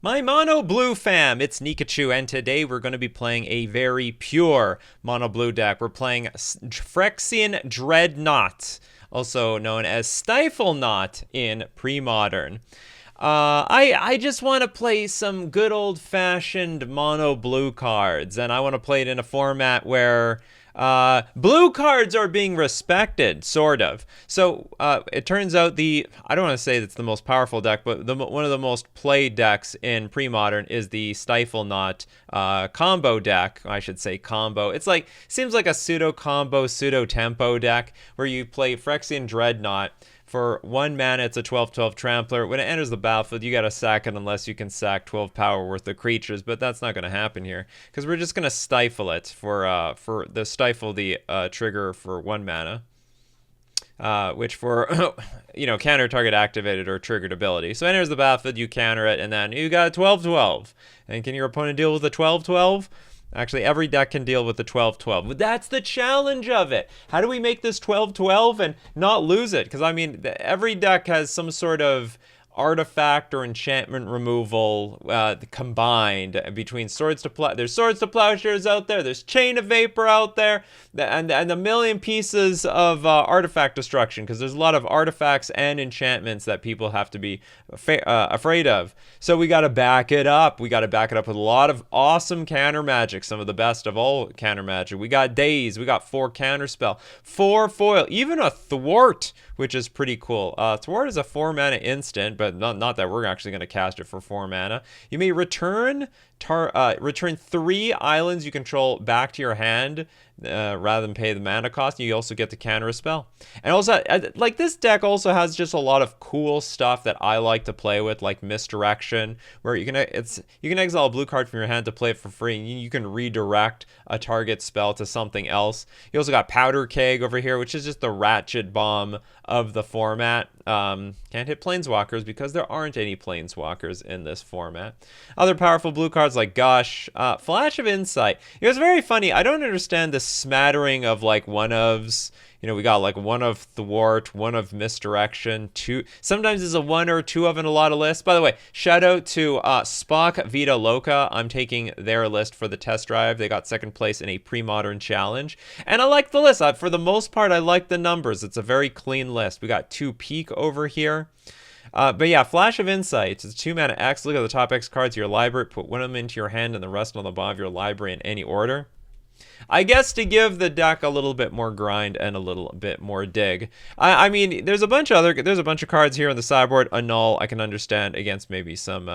My mono blue fam, it's Nikachu, and today we're going to be playing a very pure mono blue deck. We're playing Phyrexian Dreadnought, also known as Stiflenought in Premodern. I just want to play some good old-fashioned mono blue cards, and I want to play it in a format where blue cards are being respected, sort of. So it turns out I don't want to say it's the most powerful deck, but one of the most played decks in Premodern is the Stiflenought combo deck. I should say combo. It's like, seems like a pseudo combo, pseudo tempo deck where you play Phyrexian Dreadnought. For 1 mana, it's a 12/12 Trampler. When it enters the battlefield, you gotta sack it unless you can sack 12 power worth of creatures, but that's not gonna happen here because we're just gonna stifle it for the stifle the trigger for 1 mana, which for counter target activated or triggered ability. So enters the battlefield, you counter it, and then you got a 12/12. And can your opponent deal with a 12/12? Actually, every deck can deal with the 12/12. But that's the challenge of it. How do we make this 12/12 and not lose it? Because, I mean, every deck has some sort of artifact or enchantment removal combined between Swords to Plow. There's Swords to Plowshares out there. There's Chain of Vapor out there. And a million pieces of artifact destruction, because there's a lot of artifacts and enchantments that people have to be afraid of. So we got to back it up. We got to back it up with a lot of awesome counter magic, some of the best of all counter magic. We got Daze. We got 4 counter spell, 4 foil, even a Thwart, which is pretty cool. Thwart is a 4 mana instant, but not that we're actually going to cast it for 4 mana. You may return 3 islands you control back to your hand rather than pay the mana cost. You also get to counter a spell. And also, like, this deck also has just a lot of cool stuff that I like to play with, like Misdirection, where you can exile a blue card from your hand to play it for free, and you can redirect a target spell to something else. You also got Powder Keg over here, which is just the ratchet bomb of the format. Can't hit Planeswalkers because there aren't any Planeswalkers in this format. Other powerful blue cards like Gush, Flash of Insight. It was very funny. I don't understand this smattering of like one-ofs. We got like 1 of Thwart, 1 of Misdirection, 2. Sometimes there's a 1 or 2 of in a lot of lists. By the way, shout out to Spock Vita Loca. I'm taking their list for the test drive. They got 2nd place in a Premodern challenge. And I like the list. For the most part, I like the numbers. It's a very clean list. We got 2 Peak over here. But yeah, Flash of Insight. It's 2 mana X. Look at the top X cards of your library. Put 1 of them into your hand and the rest on the bottom of your library in any order. I guess to give the deck a little bit more grind and a little bit more dig. I mean, there's a bunch of cards here on the sideboard. Annul, I can understand against maybe some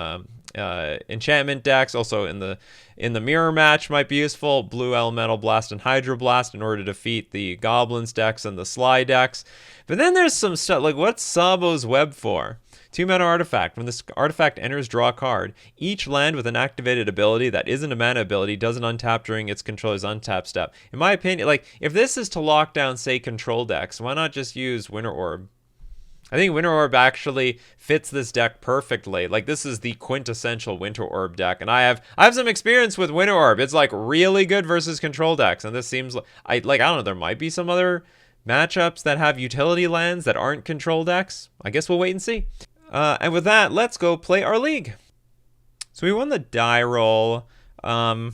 enchantment decks. Also in the mirror match might be useful. Blue Elemental Blast and Hydroblast in order to defeat the Goblins decks and the Sly decks. But then there's some stuff like, what's Sabo's Web for? 2 mana artifact. When this artifact enters, draw a card. Each land with an activated ability that isn't a mana ability doesn't untap during its controller's untap step. In my opinion, like, if this is to lock down, say, control decks, why not just use Winter Orb? I think Winter Orb actually fits this deck perfectly. Like, this is the quintessential Winter Orb deck, and I have some experience with Winter Orb. It's like really good versus control decks, and this seems like I don't know. There might be some other matchups that have utility lands that aren't control decks. I guess we'll wait and see. And with that, let's go play our league. So we won the die roll. I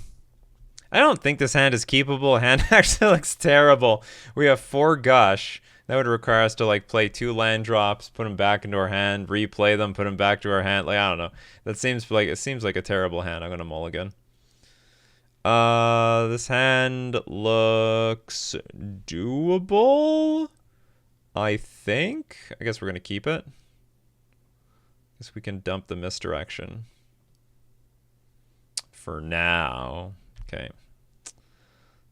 don't think this hand is keepable. Hand actually looks terrible. We have 4 Gush. That would require us to like play 2 land drops, put them back into our hand, replay them, put them back to our hand. Like, I don't know. It seems like a terrible hand. I'm gonna mulligan. This hand looks doable, I think. I guess we're gonna keep it. Guess we can dump the Misdirection for now. Okay.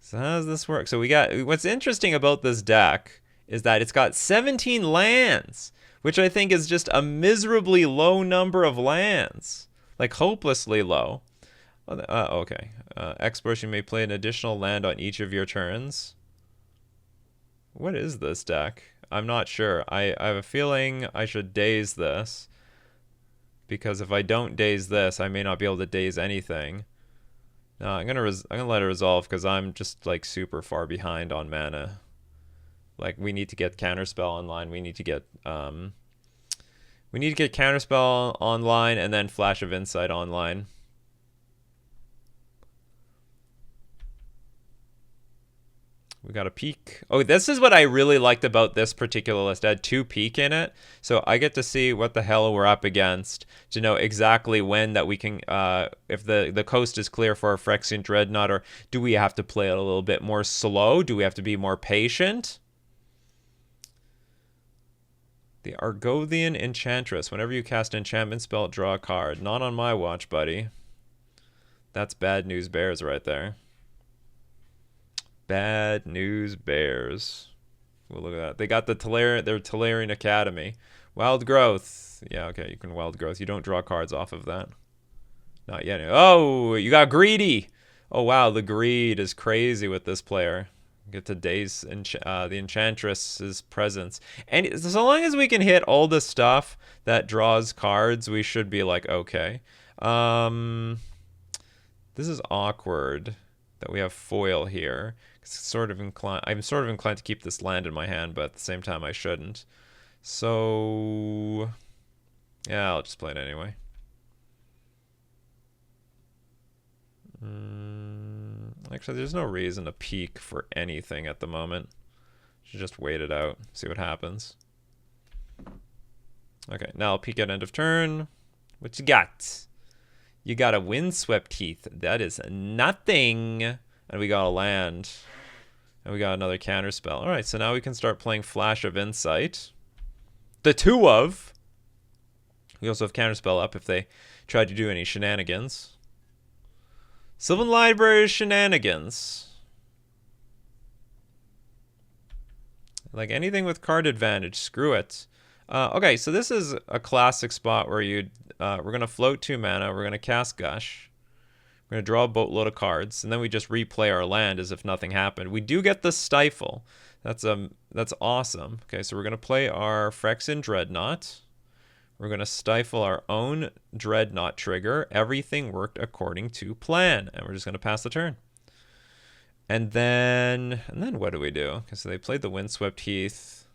So how does this work? So we got, what's interesting about this deck is that it's got 17 lands, which I think is just a miserably low number of lands. Like, hopelessly low. Okay. Exploration may play an additional land on each of your turns. What is this deck? I'm not sure. I have a feeling I should daze this, because if I don't daze this, I may not be able to daze anything. No, I'm gonna let it resolve because I'm just like super far behind on mana. Like, we need to get Counterspell online. We need to get We need to get Counterspell online and then Flash of Insight online. We got a peak. Oh, this is what I really liked about this particular list. It had 2 peak in it. So I get to see what the hell we're up against to know exactly when that we can, if the coast is clear for our Phyrexian Dreadnought, or do we have to play it a little bit more slow? Do we have to be more patient? The Argothian Enchantress. Whenever you cast an enchantment spell, draw a card. Not on my watch, buddy. That's bad news bears right there. Bad news bears. We'll look at that. They got their Tolarian Academy. Wild Growth. Yeah, okay, you can Wild Growth. You don't draw cards off of that. Not yet. Oh, you got Greedy. Oh, wow, the greed is crazy with this player. Get to daze the Enchantress's presence. And so long as we can hit all the stuff that draws cards, we should be like, okay. This is awkward that we have foil here. I'm sort of inclined to keep this land in my hand, but at the same time I shouldn't. So yeah, I'll just play it anyway. Actually, there's no reason to peek for anything at the moment. Should just wait it out, see what happens. Okay, now I'll peek at end of turn. What you got? You got a Windswept Heath. That is nothing. And we got a land. And we got another Counterspell. All right, so now we can start playing Flash of Insight. The 2 of. We also have Counterspell up if they try to do any shenanigans. Sylvan Library shenanigans. Like anything with card advantage, screw it. Okay, so this is a classic spot where we're going to float 2 mana, we're going to cast Gush. We're going to draw a boatload of cards, and then we just replay our land as if nothing happened. We do get the Stifle. That's awesome. Okay, so we're going to play our Phyrexian Dreadnought. We're going to stifle our own Dreadnought trigger. Everything worked according to plan, and we're just going to pass the turn. And then what do we do? Okay, so they played the Windswept Heath.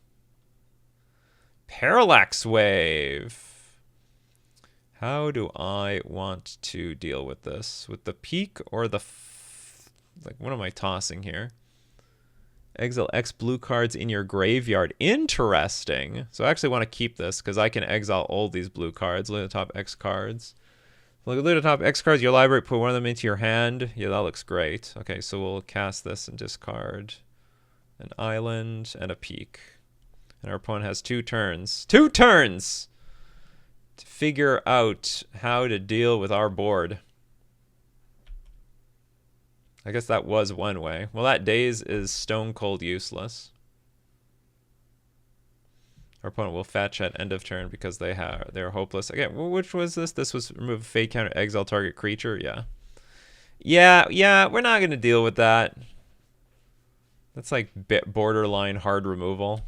Parallax Wave. How do I want to deal with this? With the peak or the... like, what am I tossing here? Exile X blue cards in your graveyard. Interesting. So I actually want to keep this because I can exile all these blue cards. Look at the top X cards. Look at the top X cards. Your library, put one of them into your hand. Yeah, that looks great. Okay, so we'll cast this and discard an island and a peak. And our opponent has 2 turns. 2 turns! To figure out how to deal with our board. I guess that was one way. Well, that daze is stone cold useless. Our opponent will fetch at end of turn because they're hopeless. Again, which was this? This was remove fate counter, exile target creature. Yeah. We're not gonna deal with that. That's like borderline hard removal.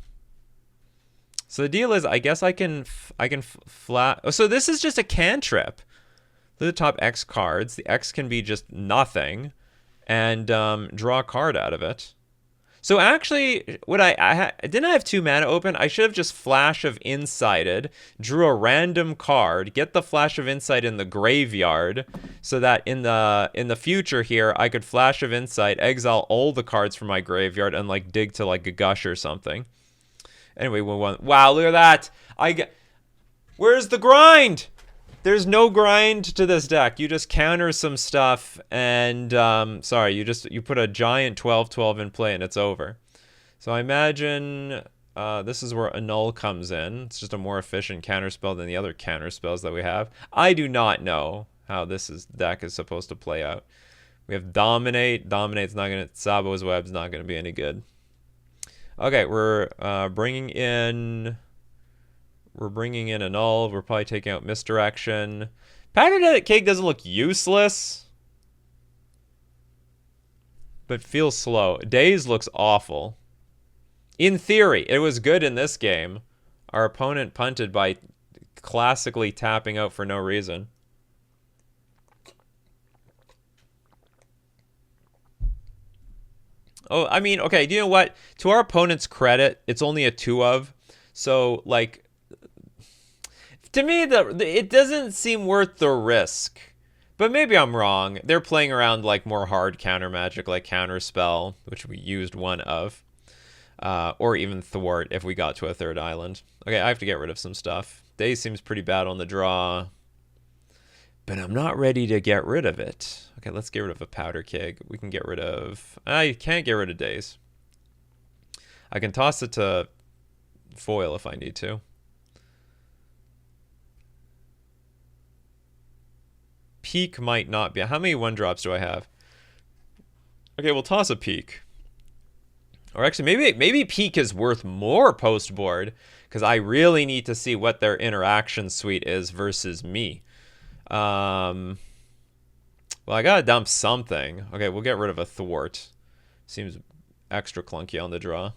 So the deal is, I guess I can flat. Oh, so this is just a cantrip. Look at the top X cards. The X can be just nothing, and draw a card out of it. So actually, what didn't I have 2 mana open? I should have just Flash of Insighted, drew a random card, get the Flash of Insight in the graveyard, so that in the future here I could Flash of Insight, exile all the cards from my graveyard, and like dig to like a Gush or something. Anyway, we won. Wow, look at that! Where's the grind? There's no grind to this deck. You just counter some stuff and, sorry, you put a giant 12/12 in play and it's over. So I imagine this is where Annul comes in. It's just a more efficient counterspell than the other counterspells that we have. I do not know how deck is supposed to play out. We have Dominate. Dominate's not going to, Sabo's Web's not going to be any good. Okay, we're bringing in Annul. We're probably taking out Misdirection. Patterned Cake doesn't look useless, but feels slow. Daze looks awful. In theory, it was good in this game. Our opponent punted by classically tapping out for no reason. Oh, I mean, okay, do you know what? To our opponent's credit, it's only a 2 of. So, like, To me, it doesn't seem worth the risk. But maybe I'm wrong. They're playing around like more hard counter magic, like Counterspell, which we used one of. Or even Thwart if we got to a third island. Okay, I have to get rid of some stuff. Day seems pretty bad on the draw. But I'm not ready to get rid of it. Okay, let's get rid of a Powder Keg. We can get rid of... I can't get rid of Days. I can toss it to foil if I need to. Peak might not be... How many 1-drops do I have? Okay, we'll toss a Peak. Or actually, maybe Peak is worth more post-board, because I really need to see what their interaction suite is versus me. Well, I gotta dump something. Okay, we'll get rid of a Thwart. Seems extra clunky on the draw.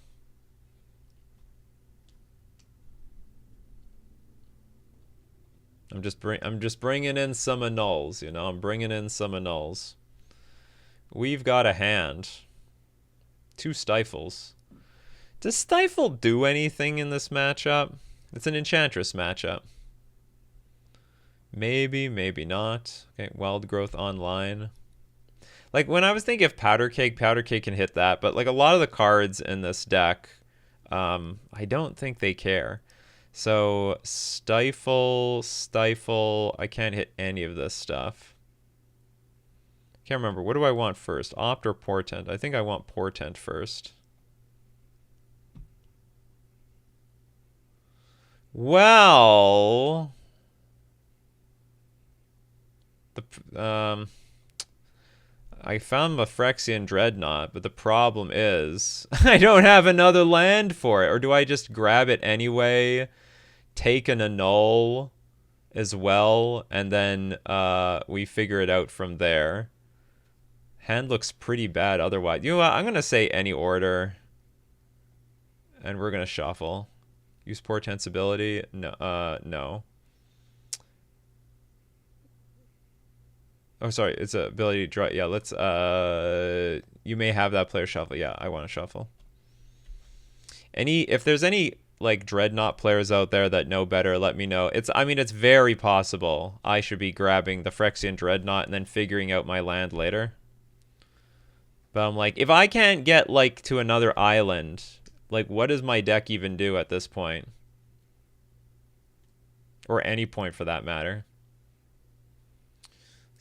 I'm just bringing in some annuls, you know. I'm bringing in some annuls. We've got a hand. 2 Stifles. Does Stifle do anything in this matchup? It's an Enchantress matchup. Maybe, maybe not. Okay, Wild Growth online. Like, when I was thinking of Powder Keg can hit that, but like a lot of the cards in this deck, I don't think they care. So, Stifle, I can't hit any of this stuff. Can't remember. What do I want first? Opt or Portent? I think I want Portent first. Well, I found a Phyrexian Dreadnought, but the problem is I don't have another land for it. Or do I just grab it anyway, take an annul as well, and then we figure it out from there? Hand looks pretty bad otherwise. You know what? I'm going to say any order. And we're going to shuffle. Use Portent's ability. No. No. Oh, sorry. It's a ability to draw. Yeah, let's... you may have that player shuffle. Yeah, I want to shuffle. If there's any, like, Dreadnought players out there that know better, let me know. I mean, it's very possible I should be grabbing the Phyrexian Dreadnought and then figuring out my land later. But I'm like, if I can't get, like, to another island, like, what does my deck even do at this point? Or any point for that matter.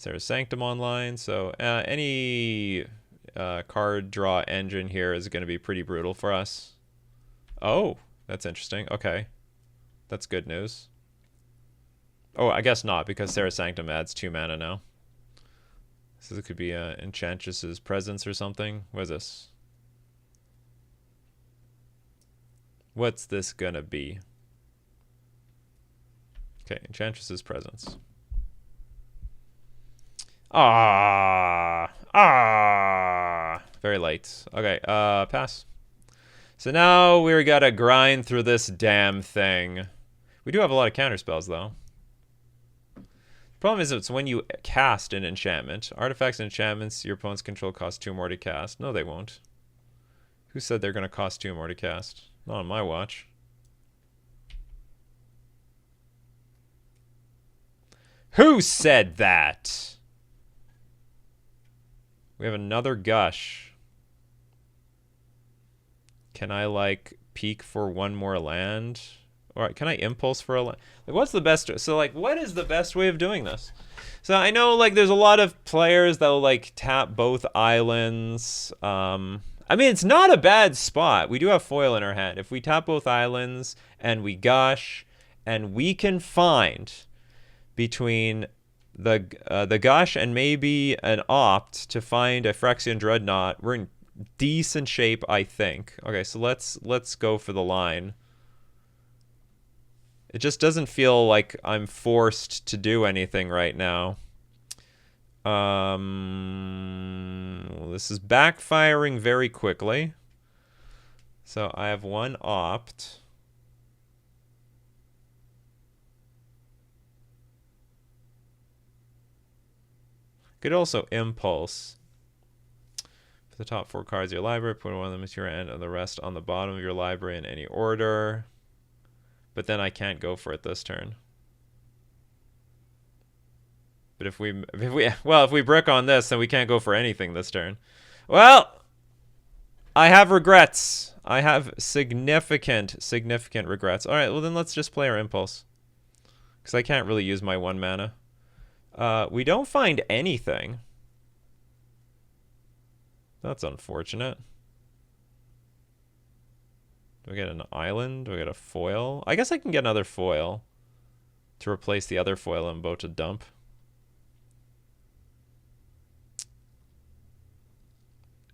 There's Sanctum online, so any card draw engine here is going to be pretty brutal for us. Oh, that's interesting. Okay. That's good news. Oh, I guess not, because Sarah Sanctum adds 2 mana now. So it could be Enchantress's Presence or something. What is this? What's this gonna be? Okay, Enchantress's Presence. Very late. Okay, pass. So now we gotta grind through this damn thing. We do have a lot of counter spells though. Problem is, it's when you cast an enchantment. Artifacts and enchantments your opponent's control cost 2 more to cast. No, they won't. Who said they're going to cost 2 more to cast? Not on my watch. Who said that? We have another Gush. Can I, like, peek for 1 more land? Or can I impulse for a land? Like, what's the best? So, like, what is the best way of doing this? So I know, like, there's a lot of players that will, like, tap both islands. I mean, it's not a bad spot. We do have foil in our hand. If we tap both islands and we Gush, and we can find between the Gush and maybe an Opt to find a Phyrexian Dreadnought, we're in decent shape, I think. Okay, so let's go for the line. It just doesn't feel like I'm forced to do anything right now. This is backfiring very quickly. So I have 1 Opt. Could also Impulse. For the top 4 cards of your library, put one of them into your hand and the rest on the bottom of your library in any order. But then I can't go for it this turn. But if we brick on this, then we can't go for anything this turn. Well, I have regrets. I have significant regrets. All right, well then let's just play our Impulse. Because I can't really use my 1 mana. We don't find anything. That's unfortunate. Do I get an island? Do I get a foil? I guess I can get another foil to replace the other foil I'm about to dump.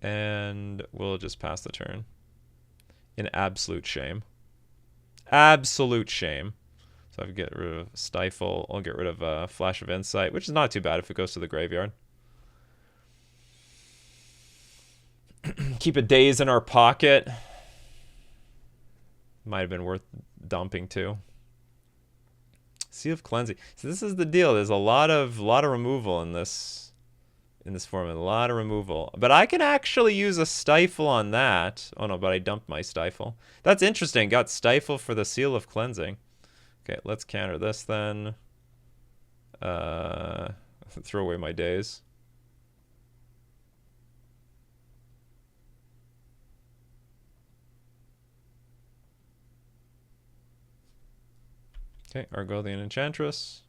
And we'll just pass the turn. In absolute shame. Absolute shame. So I can get rid of Stifle. I'll get rid of Flash of Insight, which is not too bad if it goes to the graveyard. Keep a Daze in our pocket. Might have been worth dumping too. Seal of Cleansing. So this is the deal. There's a lot of removal in this format. A lot of removal. But I can actually use a Stifle on that. Oh no, but I dumped my Stifle. That's interesting. Got Stifle for the Seal of Cleansing. Okay, let's counter this then. Throw away my Daze. Okay, Argolian Enchantress.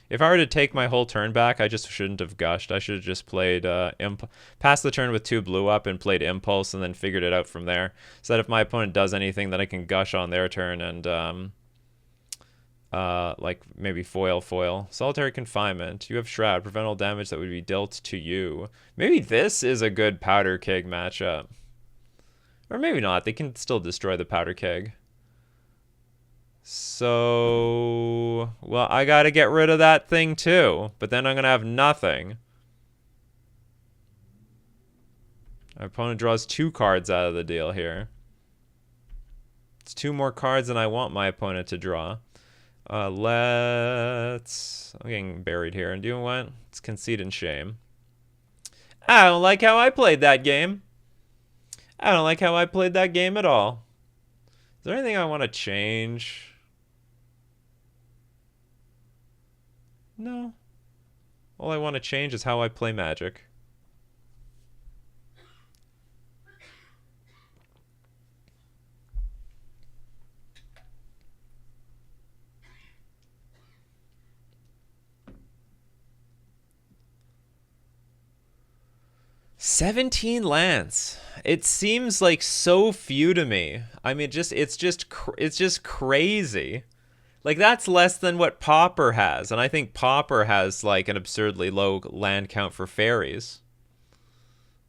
If I were to take my whole turn back, I just shouldn't have gushed. I should have just played passed the turn with 2 blue up and played Impulse and then figured it out from there. So that if my opponent does anything, then I can gush on their turn and like maybe foil. Solitary Confinement. You have Shroud. Prevent all damage that would be dealt to you. Maybe this is a good Powder Keg matchup. Or maybe not. They can still destroy the Powder Keg. So, well, I gotta get rid of that thing too. But then I'm gonna have nothing. My opponent draws 2 cards out of the deal here. It's 2 more cards than I want my opponent to draw. I'm getting buried here. And doing what? It's conceit and shame. I don't like how I played that game. I don't like how I played that game at all. Is there anything I want to change? No. All I want to change is how I play Magic. $17 lands. It seems like so few to me. I mean, it's just crazy. Like that's less than what Pauper has, and I think Pauper has like an absurdly low land count for fairies.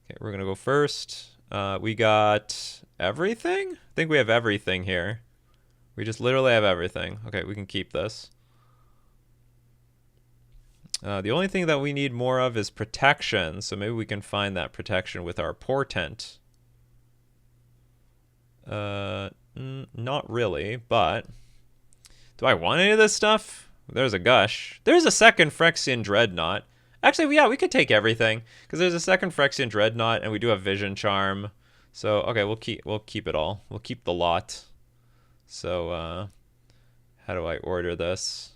Okay, we're gonna go first. We got everything. I think we have everything here. We just literally have everything. Okay, we can keep this. The only thing that we need more of is protection, so maybe we can find that protection with our Portent. Not really, but do I want any of this stuff? There's a Gush. There's a second Phyrexian Dreadnought. Actually, yeah, we could take everything because there's a second Phyrexian Dreadnought, and we do have Vision Charm. So okay, we'll keep it all. We'll keep the lot. So how do I order this?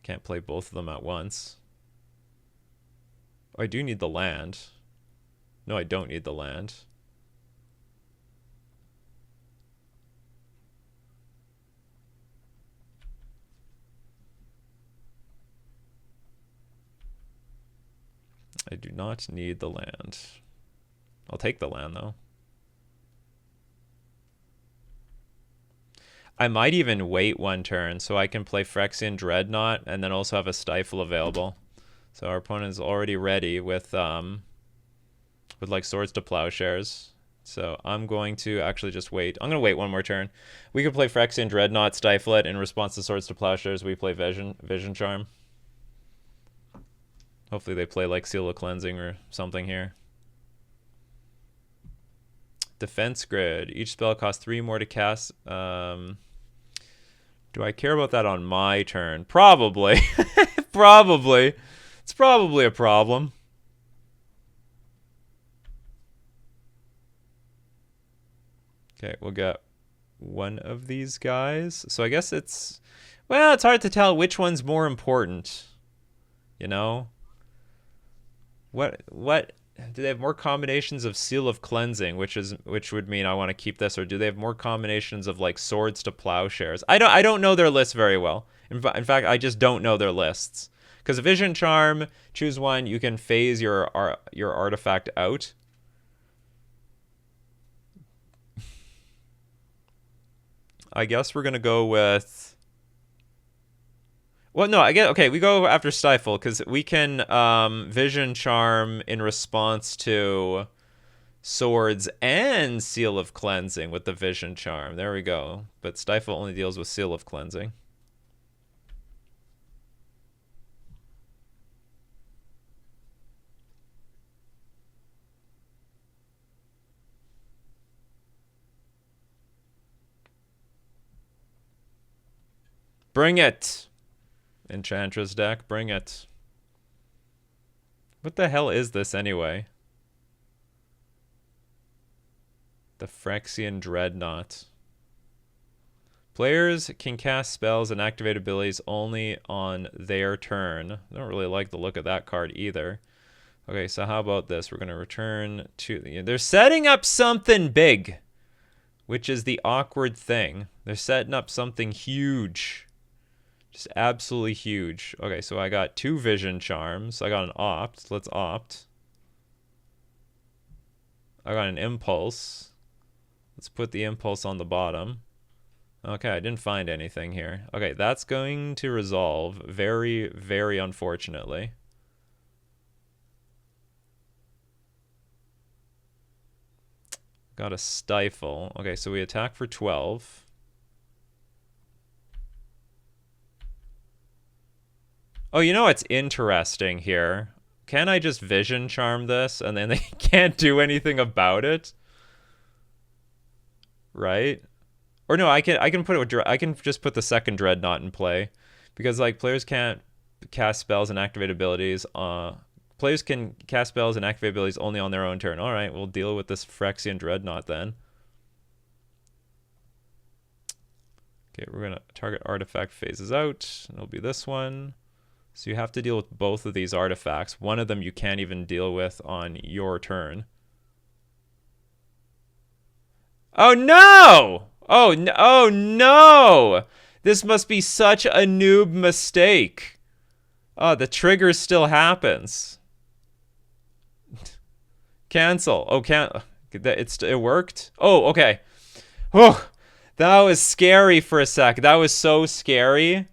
Can't play both of them at once. Oh, I do need the land. No, I don't need the land. I do not need the land. I'll take the land, though. I might even wait 1 turn so I can play Phyrexian Dreadnought and then also have a Stifle available. So our opponent is already ready with like Swords to Plowshares. So I'm going to actually just wait. I'm going to wait 1 more turn. We could play Phyrexian Dreadnought, Stifle it. In response to Swords to Plowshares, we play Vision Charm. Hopefully they play like Seal of Cleansing or something here. Defense Grid. Each spell costs 3 more to cast. Do I care about that on my turn? Probably. Probably. It's probably a problem. Okay, we'll get one of these guys. So I guess it's, well, it's hard to tell which one's more important. You know? What do they have more combinations of Seal of Cleansing, which would mean I want to keep this, or do they have more combinations of like Swords to Plowshares? I don't know their list very well. In fact, I just don't know their lists. Because Vision Charm, choose one, you can phase your artifact out. I guess we're gonna go with. Well, no, I get okay. We go after Stifle because we can Vision Charm in response to Swords and Seal of Cleansing with the Vision Charm. There we go. But Stifle only deals with Seal of Cleansing. Bring it! Enchantress deck, bring it. What the hell is this anyway? The Phyrexian Dreadnought. Players can cast spells and activate abilities only on their turn. I don't really like the look of that card either. Okay, so how about this? We're going to return to... They're setting up something big, which is the awkward thing. They're setting up something huge. Just absolutely huge. Okay, so I got 2 Vision Charms. I got an Opt. Let's Opt. I got an Impulse. Let's put the Impulse on the bottom. Okay, I didn't find anything here. Okay, that's going to resolve very, very unfortunately. Got a Stifle. Okay, so we attack for 12. Oh, you know what's interesting here? Can I just Vision Charm this and then they can't do anything about it? Right? Or no, I can just put the second Dreadnought in play because like players can't cast spells and activate abilities. Players can cast spells and activate abilities only on their own turn. All right, we'll deal with this Phyrexian Dreadnought then. Okay, we're gonna target artifact phases out. It'll be this one. So you have to deal with both of these artifacts. One of them you can't even deal with on your turn. Oh no! Oh no! Oh no! This must be such a noob mistake. Oh, the trigger still happens. Cancel. Oh, it worked? Oh, okay. Oh, that was scary for a sec. That was so scary.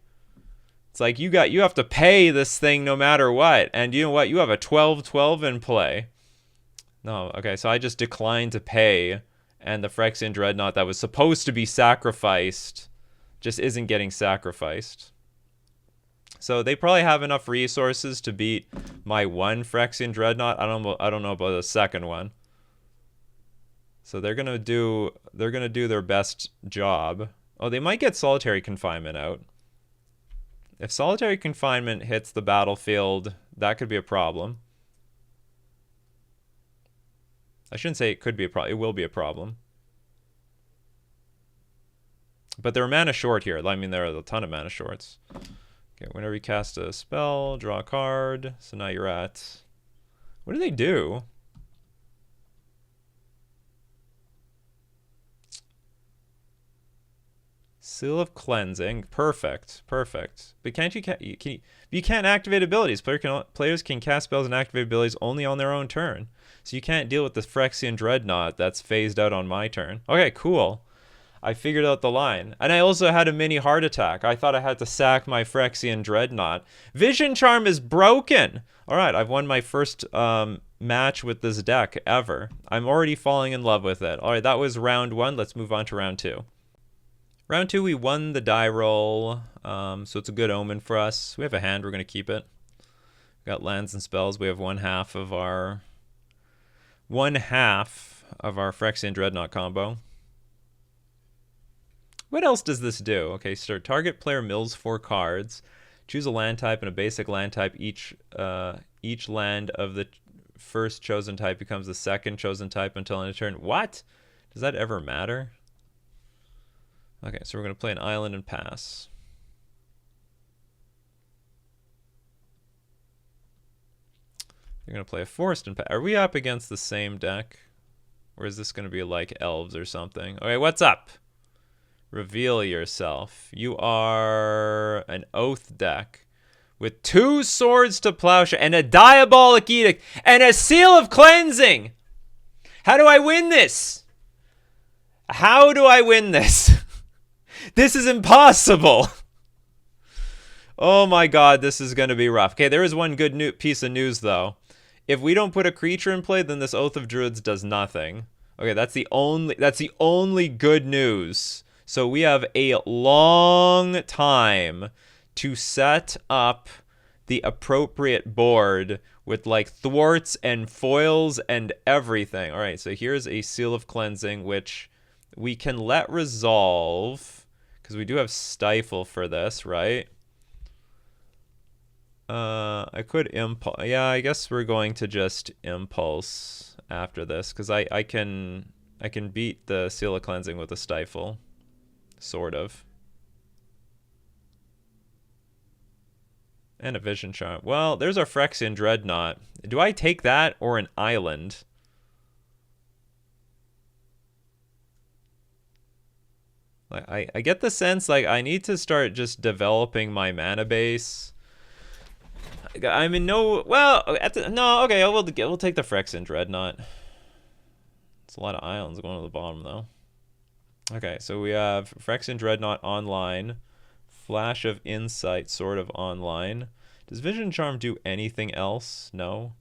It's like you have to pay this thing no matter what. And you know what? You have a 12/12 in play. No, okay, so I just declined to pay, and the Phyrexian Dreadnought that was supposed to be sacrificed just isn't getting sacrificed. So they probably have enough resources to beat my one Phyrexian Dreadnought. I don't know about the second one. So they're gonna do their best job. Oh, they might get Solitary Confinement out. If Solitary Confinement hits the battlefield, that could be a problem. I shouldn't say it could be a problem. It will be a problem. But they're mana short here. I mean, there are a ton of mana shorts. Okay, whenever you cast a spell, draw a card. So now you're at... What do they do? Seal of Cleansing. Perfect. Perfect. But you can't activate abilities. Players can cast spells and activate abilities only on their own turn. So you can't deal with the Phyrexian Dreadnought that's phased out on my turn. Okay, cool. I figured out the line. And I also had a mini heart attack. I thought I had to sack my Phyrexian Dreadnought. Vision Charm is broken! Alright, I've won my first match with this deck ever. I'm already falling in love with it. Alright, that was round 1. Let's move on to round 2. Round 2, we won the die roll, so it's a good omen for us. We have a hand, we're going to keep it. We got lands and spells. We have one half of our Phyrexian Dreadnought combo. What else does this do? Okay, so target player mills 4 cards. Choose a land type and a basic land type. Each land of the first chosen type becomes the second chosen type until end of turn. What? Does that ever matter? Okay, so we're going to play an island and pass. You're going to play a forest and pass. Are we up against the same deck? Or is this going to be like Elves or something? Okay, what's up? Reveal yourself. You are an Oath deck with 2 Swords to Plowshare and a Diabolic Edict and a Seal of Cleansing. How do I win this? How do I win this? This is impossible. Oh my god, this is going to be rough. Okay, there is one good piece of news, though. If we don't put a creature in play, then this Oath of Druids does nothing. Okay, that's the only good news. So we have a long time to set up the appropriate board with like thwarts and foils and everything. All right, so here's a Seal of Cleansing, which we can let resolve because we do have Stifle for this, right? I could impulse. Yeah, I guess we're going to just impulse after this because I can beat the Seal of Cleansing with a Stifle, sort of. And a Vision Charm. Well, there's our Phyrexian Dreadnought. Do I take that or an island? Like I get the sense like I need to start just developing my mana base. I'm in no... Well, no, okay, we'll take the Phyrexian Dreadnought. It's a lot of islands going to the bottom, though. Okay, so we have Phyrexian Dreadnought online. Flash of Insight sort of online. Does Vision Charm do anything else? No.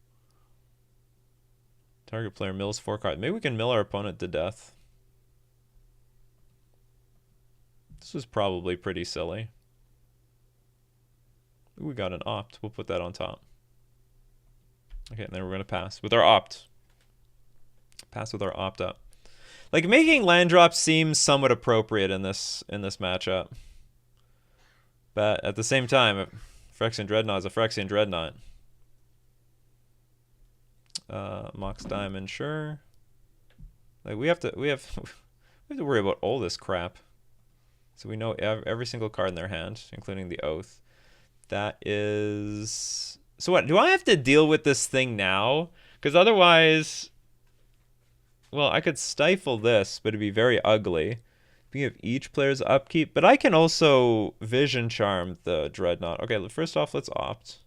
Target player mills 4 cards. Maybe we can mill our opponent to death. This was probably pretty silly. Ooh, we got an opt. We'll put that on top. Okay, and then we're going to pass with our opt. Pass with our opt up. Like, making land drops seems somewhat appropriate in this matchup. But at the same time, Phyrexian Dreadnought is a Phyrexian Dreadnought. Mox Diamond, sure. Like, we have to worry about all this crap. So we know every single card in their hand, including the Oath. That is... So what, do I have to deal with this thing now? Because otherwise... Well, I could stifle this, but it'd be very ugly. We have each player's upkeep, but I can also Vision Charm the Dreadnought. Okay, first off, let's opt.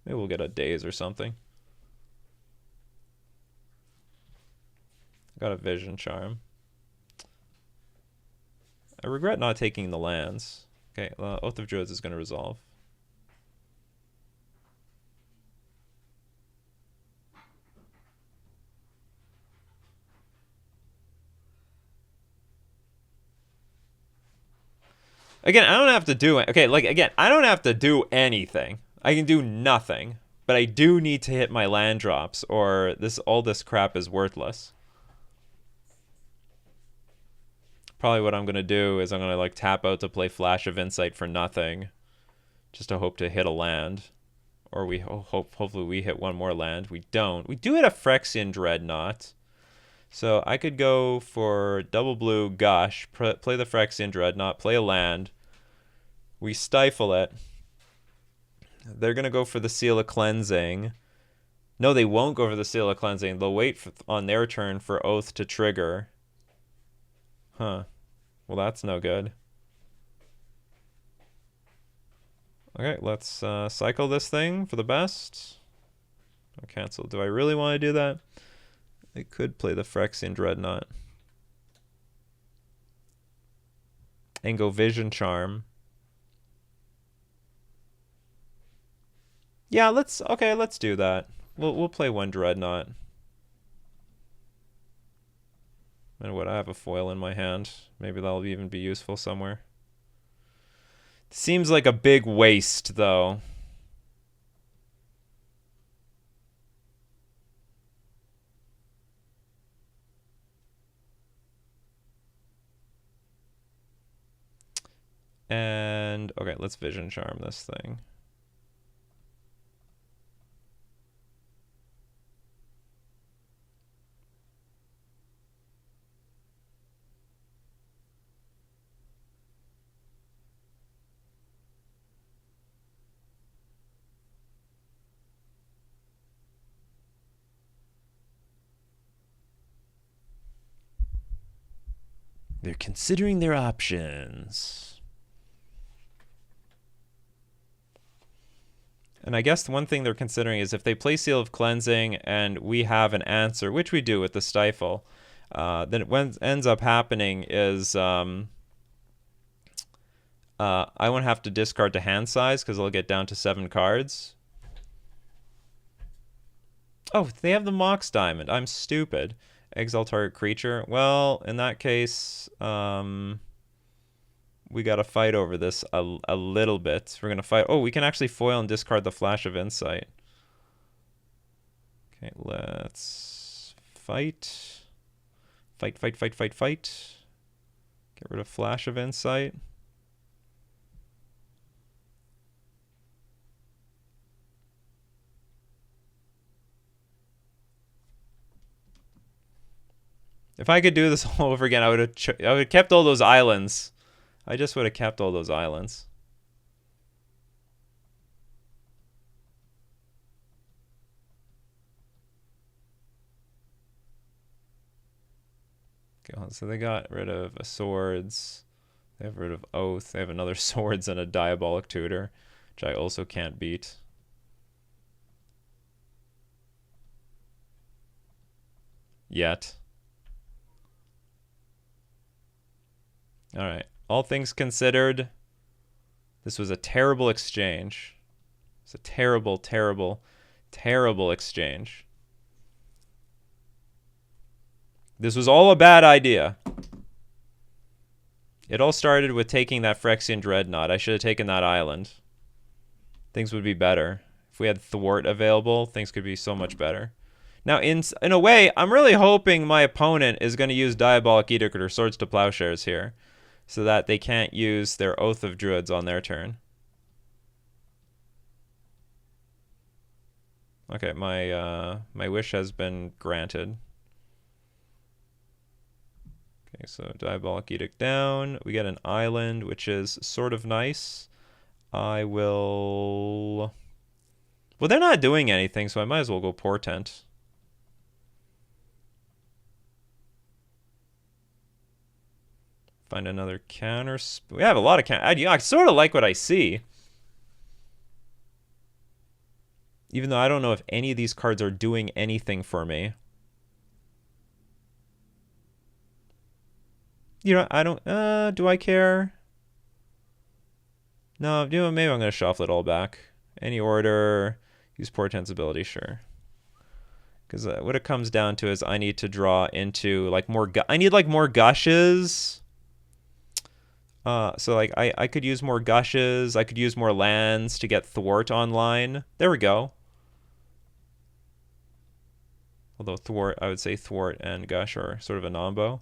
Maybe we'll get a Daze or something. Got a Vision Charm. I regret not taking the lands. Okay, Oath of Druids is going to resolve. Again, I don't have to do it. Okay, like, again, I don't have to do anything. I can do nothing. But I do need to hit my land drops, or all this crap is worthless. Probably what I'm going to do is I'm going to, like, tap out to play Flash of Insight for nothing. Just to hope to hit a land. Or we hopefully we hit one more land. We don't. We do hit a Phyrexian Dreadnought. So I could go for double blue Gush, play the Phyrexian Dreadnought, play a land. We stifle it. They're going to go for the Seal of Cleansing. No, they won't go for the Seal of Cleansing. They'll wait on their turn for Oath to trigger. Huh. Well, that's no good. Okay, let's cycle this thing for the best. I'll cancel. Do I really want to do that? I could play the Phyrexian Dreadnought. And go Vision Charm. Yeah, let's do that. We'll play one Dreadnought. And what, I have a foil in my hand. Maybe that'll even be useful somewhere. Seems like a big waste, though. And, okay, let's Vision Charm this thing. They're considering their options. And I guess the one thing they're considering is if they play Seal of Cleansing and we have an answer, which we do with the Stifle, then what ends up happening is I won't have to discard to hand size because I'll get down to 7 cards. Oh, they have the Mox Diamond. I'm stupid. Exile target creature. Well, in that case, we got to fight over this a little bit. We're going to fight. Oh, we can actually foil and discard the Flash of Insight. Okay, let's fight. Fight, fight, fight, fight, fight. Get rid of Flash of Insight. If I could do this all over again, I would have kept all those islands. I just would have kept all those islands. Okay, so they got rid of swords. They have rid of Oath. They have another swords and a Diabolic Tutor, which I also can't beat. Yet. Alright. All things considered, this was a terrible exchange. It's a terrible, terrible, terrible exchange. This was all a bad idea. It all started with taking that Phyrexian Dreadnought. I should have taken that island. Things would be better. If we had Thwart available, things could be so much better. Now, in a way, I'm really hoping my opponent is going to use Diabolic Edict or Swords to Plowshares here, so that they can't use their Oath of Druids on their turn. Okay, my wish has been granted. Okay, so Diabolic Edict down. We get an island, which is sort of nice. I will... Well, they're not doing anything, so I might as well go Portent. Find another counter. We have a lot of counter. I sort of like what I see. Even though I don't know if any of these cards are doing anything for me. You know, I don't... do I care? No, you know, maybe I'm going to shuffle it all back. Any order. Use Portent's ability, sure. Because what it comes down to is I need to draw into, like, more... I need, like, more gushes. So, like, I could use more gushes. I could use more lands to get Thwart online. There we go. Although Thwart, I would say Thwart and Gush are sort of a nombo.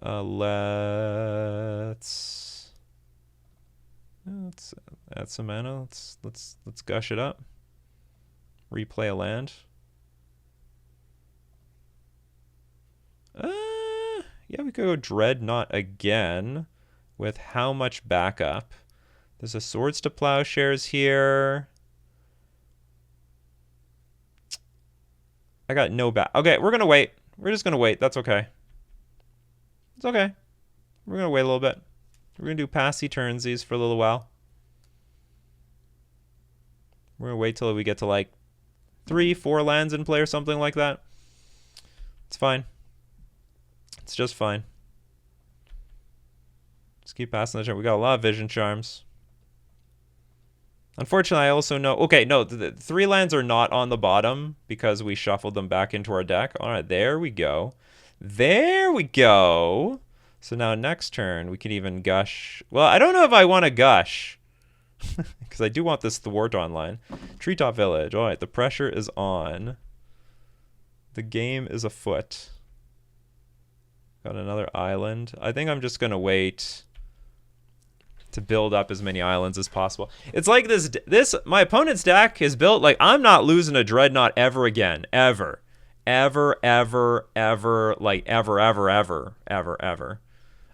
Let's add some mana. Let's gush it up. Replay a land. Yeah, we could go Dreadnought again. With how much backup? There's a Swords to Plowshares here. I got no back. Okay, we're gonna wait. We're just gonna wait. That's okay. It's okay. We're gonna wait a little bit. We're gonna do passy turnsies for a little while. We're gonna wait till we get to like 3-4 lands in play or something like that. It's fine. It's just fine. Just keep passing the turn. We got a lot of Vision Charms. Unfortunately, I also know... Okay, no, the 3 lands are not on the bottom because we shuffled them back into our deck. All right, there we go. There we go. So now next turn, we can even gush. Well, I don't know if I want to gush. Because I do want this Thwart online. Treetop Village. All right, the pressure is on. The game is afoot. Got another island. I think I'm just going to wait to build up as many islands as possible. It's like this my opponent's deck is built like I'm not losing a Dreadnought ever again. Ever. Ever, ever, ever, like ever, ever, ever, ever, ever.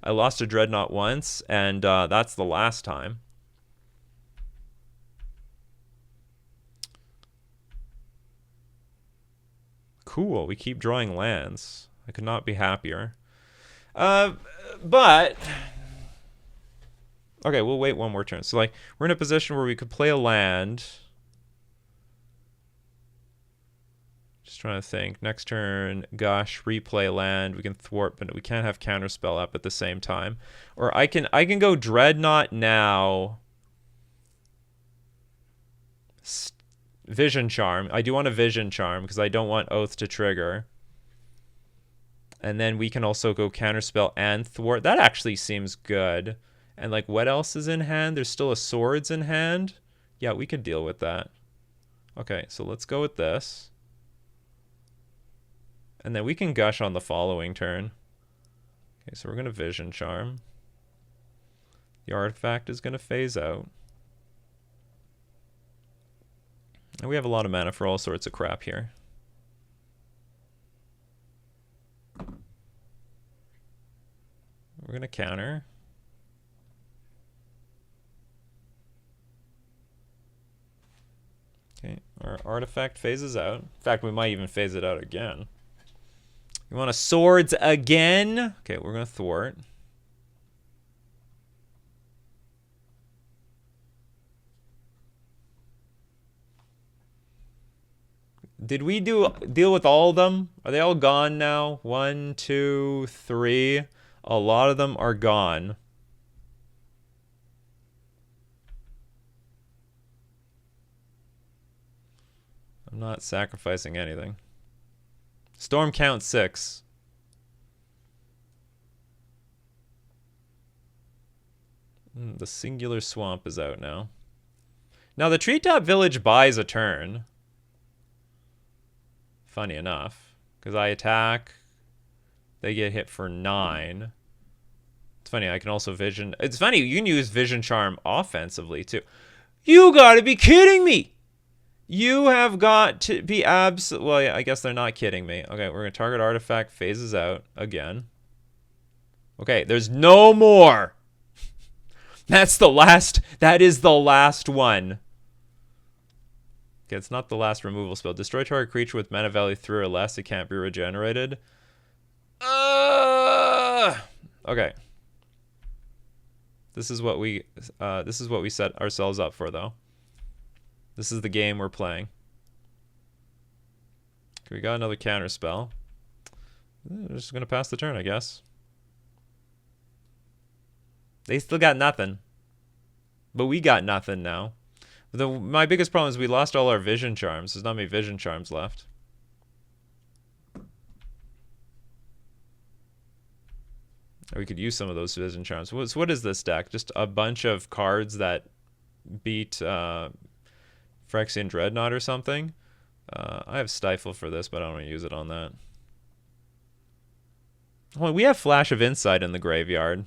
I lost a Dreadnought once, and that's the last time. Cool, we keep drawing lands. I could not be happier. Uh, but okay, we'll wait one more turn. So like we're in a position where we could play a land. Just trying to think. Next turn, gosh, replay land. We can thwart, but we can't have counterspell up at the same time. Or I can go Dreadnought now. Vision Charm. I do want a Vision Charm because I don't want Oath to trigger. And then we can also go counterspell and thwart. That actually seems good. And like, what else is in hand? There's still a Swords in hand. Yeah, we could deal with that. Okay, so let's go with this. And then we can gush on the following turn. Okay, so we're going to Vision Charm. The artifact is going to phase out. And we have a lot of mana for all sorts of crap here. We're going to counter. Okay, our artifact phases out. In fact, we might even phase it out again. You want a Swords again? Okay, we're going to thwart. Did we deal with all of them? Are they all gone now? 1, 2, 3. A lot of them are gone. I'm not sacrificing anything. Storm count 6. The Singular Swamp is out now. Now the Treetop Village buys a turn. Funny enough. Because I attack. They get hit for 9. It's funny, I can also Vision... It's funny, you can use Vision Charm offensively too. You gotta be kidding me! You have got to be well, yeah, I guess they're not kidding me. Okay, we're gonna target artifact, phases out again. Okay, there's no more. That's the last. That is the last one. Okay, it's not the last removal spell. Destroy target creature with mana value 3 or less. It can't be regenerated. Okay. This is what we set ourselves up for, though. This is the game we're playing. Okay, we got another counter spell. We're just gonna pass the turn, I guess. They still got nothing. But we got nothing now. My biggest problem is we lost all our Vision Charms. There's not many Vision Charms left. Or we could use some of those Vision Charms. What is this deck? Just a bunch of cards that beat Phyrexian Dreadnought or something? I have Stifle for this, but I don't want to use it on that. Well, we have Flash of Insight in the graveyard.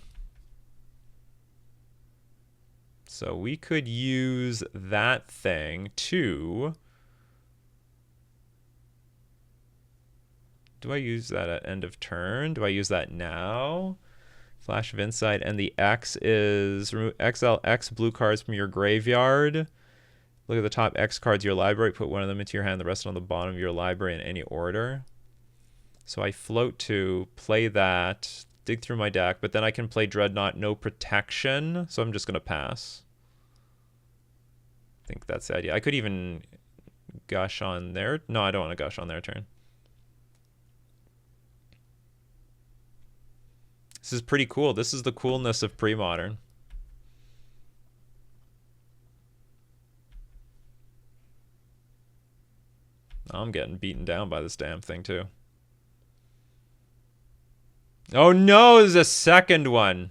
So we could use that thing to... Do I use that at end of turn? Do I use that now? Flash of Insight, and the X is exile X blue cards from your graveyard. Look at the top X cards of your library. Put one of them into your hand, the rest on the bottom of your library in any order. So I float to play that, dig through my deck, but then I can play Dreadnought, no protection, so I'm just going to pass. I think that's the idea. I could even gush on their... No, I don't want to gush on their turn. This is pretty cool. This is the coolness of Premodern. I'm getting beaten down by this damn thing, too. Oh no, there's a second one.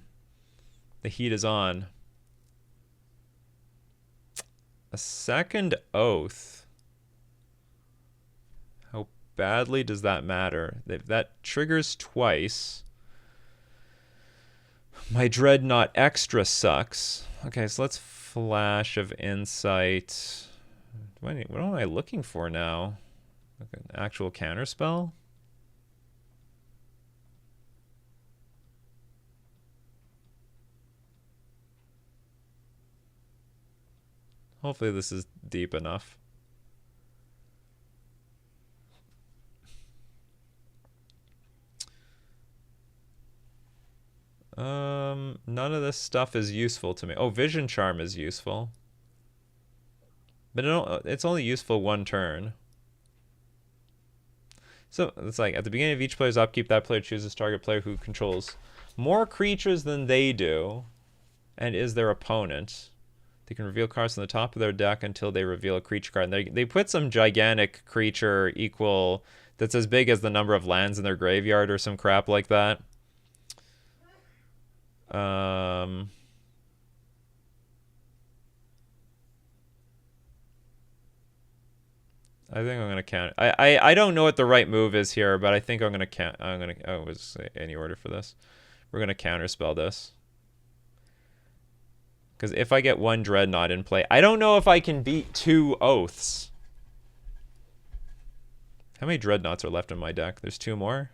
The heat is on. A second Oath. How badly does that matter? If that triggers twice... My Dreadnought extra sucks. Okay, so let's Flash of Insight. What am I looking for now? Like an actual counterspell? Hopefully this is deep enough. None of this stuff is useful to me. Oh, Vision Charm is useful. But it's only useful one turn. So it's like at the beginning of each player's upkeep, that player chooses target player who controls more creatures than they do and is their opponent. They can reveal cards on the top of their deck until they reveal a creature card. And they put some gigantic creature equal that's as big as the number of lands in their graveyard or some crap like that. I think I'm gonna count. I don't know what the right move is here, but I think I'm gonna count. Oh, was any order for this? We're gonna counterspell this because if I get one Dreadnought in play, I don't know if I can beat 2 Oaths. How many Dreadnoughts are left in my deck? There's 2 more.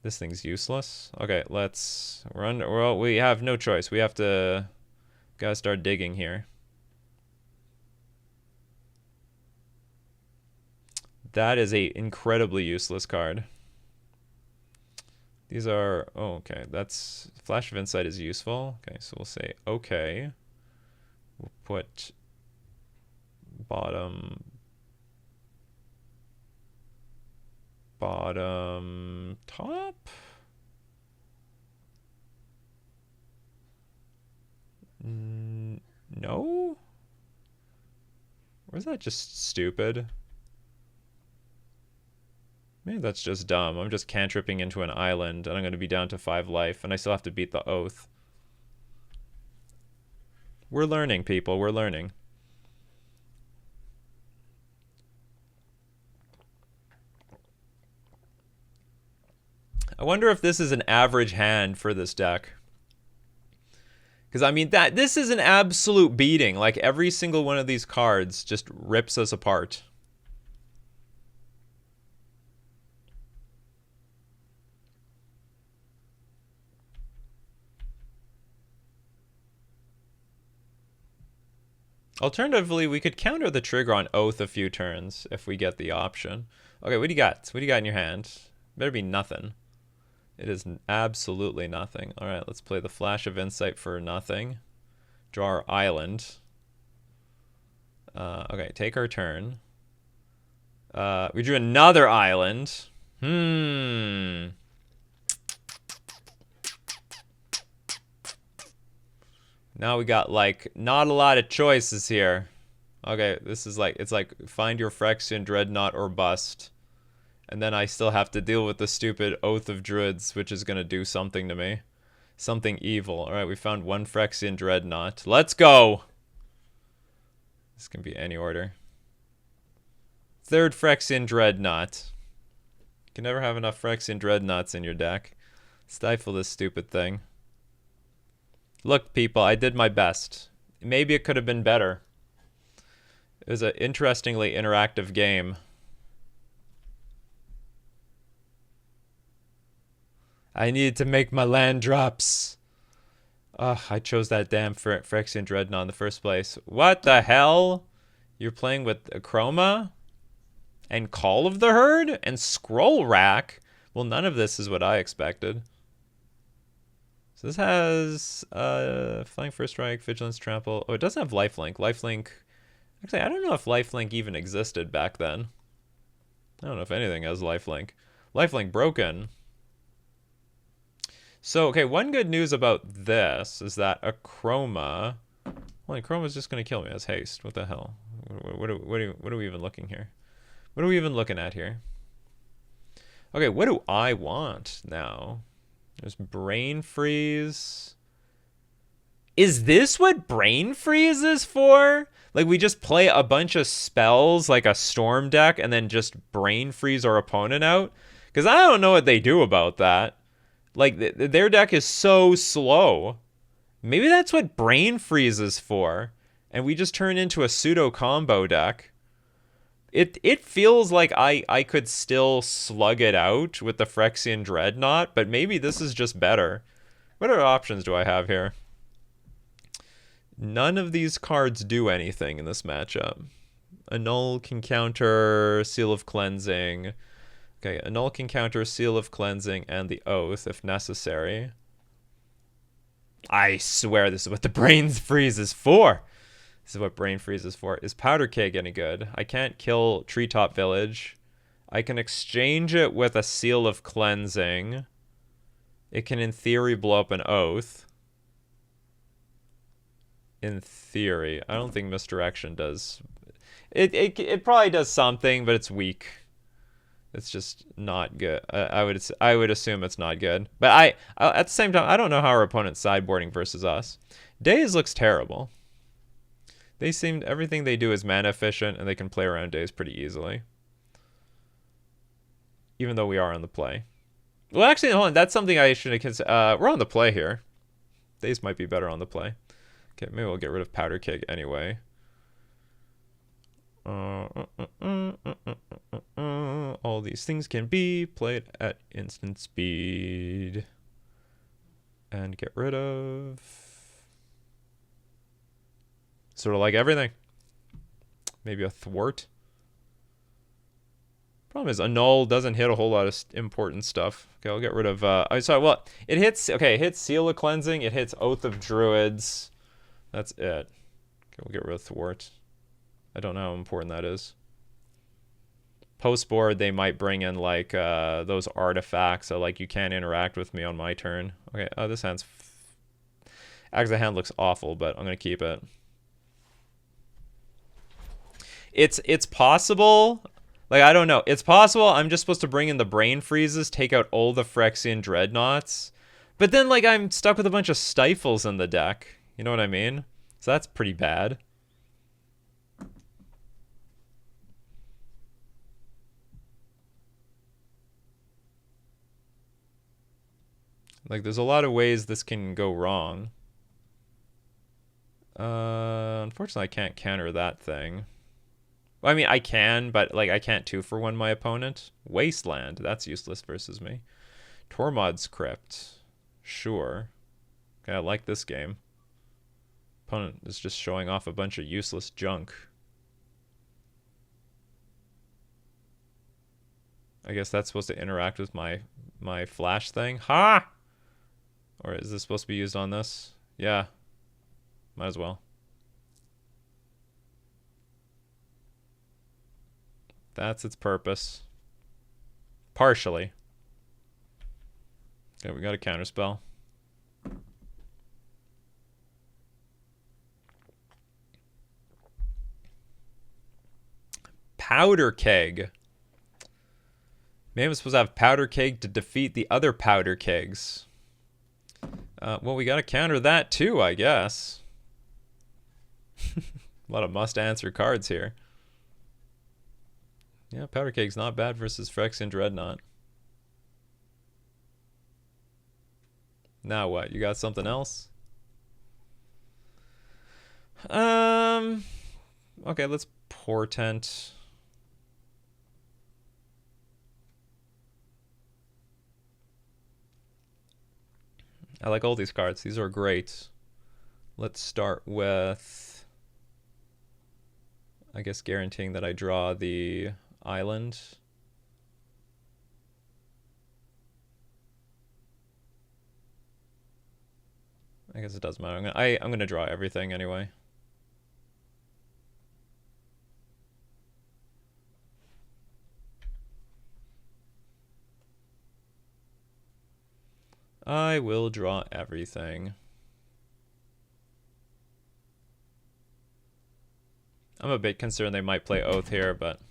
This thing's useless. Okay, let's run. Well, we have no choice. We have to gotta start digging here. That is a incredibly useless card. These are, oh, okay. That's, Flash of Insight is useful. Okay, so we'll say okay. We'll put bottom top. No? Or is that just stupid? Maybe that's just dumb. I'm just cantripping into an island, and I'm going to be down to 5 life, and I still have to beat the Oath. We're learning, people. We're learning. I wonder if this is an average hand for this deck. Because, I mean, this is an absolute beating. Like, every single one of these cards just rips us apart. Alternatively, we could counter the trigger on Oath a few turns if we get the option. Okay, what do you got? What do you got in your hand? Better be nothing. It is absolutely nothing. All right, let's play the Flash of Insight for nothing. Draw our island. Okay, take our turn. We drew another island. Now we got, like, not a lot of choices here. Okay, this is like, it's like, find your Phyrexian Dreadnought or bust. And then I still have to deal with the stupid Oath of Druids, which is going to do something to me. Something evil. Alright, we found one Phyrexian Dreadnought. Let's go! This can be any order. 3rd Phyrexian Dreadnought. You can never have enough Phyrexian Dreadnoughts in your deck. Stifle this stupid thing. Look, people, I did my best. Maybe it could have been better. It was an interestingly interactive game. I needed to make my land drops. Ugh, I chose that damn Phyrexian Dreadnought in the first place. What the hell? You're playing with a Chroma? And Call of the Herd? And Scroll Rack? Well, none of this is what I expected. So this has Flying First Strike, Vigilance, Trample. Oh, it doesn't have Lifelink. Lifelink... Actually, I don't know if Lifelink even existed back then. I don't know if anything has Lifelink. Lifelink broken. So, okay, one good news about this is that a Chroma... Well, Chroma's just going to kill me as haste. What the hell? What are we even looking here? What are we even looking at here? Okay, what do I want now? There's Brain Freeze. Is this what Brain Freeze is for? Like, we just play a bunch of spells like a Storm deck and then just Brain Freeze our opponent out? Because I don't know what they do about that. Like, their deck is so slow. Maybe that's what Brain Freeze is for. And we just turn into a pseudo combo deck. It feels like I could still slug it out with the Phyrexian Dreadnought, but maybe this is just better. What other options do I have here? None of these cards do anything in this matchup. Annul can counter Seal of Cleansing. Okay, Annul can counter Seal of Cleansing and the Oath if necessary. I swear this is what the brain freeze is for. This is what brain freeze is for. Is powder keg any good? I can't kill treetop village. I can exchange it with a seal of cleansing. It can, in theory, blow up an oath. In theory. I don't think misdirection does. It probably does something, but it's weak. It's just not good. I would assume it's not good. But I at the same time, I don't know how our opponent's sideboarding versus us. Daze looks terrible. They seem, everything they do is mana efficient, and they can play around Daze pretty easily. Even though we are on the play. Well, actually, hold on. That's something I should have considered. We're on the play here. Daze might be better on the play. Okay, maybe we'll get rid of powder keg anyway. All these things can be played at instant speed. And get rid of... sort of like everything. Maybe a thwart. Problem is, annul doesn't hit a whole lot of important stuff. Okay, I'll get rid of... well, it hits... Okay, it hits Seal of Cleansing. It hits Oath of Druids. That's it. Okay, we'll get rid of thwart. I don't know how important that is. Post-board, they might bring in, like, those artifacts. So, like, you can't interact with me on my turn. Okay, this hand's... Actually, the hand looks awful, but I'm going to keep it. It's possible... Like, I don't know. It's possible I'm just supposed to bring in the brain freezes, take out all the Phyrexian dreadnoughts. But then, like, I'm stuck with a bunch of stifles in the deck. You know what I mean? So that's pretty bad. Like, there's a lot of ways this can go wrong. Unfortunately, I can't counter that thing. Well, I mean, I can, but, like, I can't 2-for-1 my opponent. Wasteland, that's useless versus me. Tormod's Crypt. Sure. Okay, I like this game. Opponent is just showing off a bunch of useless junk. I guess that's supposed to interact with my flash thing. Ha! Or is this supposed to be used on this? Yeah. Might as well. That's its purpose. Partially. Okay, we got a counterspell. Powder keg. Maybe I'm supposed to have powder keg to defeat the other powder kegs. Well, we got to counter that too, I guess. A lot of must-answer cards here. Yeah, powder keg's not bad versus Phyrexian Dreadnought. Now what? You got something else? Okay, let's Portent. I like all these cards. These are great. Let's start with, I guess, guaranteeing that I draw the island. I guess it doesn't matter. I'm gonna draw everything anyway. I will draw everything. I'm a bit concerned they might play Oath here, but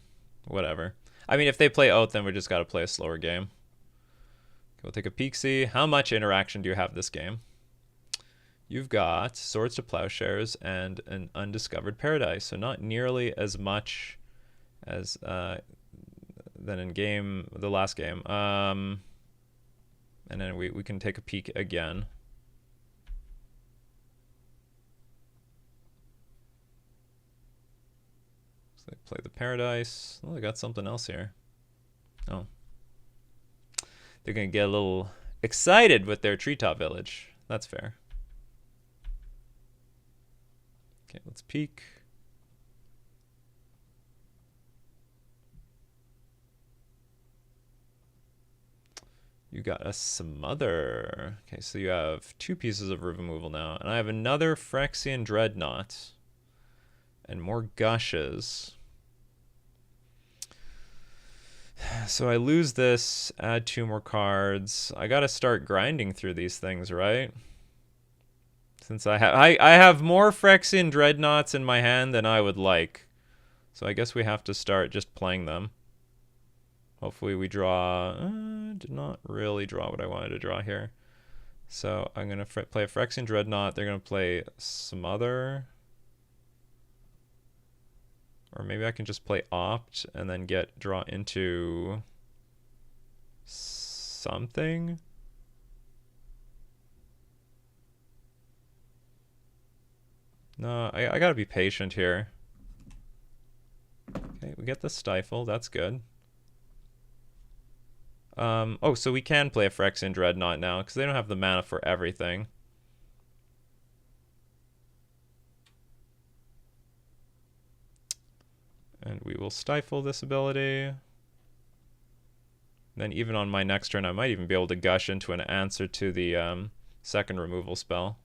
whatever. I mean, if they play Oath, then we just got to play a slower game. Okay, we'll take a peek, see. How much interaction do you have this game? You've got Swords to Plowshares and an Undiscovered Paradise, so not nearly as much as than in the last game. And then we can take a peek again. So they play the Paradise. Oh, they got something else here. Oh. They're going to get a little excited with their Treetop Village. That's fair. Okay, let's peek. You got a Smother. Okay, so you have 2 pieces of removal now. And I have another Phyrexian Dreadnought. And more Gushes. So I lose this, add 2 more cards. I gotta start grinding through these things, right? Since I have more Phyrexian Dreadnoughts in my hand than I would like. So I guess we have to start just playing them. Hopefully we draw... did not really draw what I wanted to draw here. So I'm going to play a Phyrexian Dreadnought. They're going to play Smother. Or maybe I can just play Opt and then draw into something. No, I gotta be patient here. Okay, we get the Stifle. That's good. Oh, so we can play a Phyrexian Dreadnought now, because they don't have the mana for everything. And we will Stifle this ability. Then even on my next turn, I might even be able to Gush into an answer to the second removal spell.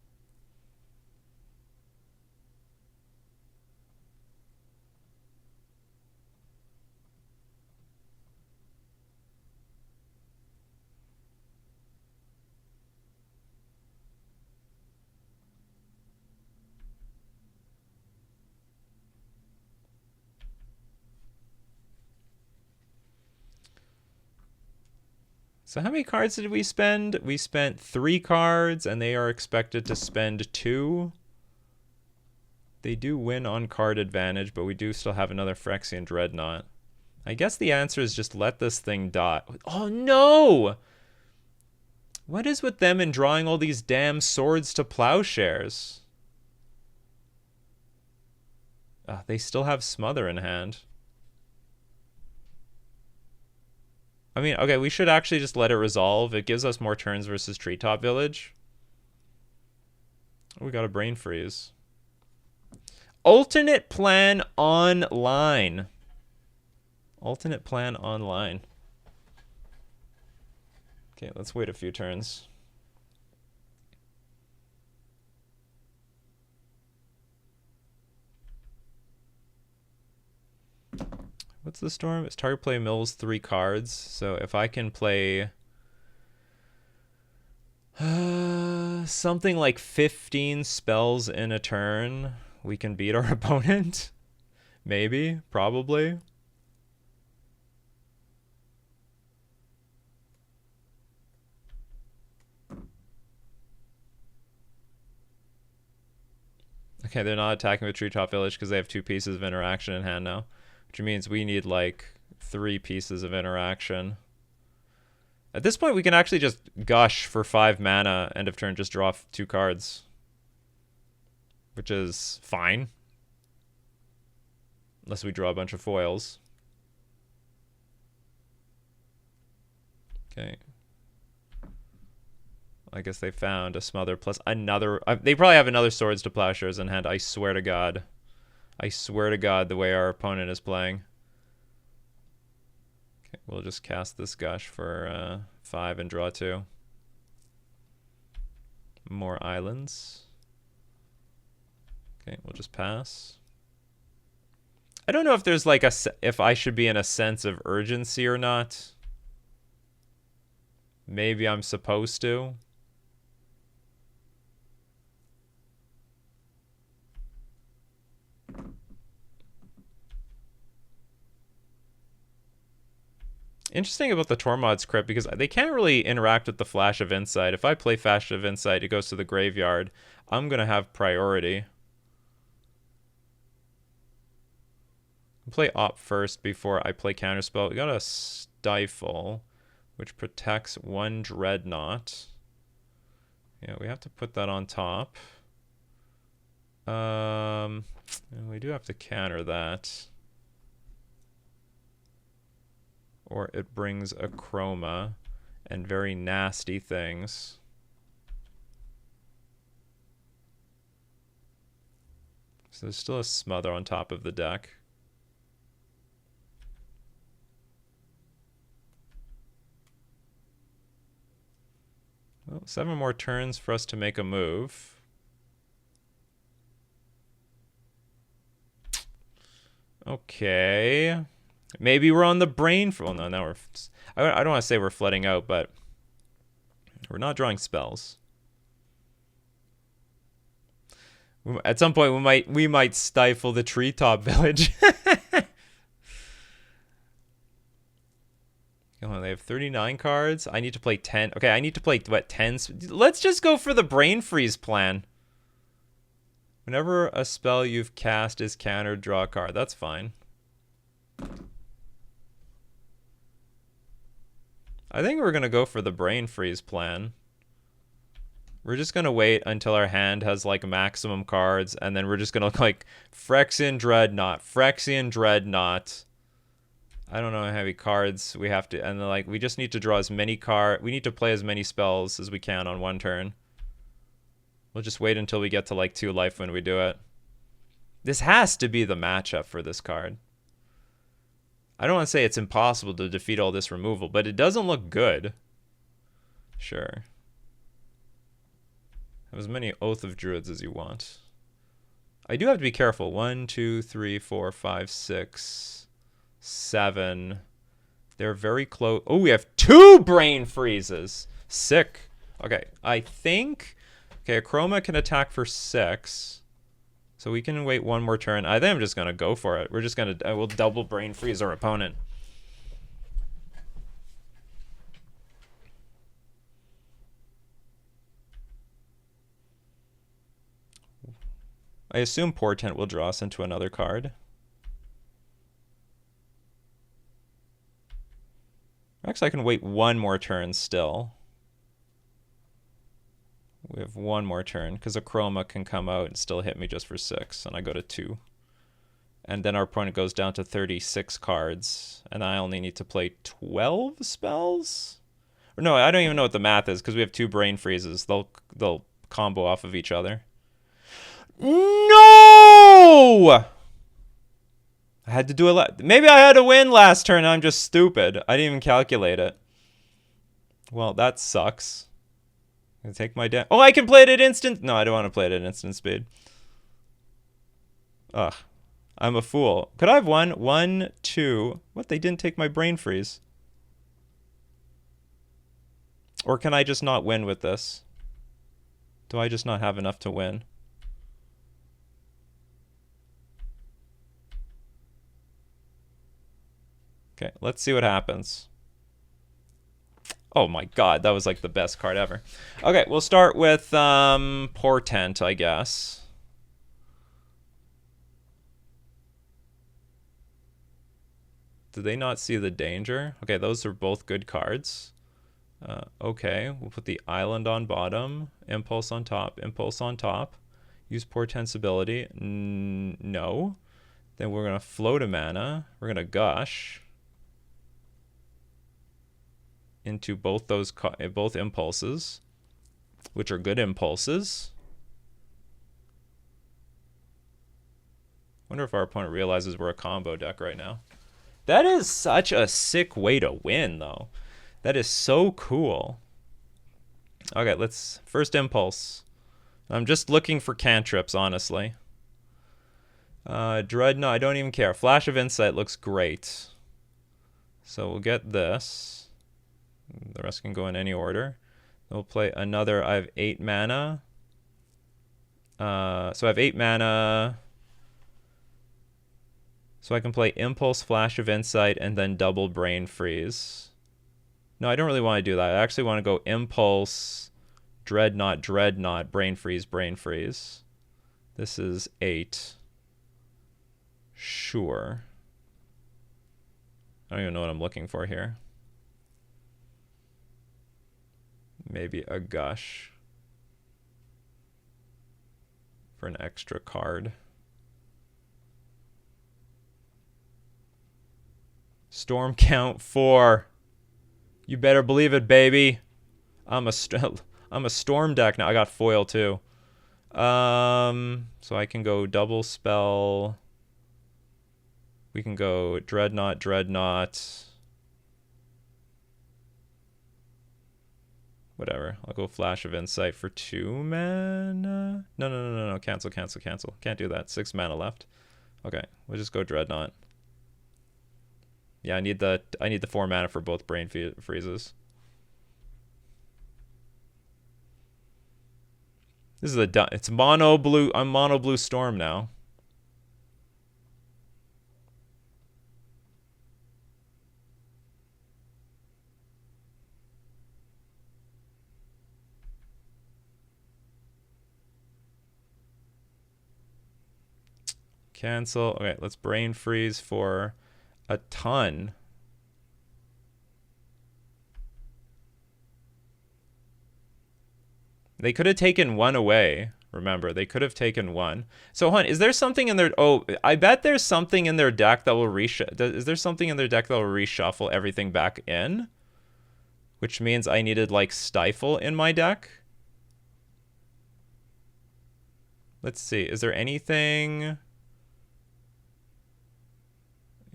So how many cards did we spend? We spent 3 cards, and they are expected to spend 2. They do win on card advantage, but we do still have another Phyrexian Dreadnought. I guess the answer is just let this thing die. Oh no! What is with them in drawing all these damn swords to plowshares? They still have Smother in hand. I mean, okay, we should actually just let it resolve. It gives us more turns versus Treetop Village. Oh, we got a Brain Freeze. Alternate plan online. Alternate plan online. Okay, let's wait a few turns. What's the storm? It's target play mills 3 cards. So if I can play something like 15 spells in a turn, we can beat our opponent. Maybe, probably. Okay, they're not attacking with Treetop Village because they have 2 pieces of interaction in hand now. Which means we need like 3 pieces of interaction. At this point, we can actually just Gush for 5 mana, end of turn, just draw 2 cards. Which is fine. Unless we draw a bunch of foils. Okay. I guess they found a Smother plus another... they probably have another Swords to Plowshares in hand, I swear to God. I swear to God the way our opponent is playing. Okay, we'll just cast this Gush for 5 and draw 2. More islands. Okay, we'll just pass. I don't know if there's like if I should be in a sense of urgency or not. Maybe I'm supposed to. Interesting about the Tormod's Crypt, because they can't really interact with the Flash of Insight. If I play Flash of Insight, it goes to the graveyard. I'm going to have priority. I'll play Op first before I play Counterspell. We got a Stifle, which protects 1 Dreadnought. Yeah, we have to put that on top. We do have to counter that. Or it brings a Chroma and very nasty things. So there's still a Smother on top of the deck. 7 more turns for us to make a move. Okay. Maybe we're on the brain. Oh, no, now we're... I don't want to say we're flooding out, but we're not drawing spells. At some point, we might stifle the treetop village. Come on, they have 39 cards. I need to play 10. Okay, I need to play, what, 10? Let's just go for the brain freeze plan. Whenever a spell you've cast is countered, draw a card. That's fine. I think we're going to go for the brain freeze plan. We're just going to wait until our hand has, like, maximum cards, and then we're just going to, like, Phyrexian Dreadnought, Phyrexian Dreadnought. I don't know how many cards we have to... And, then, like, we just need to draw as many cards... We need to play as many spells as we can on one turn. We'll just wait until we get to, like, 2 life when we do it. This has to be the matchup for this card. I don't want to say it's impossible to defeat all this removal, but it doesn't look good. Sure. Have as many Oath of Druids as you want. I do have to be careful. 1, 2, 3, 4, 5, 6, 7. They're very close. Oh, we have 2 brain freezes. Sick. Okay, I think... Okay, a Chroma can attack for 6. So we can wait 1 more turn. I think I'm just going to go for it. We're just going to... We'll double brain freeze our opponent. I assume Portent will draw us into another card. Actually, I can wait 1 more turn still. We have 1 more turn, because a Chroma can come out and still hit me just for 6, and I go to 2. And then our opponent goes down to 36 cards, and I only need to play 12 spells? Or no, I don't even know what the math is, because we have 2 brain freezes. They'll combo off of each other. No! I had to do it. Maybe I had to win last turn, and I'm just stupid. I didn't even calculate it. Well, that sucks. I'm gonna take my damn... Oh, I can play it at instant... No, I don't want to play it at instant speed. Ugh. I'm a fool. Could I have won? 1, 2... What? They didn't take my brain freeze. Or can I just not win with this? Do I just not have enough to win? Okay, let's see what happens. Oh my god, that was like the best card ever. Okay, we'll start with Portent, I guess. Did they not see the danger? Okay, those are both good cards. Okay, we'll put the Island on bottom, Impulse on top, Impulse on top. Use Portent's ability. No. Then we're going to float a mana. We're going to Gush into both those both impulses, which are good impulses. Wonder if our opponent realizes we're a combo deck right now. That is such a sick way to win, though. That is so cool. Okay, let's... First impulse. I'm just looking for cantrips, honestly. Dreadnought, I don't even care. Flash of Insight looks great. So we'll get this. The rest can go in any order. We'll play another... I have 8 mana. So I have 8 mana... So I can play Impulse, Flash of Insight, and then double Brain Freeze. No, I don't really want to do that. I actually want to go Impulse, Dreadnought, Dreadnought, Brain Freeze, Brain Freeze. This is 8. Sure. I don't even know what I'm looking for here. Maybe a Gush for an extra card. Storm count 4. You better believe it, baby. I'm a storm deck now. I got foil too. So I can go double spell. We can go Dreadnought, Dreadnought. Whatever. I'll go Flash of Insight for 2 mana. No. Cancel. Can't do that. 6 mana left. Okay, we'll just go Dreadnought. Yeah, I need the 4 mana for both Brain Freezes. This is it's mono blue. I'm mono blue Storm now. Cancel. Okay, let's Brain Freeze for a ton. They could have taken 1 away. Remember, they could have taken 1. So, hon, is there something in their... Oh, I bet there's something in their deck that will Is there something in their deck that will reshuffle everything back in? Which means I needed, like, Stifle in my deck. Let's see. Is there anything...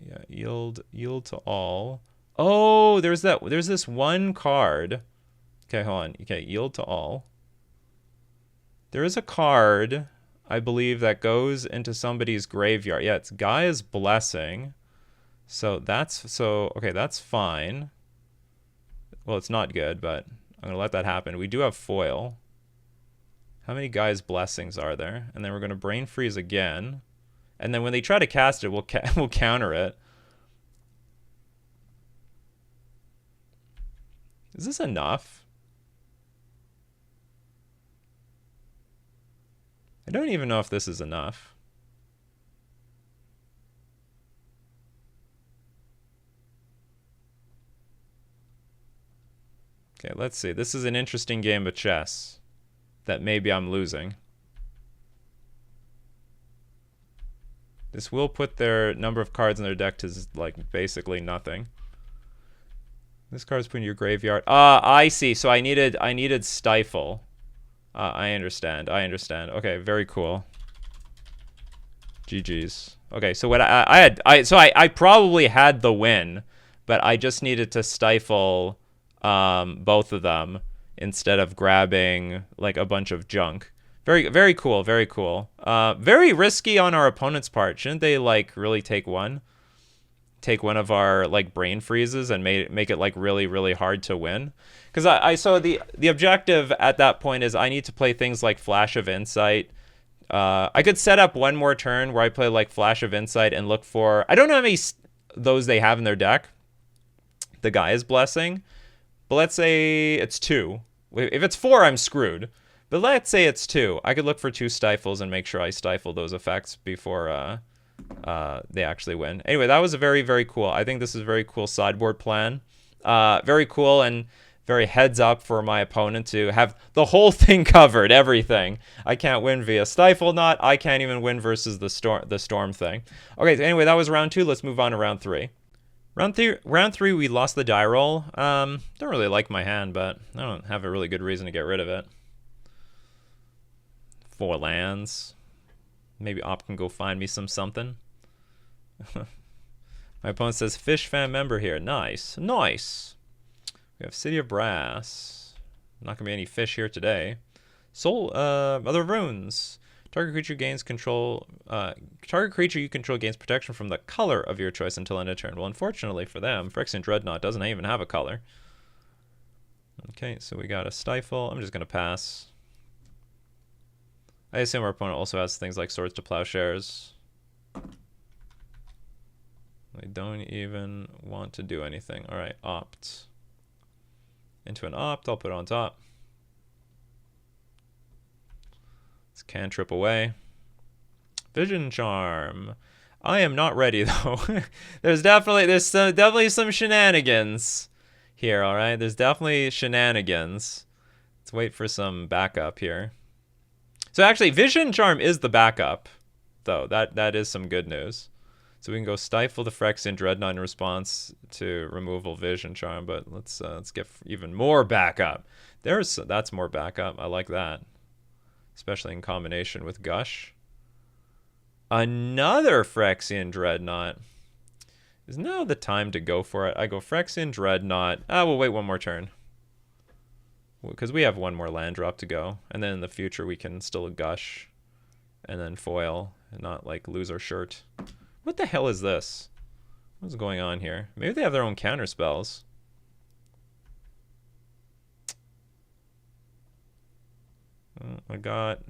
Yeah, yield to all. Oh, there's this one card. Okay, hold on. Okay, yield to all. There is a card, I believe, that goes into somebody's graveyard. Yeah, it's Gaia's Blessing. So okay, that's fine. Well, it's not good, but I'm gonna let that happen. We do have foil. How many Gaia's Blessings are there? And then we're gonna Brain Freeze again. And then when they try to cast it, we'll counter it. Is this enough? I don't even know if this is enough. Okay, let's see. This is an interesting game of chess that maybe I'm losing. This will put their number of cards in their deck to, like, basically nothing. This card's put in your graveyard. I see. So I needed Stifle. I understand. Okay, very cool. GG's. Okay, so what I probably had the win, but I just needed to Stifle both of them instead of grabbing, like, a bunch of junk. Very cool. Very risky on our opponent's part. Shouldn't they, like, really take one of our, like, Brain Freezes and make it, like, really hard to win? Because I saw the objective at that point is I need to play things like Flash of Insight. I could set up one more turn where I play, like, Flash of Insight and look for... I don't know how many those they have in their deck. The Gaia's Blessing. But let's say it's 2. If it's 4, I'm screwed. But let's say it's 2. I could look for 2 Stifles and make sure I stifle those effects before they actually win. Anyway, that was a very cool. I think this is a very cool sideboard plan. Very cool and very heads up for my opponent to have the whole thing covered, everything. I can't win via Stiflenought. I can't even win versus the storm thing. Okay, so anyway, that was round 2. Let's move on to round 3. Round 3, we lost the die roll. Don't really like my hand, but I don't have a really good reason to get rid of it. 4 lands. Maybe Op can go find me something. My opponent says Fish fan member here. Nice. We have City of Brass. Not gonna be any fish here today. Other runes. Target creature gains control. Target creature you control gains protection from the color of your choice until end of turn. Well, unfortunately for them, Phyrexian Dreadnought doesn't even have a color. Okay, so we got a Stifle. I'm just gonna pass. I assume our opponent also has things like Swords to Plowshares. I don't even want to do anything. All right, opt. Into an opt, I'll put it on top. Let's cantrip away. Vision Charm. I am not ready though. There's definitely some shenanigans here. All right, there's definitely shenanigans. Let's wait for some backup here. So actually, Vision Charm is the backup, though. That is some good news. So we can go Stifle the Phyrexian Dreadnought in response to removal Vision Charm, but let's get even more backup. That's more backup. I like that, especially in combination with Gush. Another Phyrexian Dreadnought. Is now the time to go for it? I go Phyrexian Dreadnought. We'll wait one more turn. Because we have one more land drop to go. And then in the future we can still gush. And then foil. And not, like, lose our shirt. What the hell is this? What's going on here? Maybe they have their own counter spells. I got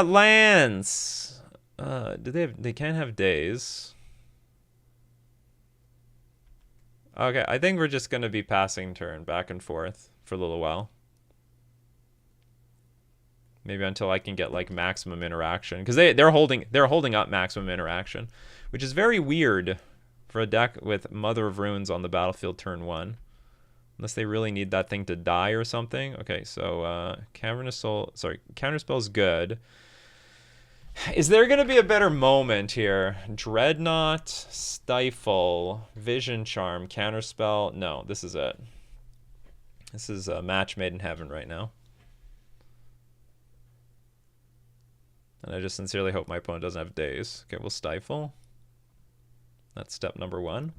lands. Do they have? They can't have days. Okay, I think we're just gonna be passing turn back and forth for a little while. Maybe until I can get like maximum interaction, because they're holding up maximum interaction, which is very weird for a deck with Mother of Runes on the battlefield turn 1. Unless they really need that thing to die or something. Okay, so Cavernous Soul, sorry, Counterspell's good. Is there going to be a better moment here? Dreadnought, Stifle, Vision Charm, Counterspell. No, this is it. This is a match made in heaven right now. And I just sincerely hope my opponent doesn't have days. Okay, we'll Stifle. That's step number 1.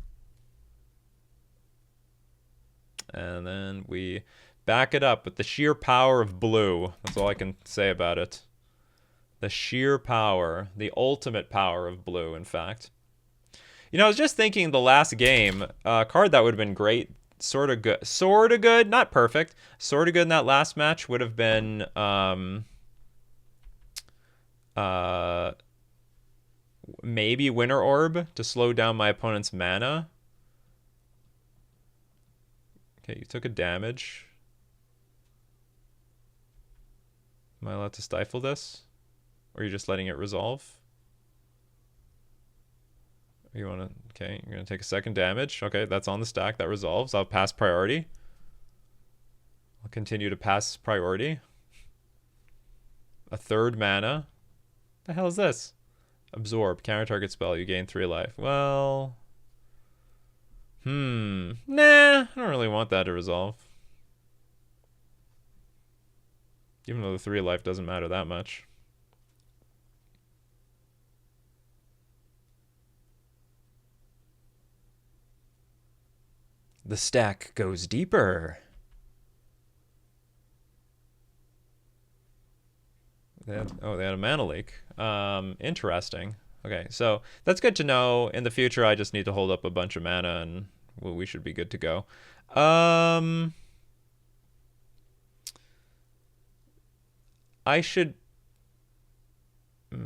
And then we back it up with the sheer power of blue. That's all I can say about it. The sheer power, the ultimate power of blue, in fact. You know, I was just thinking the last game, a card that would have been great, sort of good, not perfect, sort of good in that last match would have been maybe Winter Orb to slow down my opponent's mana. Okay, you took a damage. Am I allowed to stifle this? Or are you just letting it resolve? You want to... Okay, you're going to take a second damage. Okay, that's on the stack. That resolves. I'll pass priority. I'll continue to pass priority. A third mana. The hell is this? Absorb. Counter target spell. You gain 3 life. Well... Nah, I don't really want that to resolve. Even though the 3 life doesn't matter that much. The stack goes deeper. They had a mana leak. Interesting. Okay, so that's good to know. In the future, I just need to hold up a bunch of mana and we should be good to go. I should...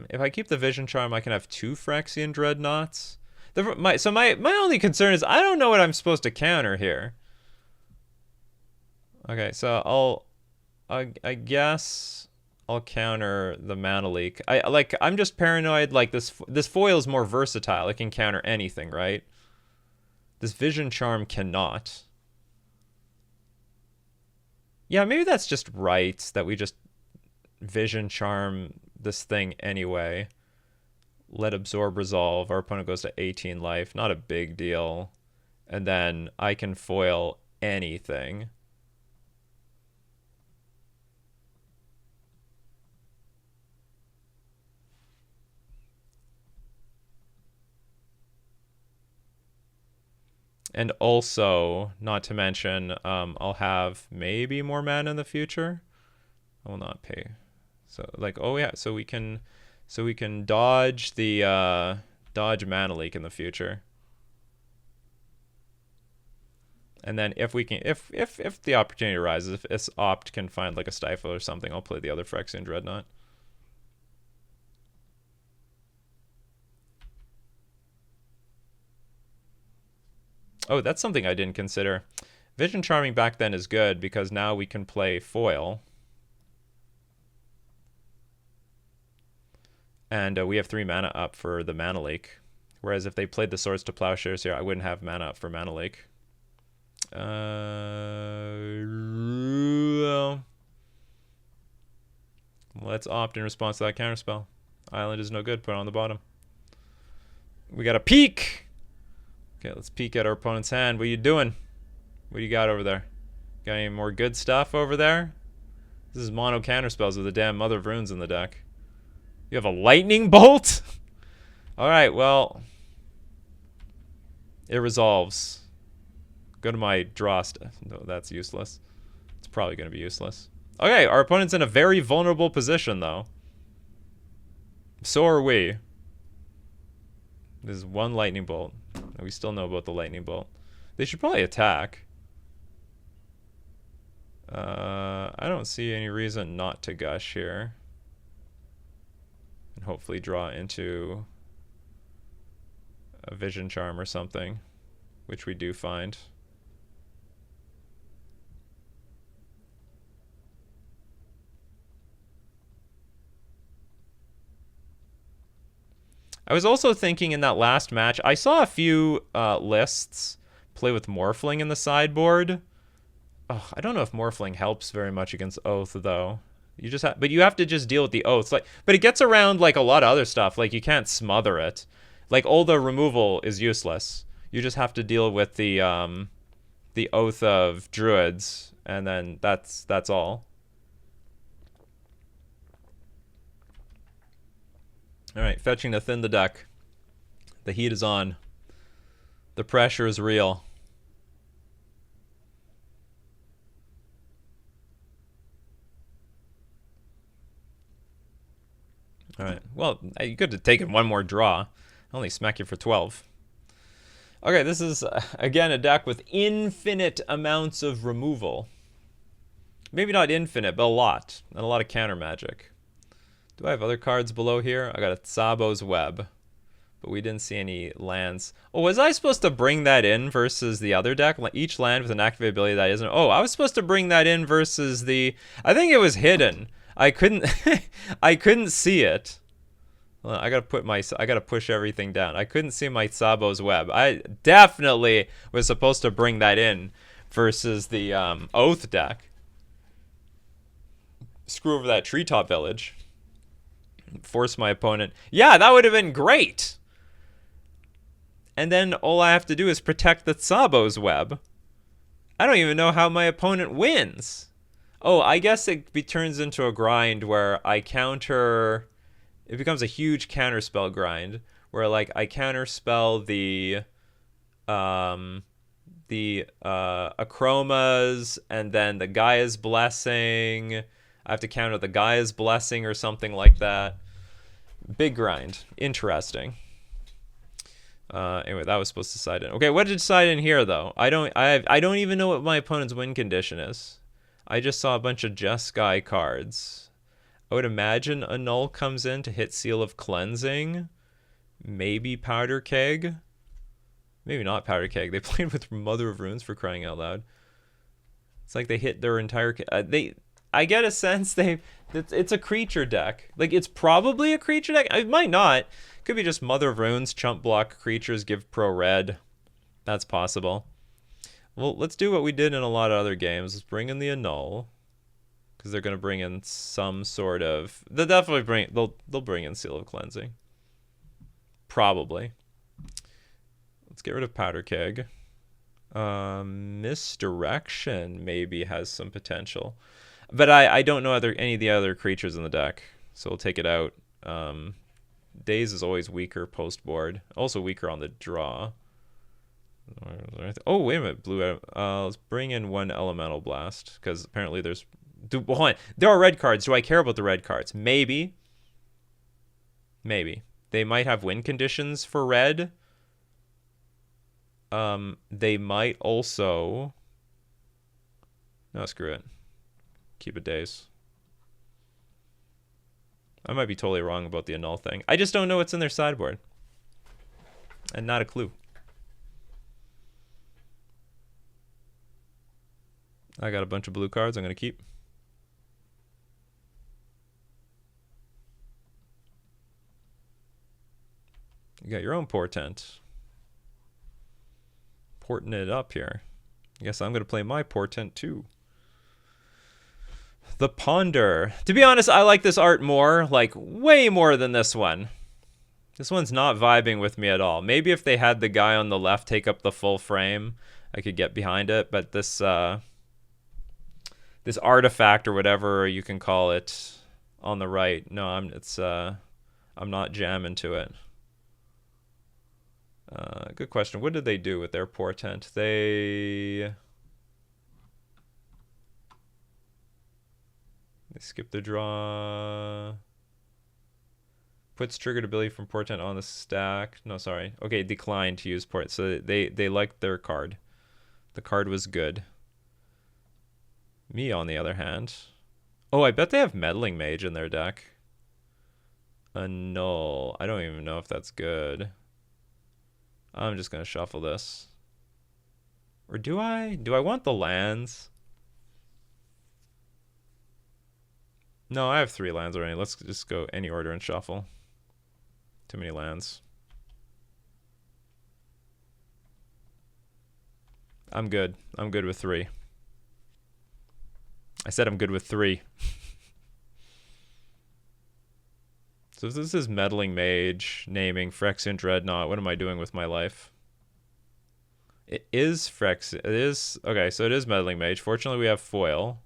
If I keep the Vision Charm, I can have 2 Phyrexian Dreadnoughts. My only concern is I don't know what I'm supposed to counter here. Okay, so I guess I'll counter the mana leak. I'm just paranoid. Like this foil is more versatile. It can counter anything, right? This Vision Charm cannot. Yeah, maybe that's just right that we just Vision Charm this thing anyway. Let Absorb resolve. Our opponent goes to 18 life. Not a big deal. And then I can foil anything. And also, not to mention, I'll have maybe more mana in the future. I will not pay. So like, oh yeah, so we can dodge the dodge mana leak in the future. And then if we can, if the opportunity arises, if this opt can find like a Stifle or something, I'll play the other Phyrexian Dreadnought. Oh, that's something I didn't consider. Vision Charming back then is good because now we can play foil. And we have 3 mana up for the mana leak. Whereas if they played the Swords to Plowshares here, I wouldn't have mana up for mana leak. Let's opt in response to that counterspell. Island is no good. Put it on the bottom. We got a peek. Okay, let's peek at our opponent's hand. What are you doing? What do you got over there? Got any more good stuff over there? This is mono counterspells with the damn Mother of Runes in the deck. You have a lightning bolt? Alright, well. It resolves. Go to my draw stuff. No, that's useless. probably going to be useless. Okay, our opponent's in a very vulnerable position, though. So are we. There's one lightning bolt. We still know about the lightning bolt. They should probably attack. I don't see any reason not to gush here. And hopefully draw into a vision charm or something, which we do find. I was also thinking in that last match, I saw a few lists play with Morphling in the sideboard. Oh, I don't know if Morphling helps very much against Oath, though. You just but you have to just deal with the Oaths. Like, but it gets around like a lot of other stuff. Like, you can't smother it. Like, all the removal is useless. You just have to deal with the Oath of Druids, and then that's all. All right, fetching to thin the deck. The heat is on. The pressure is real. All right. Well, you could have taken one more draw. I only smack you for 12. Okay, this is, again, a deck with infinite amounts of removal. Maybe not infinite, but a lot. And a lot of counter magic. Do I have other cards below here? I got a Tsabo's Web. But we didn't see any lands. Oh, was I supposed to bring that in versus the other deck? Each land with an activated ability that isn't... Oh, I was supposed to bring that in versus the... I think it was hidden. I couldn't... I couldn't see it. Well, I gotta push everything down. I couldn't see my Tsabo's Web. I definitely was supposed to bring that in versus the Oath deck. Screw over that Treetop Village. Force my opponent. Yeah, that would have been great. And then all I have to do is protect the Tsabo's Web. I don't even know how my opponent wins. Oh, I guess it turns into a grind where I counter... It becomes a huge counterspell grind where, like, I counterspell the Achromas and then the Gaia's Blessing. I have to counter the Gaia's Blessing or something like that. Big grind. Interesting. Anyway, that was supposed to side in. Okay, what did side in here, though? I don't even know what my opponent's win condition is. I just saw a bunch of Jeskai cards. I would imagine a null comes in to hit Seal of Cleansing. Maybe Powder Keg. Maybe not Powder Keg. They played with Mother of Runes, for crying out loud. It's like they hit their entire... I get a sense it's a creature deck. Like, it's probably a creature deck. It might not. Could be just Mother of Runes, chump block creatures, give pro red. That's possible. Well, let's do what we did in a lot of other games. Let's bring in the Annul. Because they're going to bring in some sort of... They'll definitely bring... They'll bring in Seal of Cleansing. Probably. Let's get rid of Powder Keg. Misdirection maybe has some potential. But I don't know any of the other creatures in the deck. So we'll take it out. Daze is always weaker post-board. Also weaker on the draw. Oh, wait a minute. Blue out. Let's bring in one Elemental Blast. Because apparently there's... There are red cards. Do I care about the red cards? Maybe. Maybe. They might have win conditions for red. They might also... No, screw it. Keep it Daze. I might be totally wrong about the Annul thing. I just don't know what's in their sideboard. And not a clue. I got a bunch of blue cards I'm going to keep. You got your own portent. Porting it up here. I guess I'm going to play my portent too. The Ponder. To be honest, I like this art more, like way more than this one. This one's not vibing with me at all. Maybe if they had the guy on the left take up the full frame, I could get behind it. But this this artifact or whatever you can call it on the right, no, I'm not jamming to it. Good question. What did they do with their portent? They They skip the draw. Puts triggered ability from portent on the stack. No, sorry. Okay, declined to use port. So they liked their card. The card was good. Me, on the other hand. Oh, I bet they have Meddling Mage in their deck. A null. I don't even know if that's good. I'm just going to shuffle this. Or do I? Do I want the lands? No, I have 3 lands already. Let's just go any order and shuffle. Too many lands. I'm good. I'm good with 3. I said I'm good with 3. So if this is Meddling Mage, naming Phyrexian Dreadnought, what am I doing with my life? It is Phyrexian. It is... Okay, so it is Meddling Mage. Fortunately, we have foil.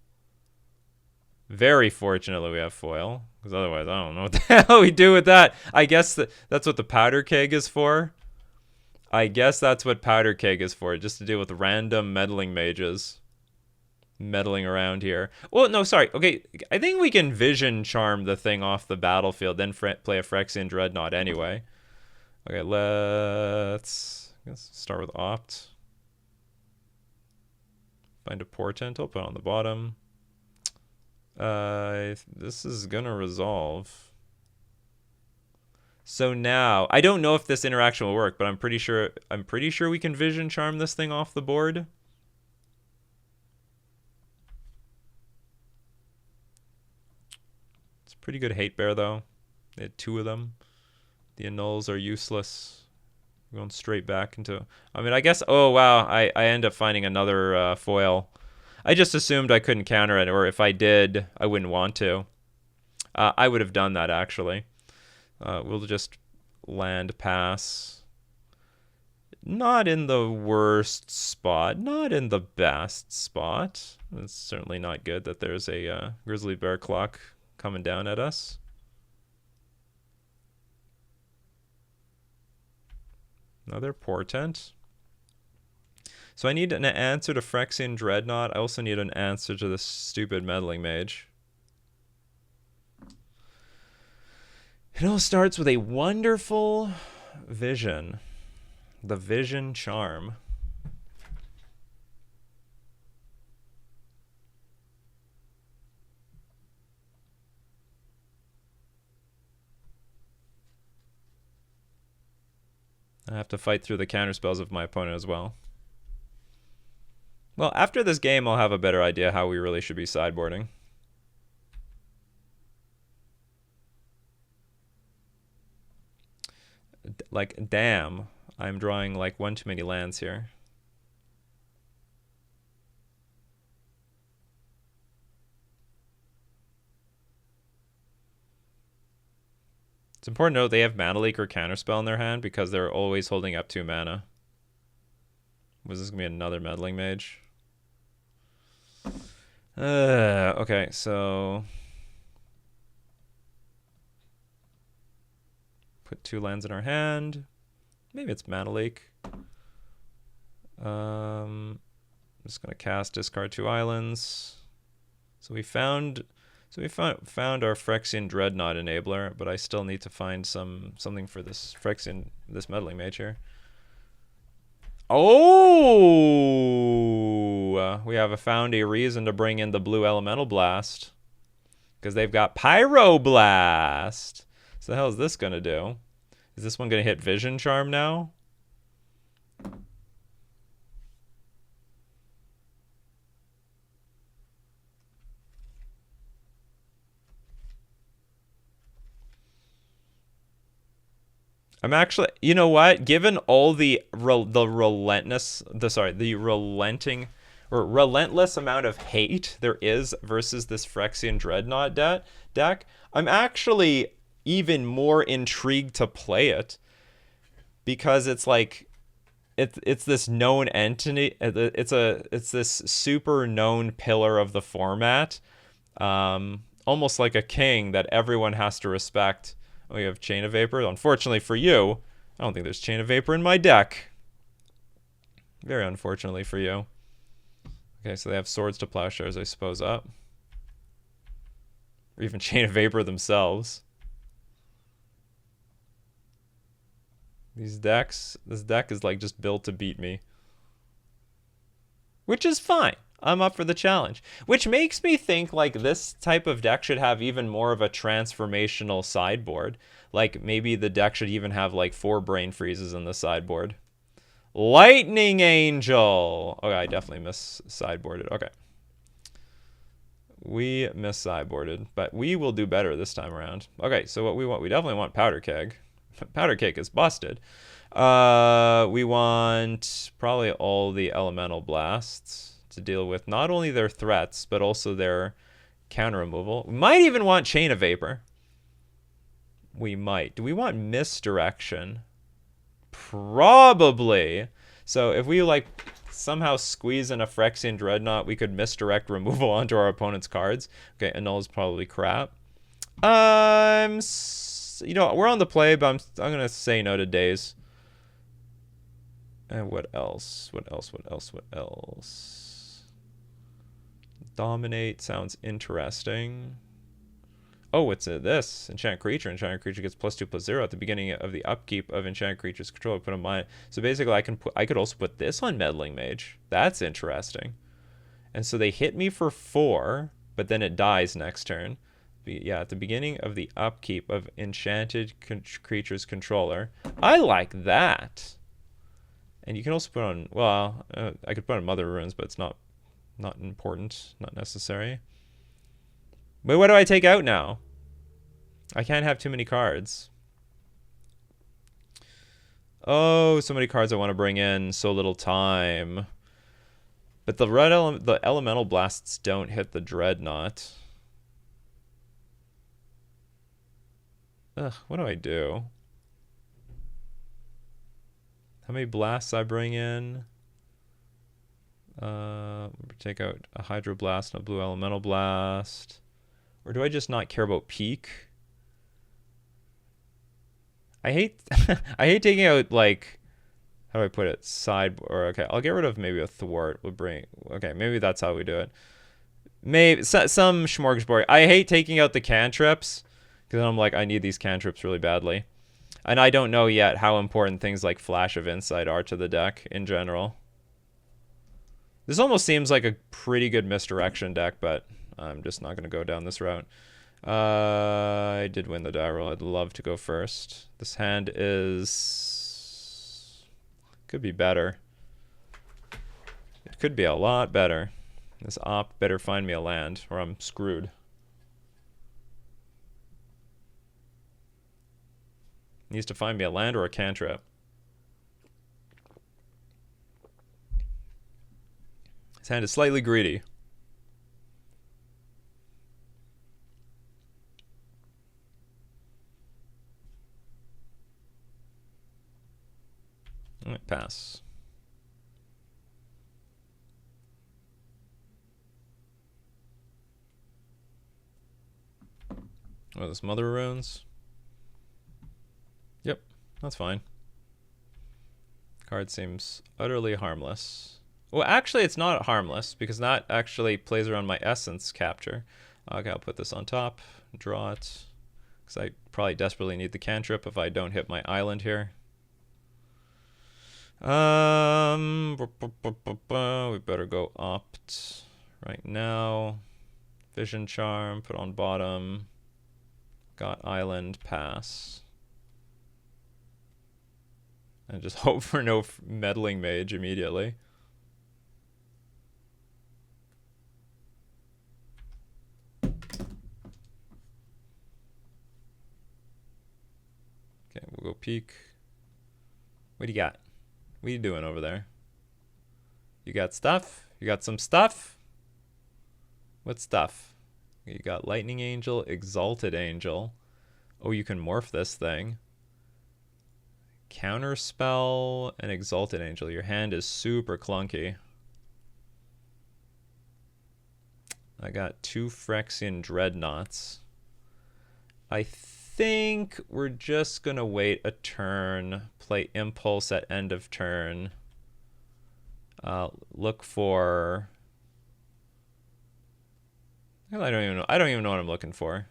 Very fortunately, we have foil. Because otherwise, I don't know what the hell we do with that. I guess that's what the powder keg is for. I guess that's what powder keg is for. Just to deal with random Meddling Mages. Meddling around here. Well, no, sorry. Okay, I think we can Vision Charm the thing off the battlefield, then play a Phyrexian Dreadnought anyway. Okay, let's start with Opt. Find a Portent. I'll put it on the bottom. This is gonna resolve. So now, I don't know if this interaction will work, but I'm pretty sure we can Vision Charm this thing off the board. Pretty good hate bear though. They had 2 of them. The annuls are useless. We're going straight back into... I mean, I guess... Oh, wow. I end up finding another foil. I just assumed I couldn't counter it, or if I did, I wouldn't want to. I would have done that, actually. We'll just land pass. Not in the worst spot. Not in the best spot. It's certainly not good that there's a grizzly bear clock coming down at us. Another Portent. So I need an answer to Phyrexian Dreadnought. I also need an answer to this stupid Meddling Mage. It all starts with a wonderful vision. The Vision Charm. I have to fight through the counterspells of my opponent as well. Well, after this game, I'll have a better idea how we really should be sideboarding. Like, damn. I'm drawing, like, 1 too many lands here. It's important to note they have Mana Leak or Counterspell in their hand because they're always holding up 2 mana. Was this going to be another Meddling Mage? Okay, so... Put 2 lands in our hand. Maybe it's Mana Leak. I'm just going to cast Discard 2 Islands. So we found our Phyrexian Dreadnought enabler, but I still need to find something for this Meddling Mage here. Oh, we have found a reason to bring in the blue Elemental Blast because they've got Pyroblast. So the hell is this gonna do? Is this one gonna hit Vision Charm now? I'm actually, you know what? Given all the relentless amount of hate there is versus this Phyrexian Dreadnought deck, I'm actually even more intrigued to play it because it's like it's this known entity. It's this super known pillar of the format, almost like a king that everyone has to respect. We have Chain of Vapor. Unfortunately for you, I don't think there's Chain of Vapor in my deck. Very unfortunately for you. Okay, so they have Swords to Plowshares, I suppose, up. Or even Chain of Vapor themselves. This deck is like just built to beat me. Which is fine. I'm up for the challenge. Which makes me think like this type of deck should have even more of a transformational sideboard. Like maybe the deck should even have like 4 Brain Freezes in the sideboard. Lightning Angel. Okay, I definitely sideboarded. Okay. We sideboarded, but we will do better this time around. Okay, so what we want, we definitely want Powder Keg. Powder Keg is busted. We want probably all the Elemental Blasts to deal with not only their threats, but also their counter removal. We might even want Chain of Vapor. We might. Do we want Misdirection? Probably. So if we like somehow squeeze in a Phyrexian Dreadnought, we could misdirect removal onto our opponent's cards. Okay, Annul is probably crap. You know, we're on the play, but I'm gonna say no to Daze. And what else? What else? Dominate sounds interesting. Oh, it's this. Enchant Creature. Enchant Creature gets +2/+0 at the beginning of the upkeep of Enchant Creature's control. Put on mine. So basically, I could also put this on Meddling Mage. That's interesting. And so they hit me for 4, but then it dies next turn. Yeah, at the beginning of the upkeep of Enchanted Creature's controller. I like that. And you can also put on, well, I could put on Mother Runes, but it's not important, not necessary. Wait, what do I take out now? I can't have too many cards. Oh, so many cards I want to bring in, so little time. But the the Elemental Blasts don't hit the Dreadnought. Ugh, what do I do? How many blasts I bring in? Take out a Hydro Blast and a Blue Elemental Blast. Or do I just not care about Peak? I hate I hate taking out, like, how do I put it? Okay, I'll get rid of maybe a Thwart. Okay, maybe that's how we do it. Maybe some smorgasbord. I hate taking out the cantrips because I'm like, I need these cantrips really badly. And I don't know yet how important things like Flash of Insight are to the deck in general. This almost seems like a pretty good misdirection deck, but I'm just not going to go down this route. I did win the die roll. I'd love to go first. This hand could be better. It could be a lot better. This op better find me a land or I'm screwed. Needs to find me a land or a cantrip. His hand is slightly greedy. All right, pass. Oh, this Mother Runes. Yep, that's fine. Card seems utterly harmless. Well, actually, it's not harmless because that actually plays around my Essence capture. Okay, I'll put this on top, draw it, because I probably desperately need the cantrip if I don't hit my island here. We better go opt right now. Vision Charm, put on bottom. Got island, pass. And just hope for no Meddling Mage immediately. Okay, we'll go peek. What do you got? What are you doing over there? You got stuff? You got some stuff? What stuff? You got Lightning Angel, Exalted Angel. Oh, you can morph this thing. Counterspell and Exalted Angel. Your hand is super clunky. I got 2 Phyrexian Dreadnoughts. I think we're just gonna wait a turn, play Impulse at end of turn. Look for... I don't even know. I don't even know what I'm looking for.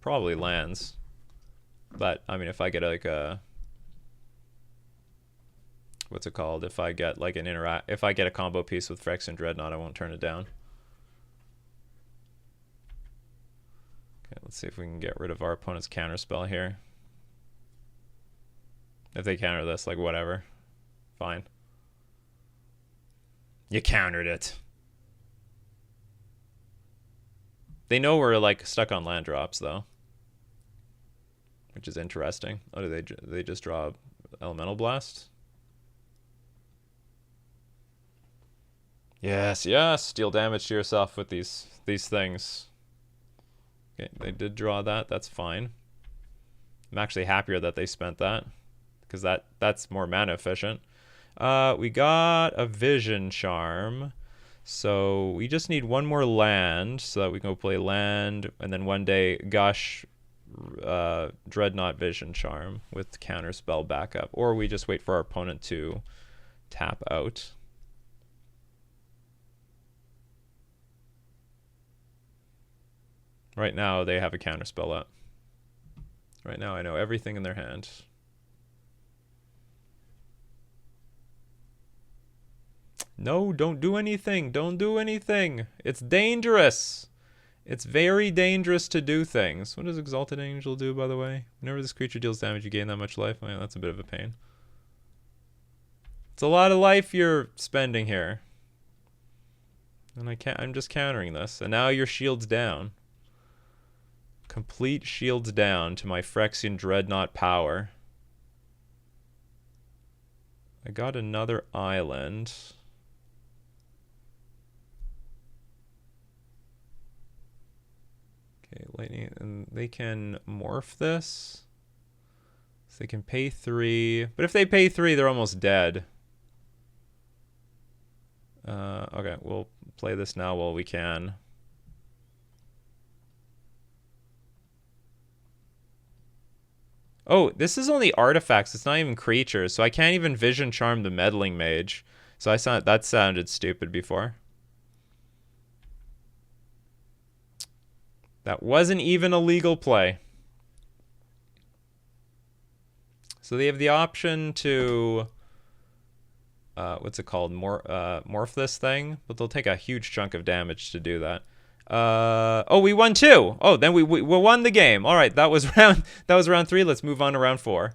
Probably lands. But I mean, if I get like a what's it called? If I get like if I get a combo piece with Phyrexian Dreadnought, I won't turn it down. Okay, let's see if we can get rid of our opponent's counterspell here. If they counter this, like whatever. Fine. You countered it. They know we're like stuck on land drops though, which is interesting. Oh, do they just draw Elemental Blast? Yes, yes. Deal damage to yourself with these things. Okay, they did draw that. That's fine. I'm actually happier that they spent that because that's more mana efficient. We got a Vision Charm. So we just need one more land so that we can go play land and then one day Gush Dreadnought Vision Charm with counterspell backup. Or we just wait for our opponent to tap out. Right now they have a counterspell up. Right now I know everything in their hand. No, don't do anything. Don't do anything. It's dangerous. It's very dangerous to do things. What does Exalted Angel do, by the way? Whenever this creature deals damage, you gain that much life. Oh, yeah, that's a bit of a pain. It's a lot of life you're spending here. And I'm just countering this. And now your shield's down. Complete shields down to my Phyrexian Dreadnought power. I got another island. Okay, lightning, and they can morph this. So they can pay 3. But if they pay 3, they're almost dead. Okay, we'll play this now while we can. Oh, this is only artifacts. It's not even creatures. So I can't even Vision Charm the Meddling Mage. So that sounded stupid before. That wasn't even a legal play. So they have the option to, what's it called? Morph this thing, but they'll take a huge chunk of damage to do that. Oh, we won 2. Oh, then we won the game. All right, that was round 3. Let's move on to round 4.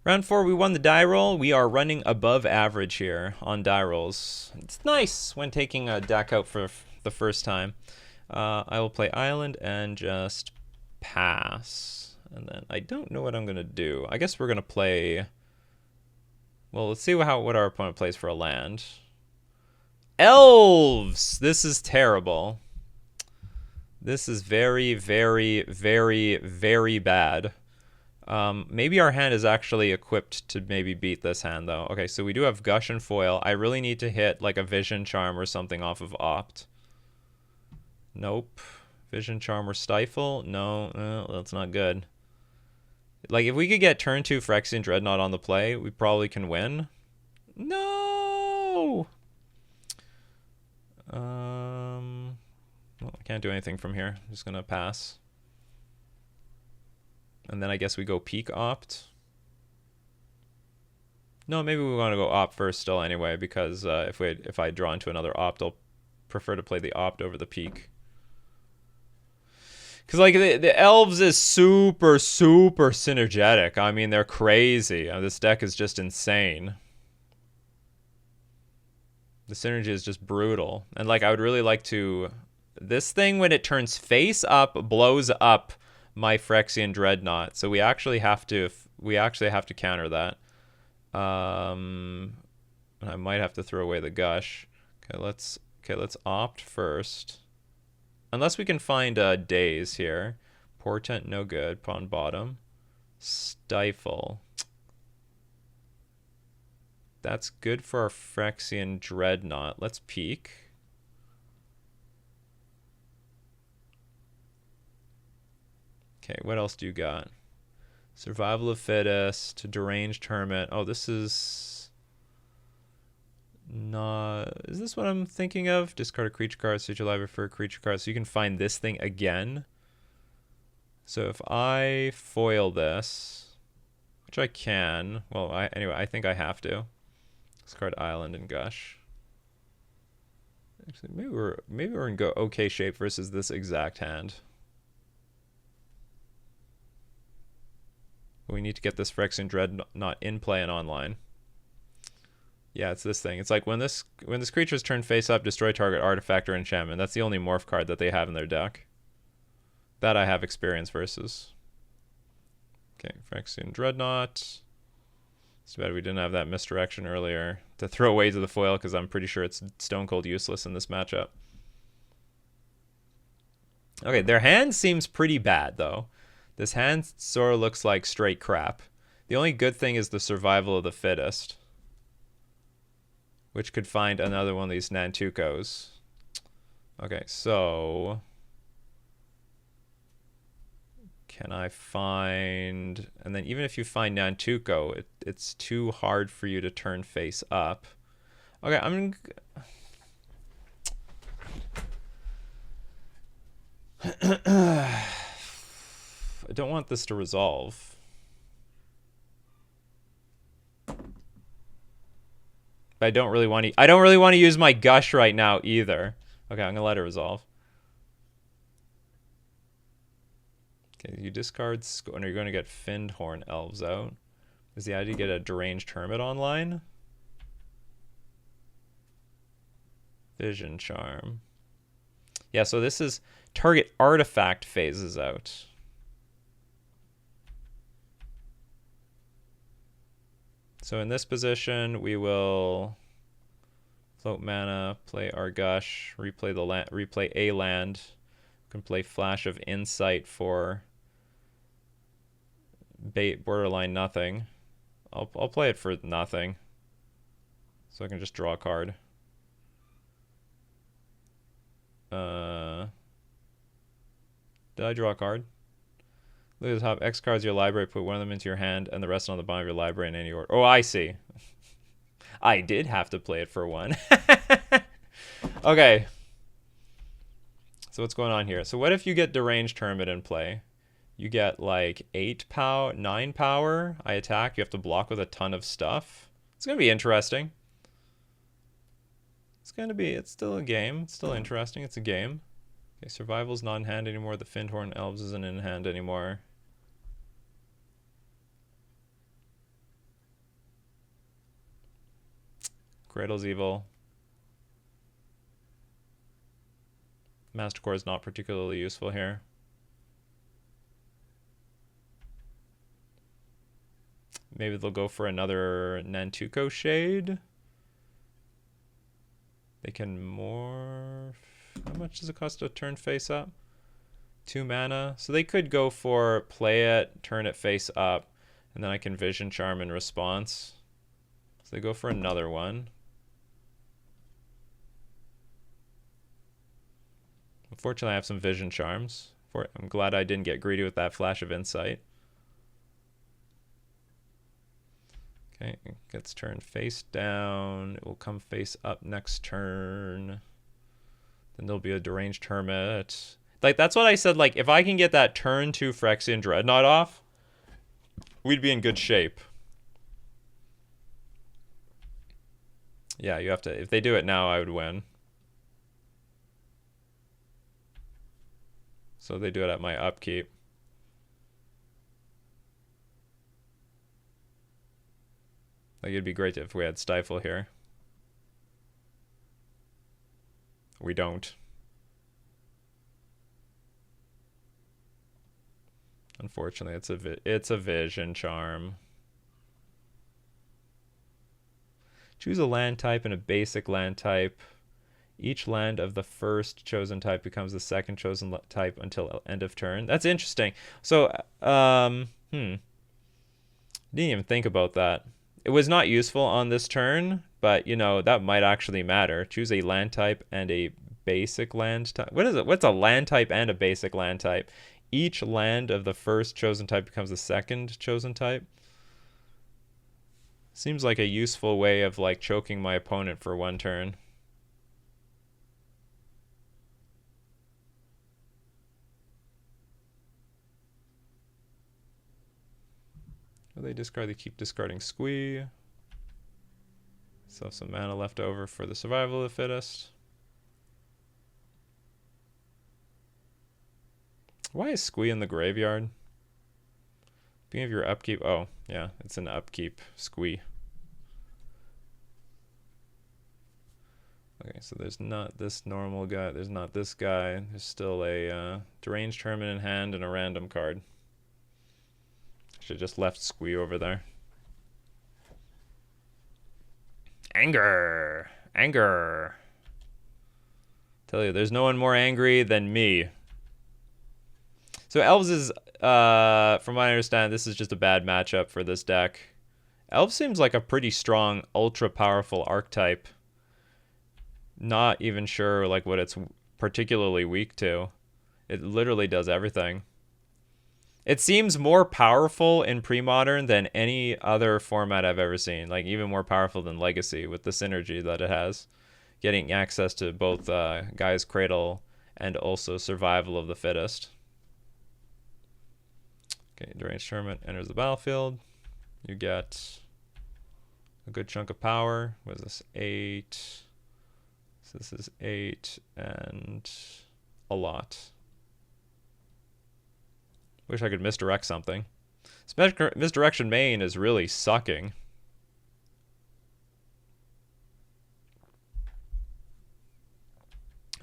Round 4, we won the die roll. We are running above average here on die rolls. It's nice when taking a deck out for the first time. I will play Island and just pass. And then I don't know what I'm going to do. I guess we're going to play... Well, let's see what our opponent plays for a land. Elves! This is terrible. This is very, very, very, very bad. Maybe our hand is actually equipped to maybe beat this hand, though. Okay, so we do have Gush and Foil. I really need to hit like a Vision Charm or something off of Opt. Nope. Vision Charm or Stifle? No, that's not good. Like, if we could get turn 2 Phyrexian Dreadnought on the play, we probably can win. No! Well, I can't do anything from here. I'm just going to pass. And then I guess we go peak Opt. No, maybe we want to go Opt first still anyway, because if I draw into another Opt, I'll prefer to play the Opt over the peak. Because, like, the Elves is super, super synergetic. I mean, they're crazy. This deck is just insane. The synergy is just brutal. And, like, I would really like to... This thing, when it turns face up, blows up my Phyrexian Dreadnought. So we actually have to counter that. I might have to throw away the Gush. Okay, let's Opt first. Unless we can find Daze here. Portent, no good. Pawn bottom. Stifle. That's good for our Phyrexian Dreadnought. Let's peek. Okay, what else do you got? Survival of Fittest, Deranged Hermit. Oh, this is No, is this what I'm thinking of? Discard a creature card, search your library for a creature card, so you can find this thing again. So if I foil this, which I can, well, anyway, I think I have to. Discard Island and Gush. Actually, maybe we're in okay shape versus this exact hand. We need to get this Phyrexian Dreadnought in play and online. Yeah, it's this thing. It's like when this creature's turned face up, destroy target artifact or enchantment. That's the only morph card that they have in their deck. That I have experience versus. Okay, Phyrexian Dreadnought. It's too bad we didn't have that misdirection earlier to throw away to the foil, because I'm pretty sure it's stone cold useless in this matchup. Okay, their hand seems pretty bad, though. This hand sort of looks like straight crap. The only good thing is the survival of the fittest, which could find another one of these Nantukos. Okay, so can I find... And then even if you find Nantuko, it's too hard for you to turn face up. Okay, I'm... I don't want this to resolve. But I don't really want to use my Gush right now either. Okay, I'm gonna let it resolve. Okay, you discard and you're gonna get Fyndhorn Elves out. Is the idea to get a Deranged Hermit online? Vision Charm. Yeah, so this is target artifact phases out. So in this position, we will float mana, play our Gush, replay a land. We can play Flash of Insight for borderline nothing. I'll play it for nothing, so I can just draw a card. Did I draw a card? Look at the top. X cards your library. Put one of them into your hand and the rest on the bottom of your library in any order. Oh, I see. I did have to play it for one. Okay. So what's going on here? So what if you get Deranged Hermit in play? You get like 9 power. I attack. You have to block with a ton of stuff. It's going to be interesting. It's still a game. It's still interesting. It's a game. Okay, Survival's not in hand anymore. The Fyndhorn Elves isn't in hand anymore. Cradle's evil. Mastercore is not particularly useful here. Maybe they'll go for another Nantuko Shade. They can morph. How much does it cost to turn face up? 2 mana. So they could go for play it, turn it face up, and then I can Vision Charm in response. So they go for another one. Unfortunately, I have some Vision Charms. I'm glad I didn't get greedy with that Flash of Insight. Okay, it gets turned face down. It will come face up next turn. Then there'll be a Deranged Hermit. Like, that's what I said. Like, if I can get that turn 2 Phyrexian Dreadnought off, we'd be in good shape. Yeah, you have to... If they do it now, I would win. So they do it at my upkeep. Like, it'd be great if we had Stifle here. We don't. Unfortunately, it's a Vision Charm. Choose a land type and a basic land type. Each land of the first chosen type becomes the second chosen type until end of turn. That's interesting. So, didn't even think about that. It was not useful on this turn, but, you know, that might actually matter. Choose a land type and a basic land type. What is it? What's a land type and a basic land type? Each land of the first chosen type becomes the second chosen type. Seems like a useful way of like choking my opponent for one turn. They discard, they keep discarding Squee. So some mana left over for the survival of the fittest. Why is Squee in the graveyard? Beginning of your upkeep. Oh, yeah, it's an upkeep Squee. Okay, so there's not this normal guy. There's not this guy. There's still a deranged hermit in hand and a random card. Should have just left Squee over there. Anger. Anger. Tell you, there's no one more angry than me. So Elves is, from what I understand, this is just a bad matchup for this deck. Elves seems like a pretty strong, ultra-powerful archetype. Not even sure like what it's particularly weak to. It literally does everything. It seems more powerful in Premodern than any other format I've ever seen. Like even more powerful than Legacy with the synergy that it has. Getting access to both Gaia's Cradle and also Survival of the Fittest. Okay, Deranged Hermit enters the battlefield. You get a good chunk of power. What is this? 8. So this is 8 and a lot. Wish I could misdirect something. This misdirection main is really sucking.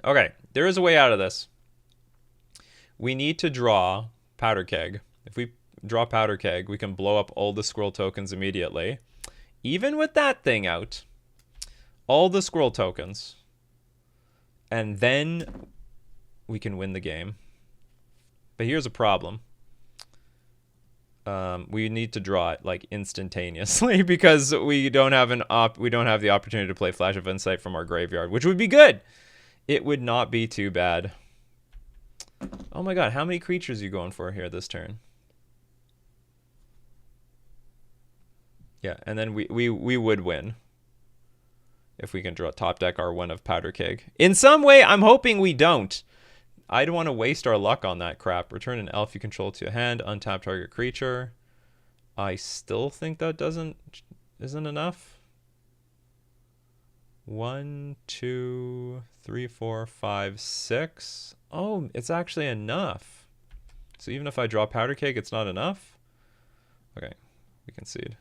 Okay, there is a way out of this. We need to draw Powder Keg. If we draw Powder Keg, we can blow up all the squirrel tokens immediately. Even with that thing out, all the squirrel tokens. And then we can win the game. But here's a problem. We need to draw it like instantaneously because we don't have the opportunity to play Flash of Insight from our graveyard, which would be good. It would not be too bad. Oh my god, how many creatures are you going for here this turn? Yeah, and then we would win if we can draw top deck our one of Powder Keg. In some way, I'm hoping we don't. I don't want to waste our luck on that crap. Return an elf you control to your hand, untap target creature. I still think that isn't enough. 1, 2, 3, 4, 5, 6. Oh, it's actually enough. So even if I draw Powder Keg, it's not enough? Okay, we concede.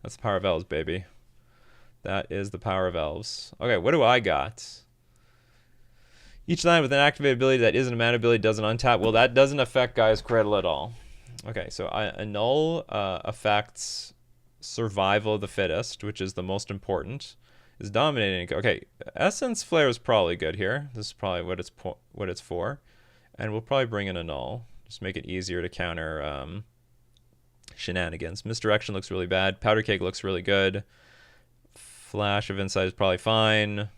That's the power of Elves, baby. That is the power of Elves. Okay, what do I got? Each line with an activated ability that isn't a mana ability doesn't untap. Well, that doesn't affect Gaia's Cradle at all. Okay, so annul affects Survival of the Fittest, which is the most important. Is dominating. Okay, Essence Flare is probably good here. This is probably what it's for. And we'll probably bring in annul. Just make it easier to counter shenanigans. Misdirection looks really bad. Powder Keg looks really good. Flash of Insight is probably fine.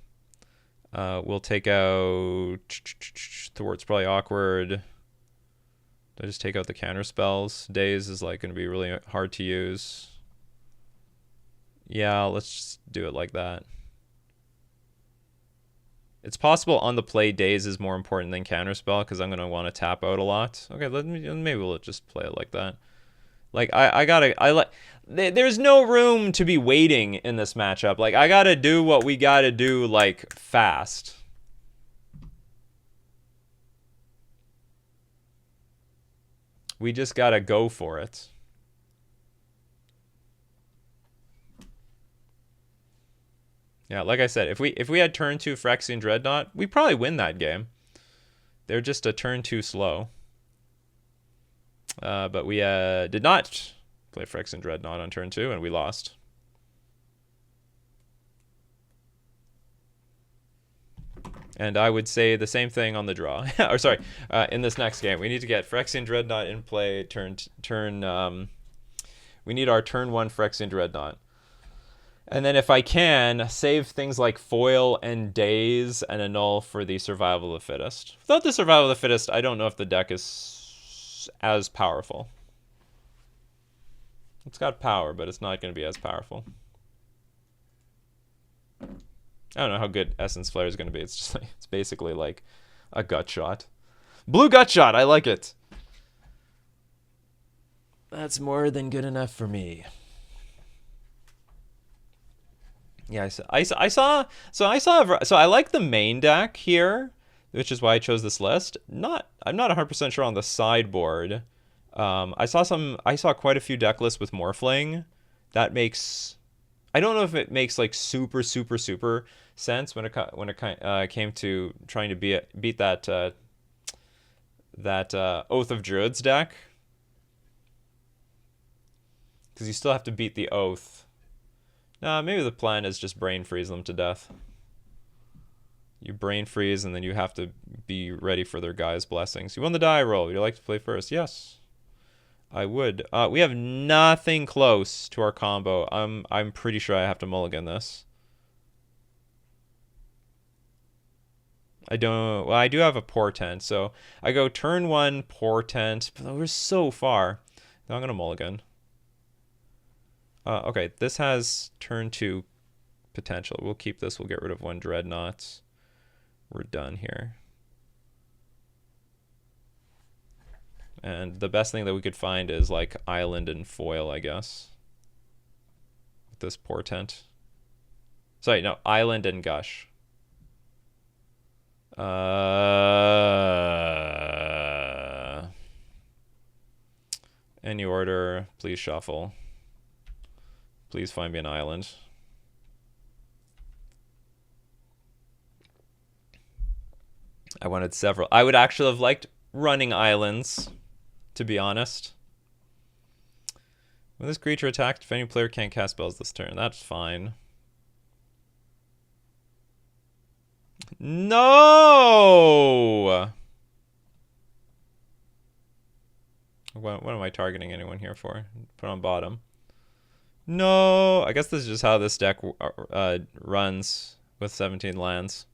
We'll take out Thwart's probably awkward. Do I just take out the counter spells? Daze is like going to be really hard to use. Yeah, let's just do it like that. It's possible on the play Daze is more important than counterspell because I'm going to want to tap out a lot. Okay, maybe we'll just play it like that. Like there's no room to be waiting in this matchup. Like I gotta do what we gotta do like fast. We just gotta go for it. Yeah, like I said, if we had turn 2 Phyrexian Dreadnought, we probably win that game. They're just a turn too slow. But we did not play Phyrexian Dreadnought on turn 2, and we lost. And I would say the same thing on the draw. Or sorry, in this next game, we need to get Phyrexian Dreadnought in play. We need our turn 1 Phyrexian Dreadnought. And then if I can, save things like Foil and Daze and annul for the Survival of the Fittest. Without the Survival of the Fittest, I don't know if the deck is as powerful. It's got power, but it's not going to be as powerful. I don't know how good Essence Flare is going to be. It's just like, it's basically like a gut shot. Blue gut shot. I like it. That's more than good enough for me. Yeah, so I like the main deck here, which is why I chose this list. I'm not 100% sure on the sideboard. I saw quite a few deck lists with Morphling. That makes, I don't know if it makes like super sense when it came to trying to beat that Oath of Druids deck, because you still have to beat the Oath. Maybe the plan is just brain freeze them to death. You brain freeze, and then you have to be ready for their Gaia's blessings. You won the die roll. Would you like to play first? Yes, I would. We have nothing close to our combo. I'm pretty sure I have to mulligan this. I don't. Well, I do have a portent, so I go turn 1 portent, but we're so far. Now I'm gonna mulligan. Okay, this has turn 2 potential. We'll keep this. We'll get rid of 1 Dreadnought. We're done here. And the best thing that we could find is like Island and Foil, I guess. With this portent. Sorry, no, Island and Gush. Any order, please shuffle. Please find me an island. I wanted several. I would actually have liked running islands, to be honest. When this creature attacks, defending player can't cast spells this turn. That's fine. No! What am I targeting anyone here for? Put on bottom. No, I guess this is just how this deck runs with 17 lands.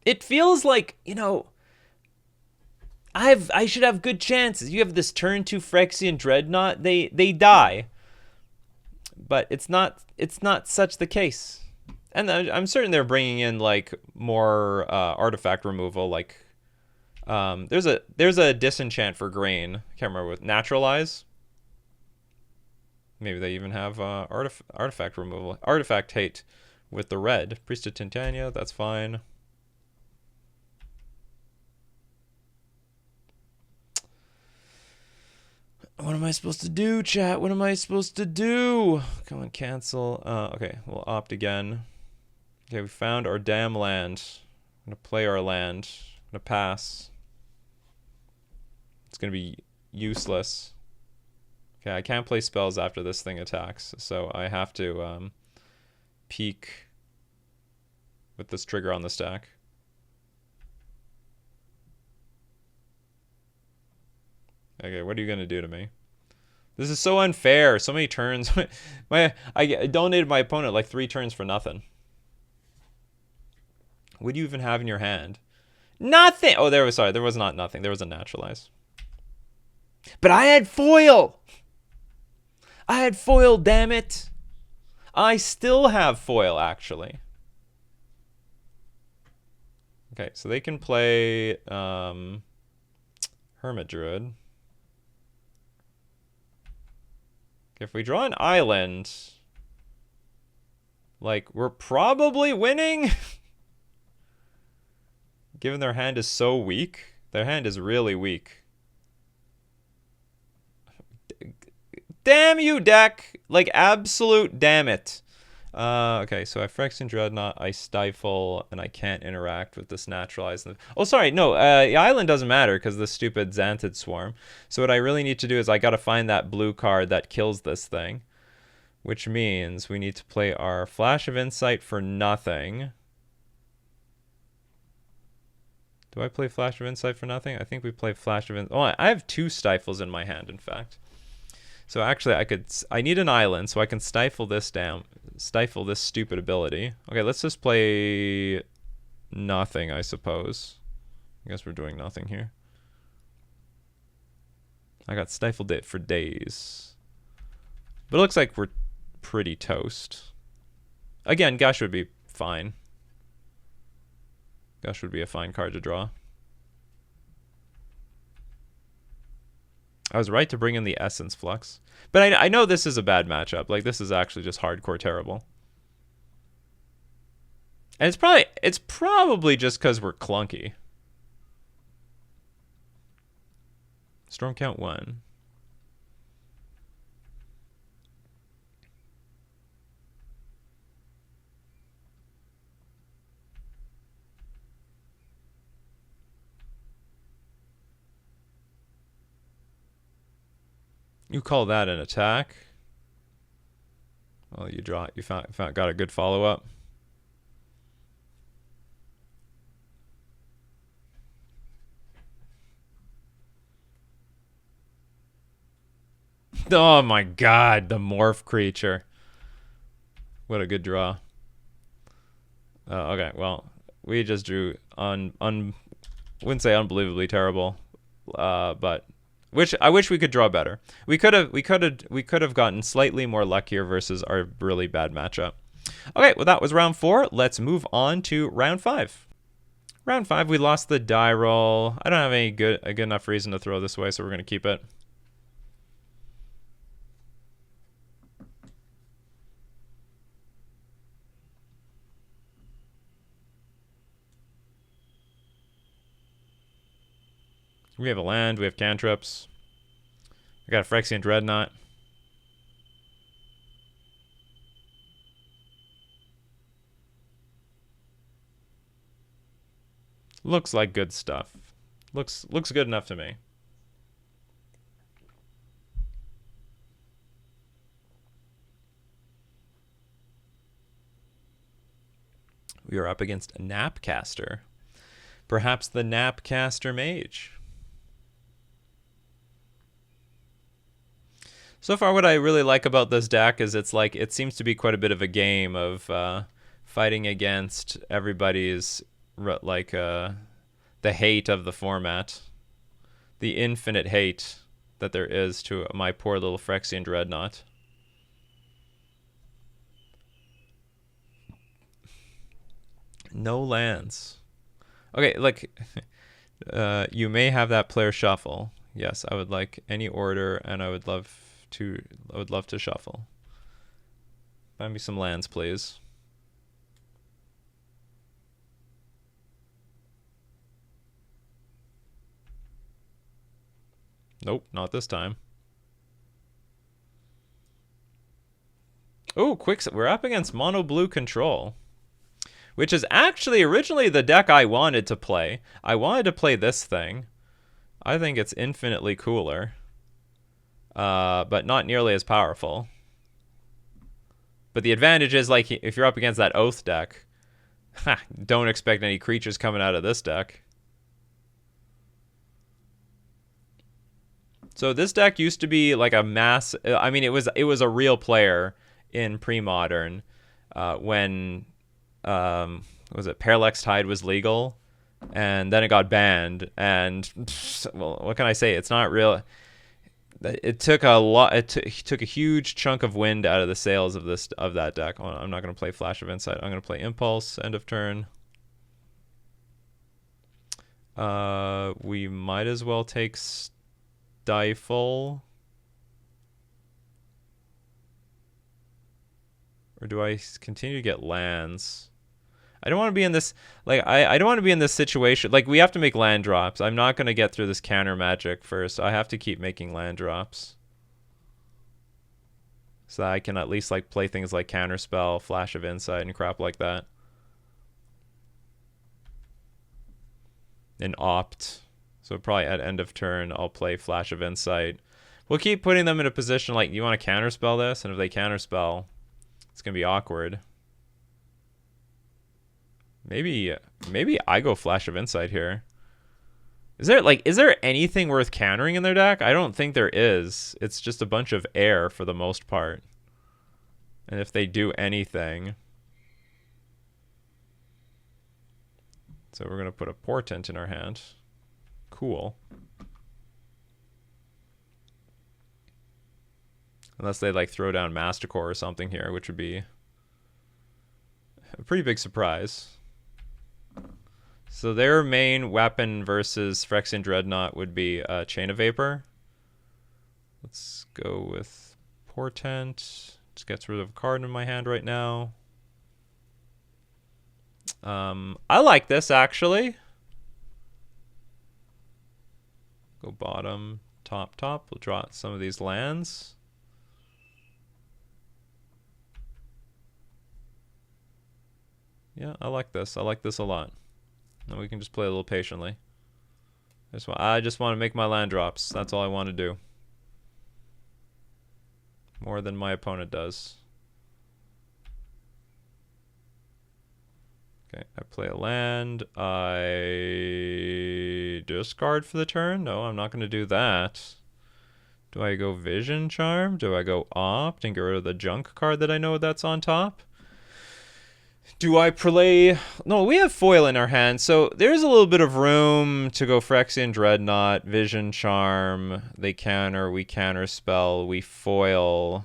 It feels like, you know, I should have good chances. You have this turn 2 Phyrexian Dreadnought, they die. But it's not such the case. And I'm certain they're bringing in like more artifact removal, like there's a disenchant for Grain. I can't remember, with Naturalize. Maybe they even have artifact removal. Artifact hate with the red. Priest of Titania, that's fine. What am I supposed to do, chat? What am I supposed to do? Come on, cancel. Okay, we'll opt again. Okay, we found our damn land. I'm going to play our land. I'm going to pass. It's going to be useless. Okay, I can't play spells after this thing attacks, so I have to peek with this trigger on the stack. Okay, what are you going to do to me? This is so unfair. So many turns. I donated my opponent like 3 turns for nothing. What do you even have in your hand? Nothing. Oh, there was not nothing. There was a Naturalize. But I had foil. I had foil, damn it. I still have foil, actually. Okay, so they can play Hermit Druid. If we draw an island, like, we're probably winning. Given their hand is so weak. Their hand is really weak. Damn you, deck! Like, absolute damn it. Okay, so I Phyrexian Dreadnought, I Stifle, and I can't interact with this Naturalized. Oh, sorry, no, the island doesn't matter because the stupid Xanthid Swarm. So what I really need to do is I gotta find that blue card that kills this thing. Which means we need to play our Flash of Insight for nothing. Do I play Flash of Insight for nothing? I think we play Flash of Insight. Oh, I have 2 Stifles in my hand, in fact. So actually, I need an island so I can stifle this down. Stifle this stupid ability. Okay, let's just play nothing, I suppose. I guess we're doing nothing here. I got stifled it for days. But it looks like we're pretty toast. Again, Gush would be fine. Gush would be a fine card to draw. I was right to bring in the Essence Flux. But I know this is a bad matchup. Like, this is actually just hardcore terrible. And it's probably just because we're clunky. Storm count 1. You call that an attack? Well, you got a good follow-up. Oh my god, the morph creature. What a good draw. Okay, well, we just drew wouldn't say unbelievably terrible, but I wish we could draw better. We could have gotten slightly more luckier versus our really bad matchup. Okay, well that was round 4. Let's move on to round 5. Round 5, we lost the die roll. I don't have a good enough reason to throw this away, so we're gonna keep it. We have a land, we have cantrips. I got a Phyrexian Dreadnought. Looks like good stuff. Looks good enough to me. We are up against a Napcaster. Perhaps the Napcaster Mage. So far, what I really like about this deck is it seems to be quite a bit of a game of fighting against everybody's the hate of the format, the infinite hate that there is to my poor little Phyrexian Dreadnought. No lands. Okay, like you may have that player shuffle. Yes, I would like any order, and I would love to shuffle. Find me some lands, please. Nope, not this time. Oh, we're up against mono blue control, which is actually originally the deck I wanted to play. I wanted to play this thing. I think it's infinitely cooler. But not nearly as powerful. But the advantage is, like, if you're up against that Oath deck, don't expect any creatures coming out of this deck. So this deck used to be like a mass. I mean, it was a real player in Premodern when was it Parallax Tide was legal, and then it got banned. And well, what can I say? It's not real. It took a lot. It took a huge chunk of wind out of the sails of that deck. Oh, I'm not going to play Flash of Insight. I'm going to play Impulse. End of turn. We might as well take Stifle. Or do I continue to get lands? I don't want to be in this, like, I don't want to be in this situation. Like, we have to make land drops. I'm not going to get through this counter magic first. I have to keep making land drops. So that I can at least, like, play things like Counterspell, Flash of Insight, and crap like that. And Opt. So probably at end of turn, I'll play Flash of Insight. We'll keep putting them in a position like, you want to Counterspell this? And if they Counterspell, it's going to be awkward. Maybe I go Flash of Insight here. Is there anything worth countering in their deck? I don't think there is. It's just a bunch of air for the most part. And if they do anything. So we're going to put a Portent in our hand. Cool. Unless they like throw down Mastercore or something here, which would be a pretty big surprise. So their main weapon versus Phyrexian Dreadnought would be Chain of Vapor. Let's go with Portent. Just gets rid of a card in my hand right now. I like this, actually. Go bottom, top, top. We'll draw some of these lands. Yeah, I like this. I like this a lot. And we can just play a little patiently. I just want to make my land drops. That's all I want to do. More than my opponent does. Okay, I play a land. I discard for the turn? No, I'm not going to do that. Do I go Vision Charm? Do I go Opt and get rid of the junk card that I know that's on top? Do I play... No, we have foil in our hand, so there's a little bit of room to go Phyrexian Dreadnought, Vision Charm, they counter, we counter spell, we foil.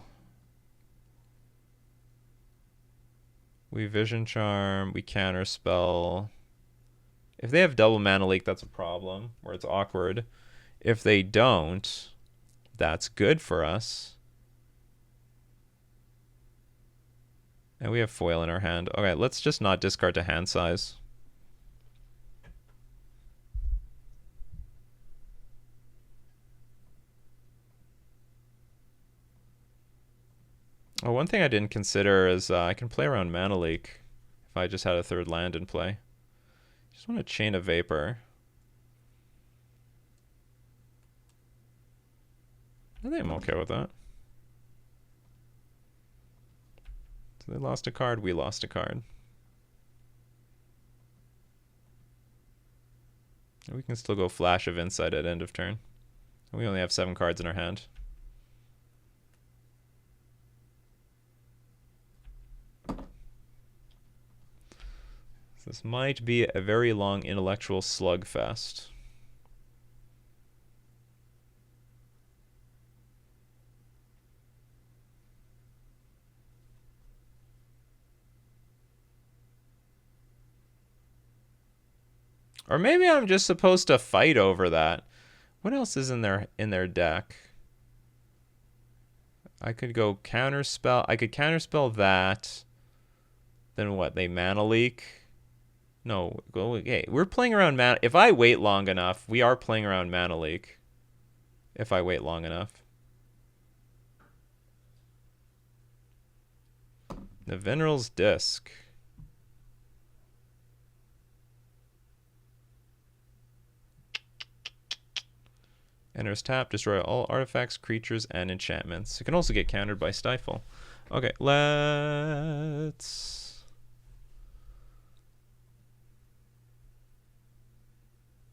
We Vision Charm, we counter spell. If they have double Mana Leak, that's a problem, where it's awkward. If they don't, that's good for us. And we have foil in our hand. Okay, let's just not discard to hand size. Oh, one thing I didn't consider is I can play around Mana Leak if I just had a third land in play. Just want to Chain of Vapor. I think I'm okay with that. So they lost a card, we lost a card. And we can still go Flash of Insight at end of turn. And we only have 7 cards in our hand. This might be a very long intellectual slugfest. Or maybe I'm just supposed to fight over that. What else is in their deck? I could go counterspell. I could counterspell that. Then what? They Mana Leak. No, go. Okay, we're playing around mana. If I wait long enough, we are playing around Mana Leak. If I wait long enough. The Veneral's Disc. Enters tap, destroy all artifacts, creatures, and enchantments. It can also get countered by Stifle. Okay, let's...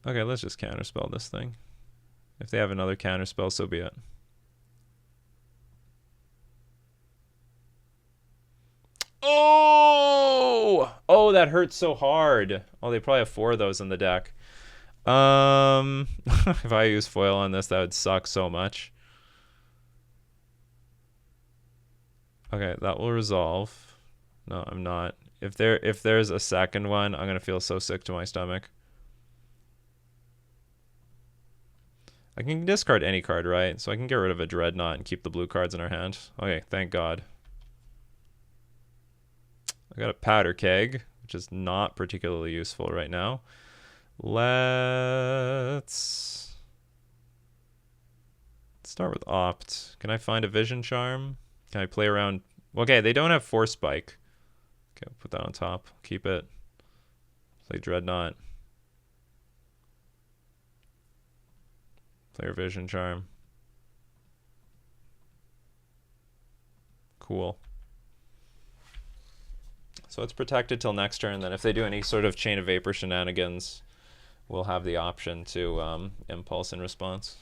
Okay, let's just counterspell this thing. If they have another counterspell, so be it. Oh! Oh, that hurts so hard. Oh, they probably have 4 of those in the deck. If I use foil on this, that would suck so much. Okay, that will resolve. No, I'm not. If there's a second one, I'm gonna feel so sick to my stomach. I can discard any card, right? So I can get rid of a Dreadnought and keep the blue cards in our hand. Okay, thank God. I got a Powder Keg, which is not particularly useful right now. Let's start with Opt. Can I find a Vision Charm? Can I play around? Okay, they don't have Force Spike. Okay, I'll put that on top. Keep it. Play Dreadnought. Play a Vision Charm. Cool. So it's protected till next turn. Then if they do any sort of Chain of Vapor shenanigans, we'll have the option to impulse in response.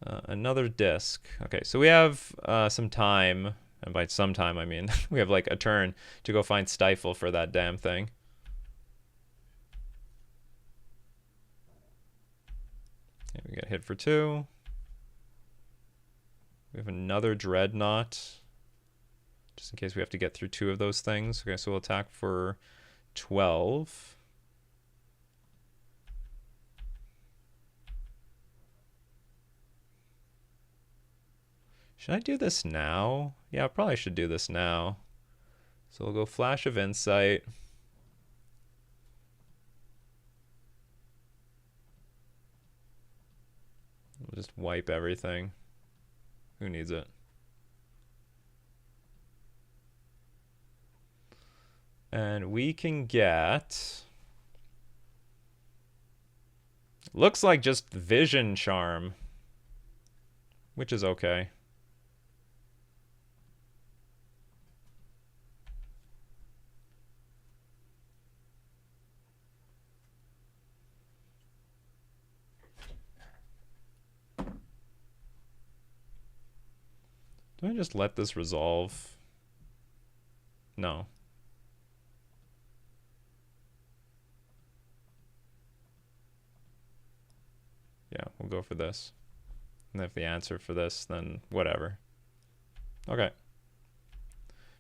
Another disc. Okay, so we have some time, and by some time I mean we have like a turn to go find Stifle for that damn thing. Okay, we get hit for 2. We We have another Dreadnought, just in case we have to get through 2 of those things. Okay, so we'll attack for 12. Should I do this now? Yeah, I probably should do this now. So we'll go Flash of Insight. We'll just wipe everything. Who needs it? And we can get... looks like just Vision Charm, which is okay. Do I just let this resolve? No. Yeah, we'll go for this. And if the answer for this, then whatever. Okay.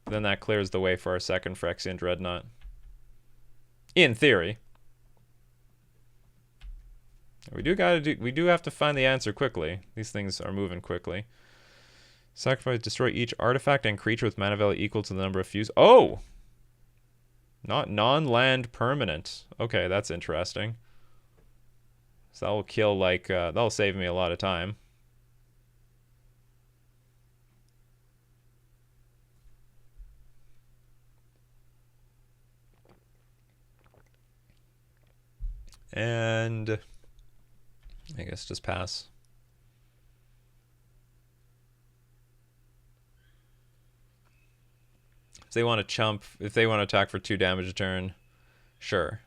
Then that clears the way for our second Phyrexian Dreadnought. In theory. We do have to find the answer quickly. These things are moving quickly. Sacrifice, destroy each artifact and creature with mana value equal to the number of fuse. Oh! Not non-land permanent. Okay, that's interesting. So that will kill, like, that'll save me a lot of time. And I guess just pass. If they want to chump, if they want to attack for 2 damage a turn, sure.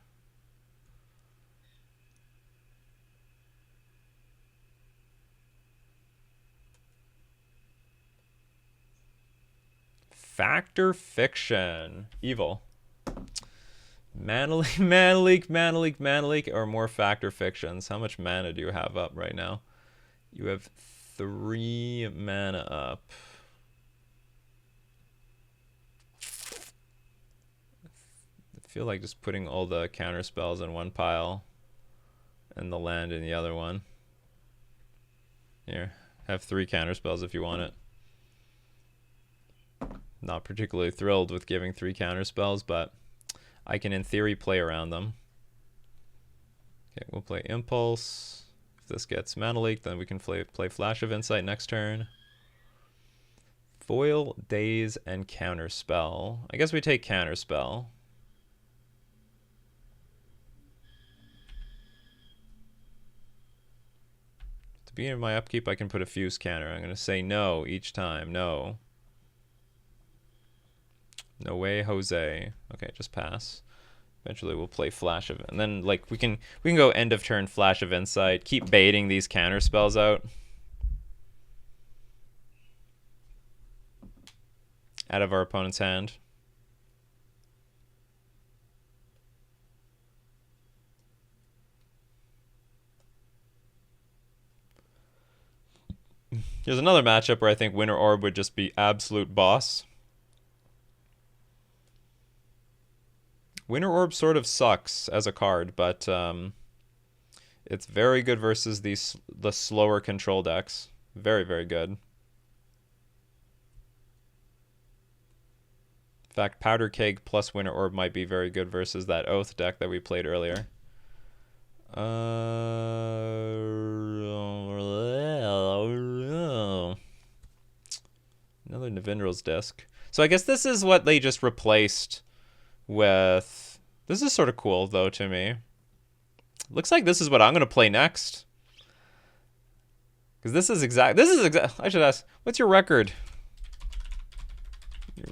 Factor Fiction. Evil. Mana Leak, or more Factor Fictions. How much mana do you have up right now? You have 3 mana up. I feel like just putting all the counter spells in one pile and the land in the other one. Here, have 3 counter spells if you want it. Not particularly thrilled with giving 3 counter spells, but I can in theory play around them. Okay, we'll play Impulse. If this gets Mana Leak, then we can play Flash of Insight next turn. Foil, Daze, and Counterspell. I guess we take Counterspell. At the beginning of my upkeep, I can put a Fuse counter. I'm going to say no each time. No. No way, Jose. Okay, just pass. Eventually we'll play Flash of... and then, like, we can go end of turn Flash of Insight. Keep baiting these counter spells out. Out of our opponent's hand. Here's another matchup where I think Winter Orb would just be absolute boss. Winter Orb sort of sucks as a card, but it's very good versus the slower control decks. Very, very good. In fact, Powder Keg plus Winter Orb might be very good versus that Oath deck that we played earlier. Another Navindrel's Disc. So I guess this is what they just replaced with... This is sort of cool, though, to me. Looks like this is what I'm going to play next. Because this is exact... I should ask, what's your record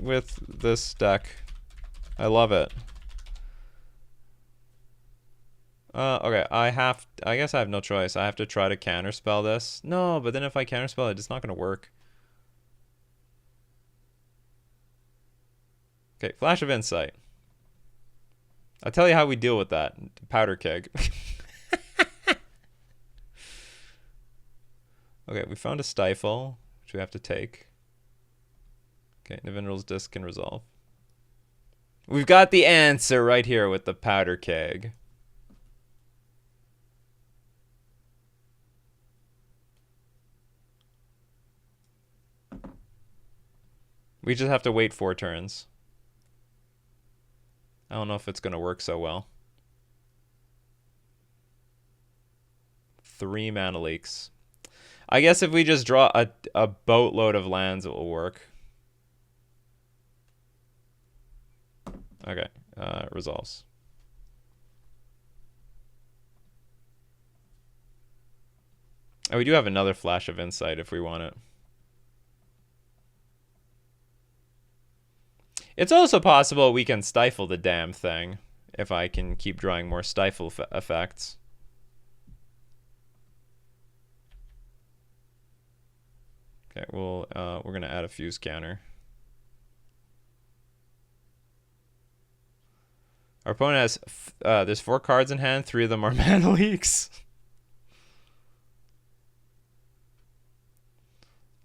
with this deck? I love it. Okay, I guess I have no choice. I have to try to counterspell this. No, but then if I counterspell it, it's not going to work. Okay, Flash of Insight. I'll tell you how we deal with that. Powder Keg. Okay, we found a Stifle. which we have to take. Okay, Nivinral's Disc can resolve. We've got the answer right here with the Powder Keg. We just have to wait 4 turns. I don't know if it's going to work so well. 3 mana leaks. I guess if we just draw a boatload of lands, it will work. Okay, resolves. Oh, we do have another Flash of Insight if we want it. It's also possible we can stifle the damn thing if I can keep drawing more stifle effects. Okay, well, we're gonna add a fuse counter. Our opponent has there's 4 cards in hand. 3 of them are mana leaks.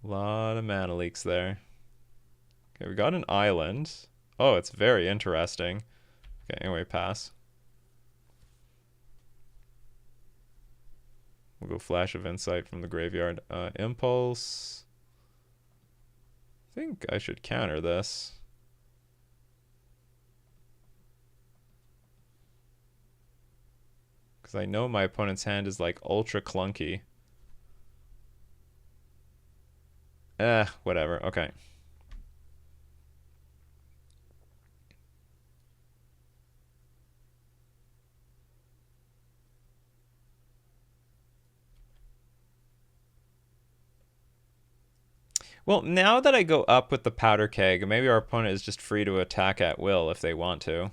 A lot of mana leaks there. Okay, we got an island. Oh, it's very interesting. Okay, anyway, pass. We'll go Flash of Insight from the graveyard. Impulse. I think I should counter this. Because I know my opponent's hand is like ultra clunky. Whatever. Okay. Well, now that I go up with the Powder Keg, maybe our opponent is just free to attack at will if they want to.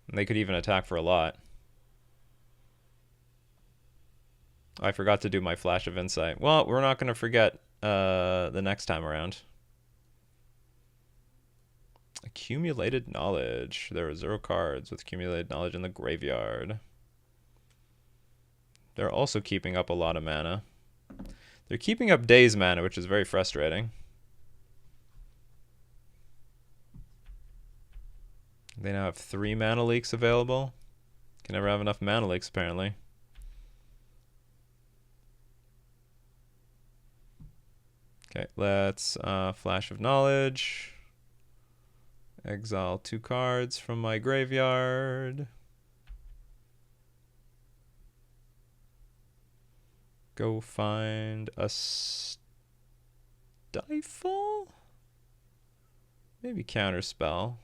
And they could even attack for a lot. I forgot to do my Flash of Insight. Well, we're not going to forget the next time around. Accumulated Knowledge. There are 0 cards with Accumulated Knowledge in the graveyard. They're also keeping up a lot of mana. They're keeping up Daze mana, which is very frustrating. They now have 3 mana leaks available. Can never have enough mana leaks, apparently. Okay, let's Flash of Knowledge. Exile 2 cards from my graveyard. Go find a Stifle? Maybe Counterspell.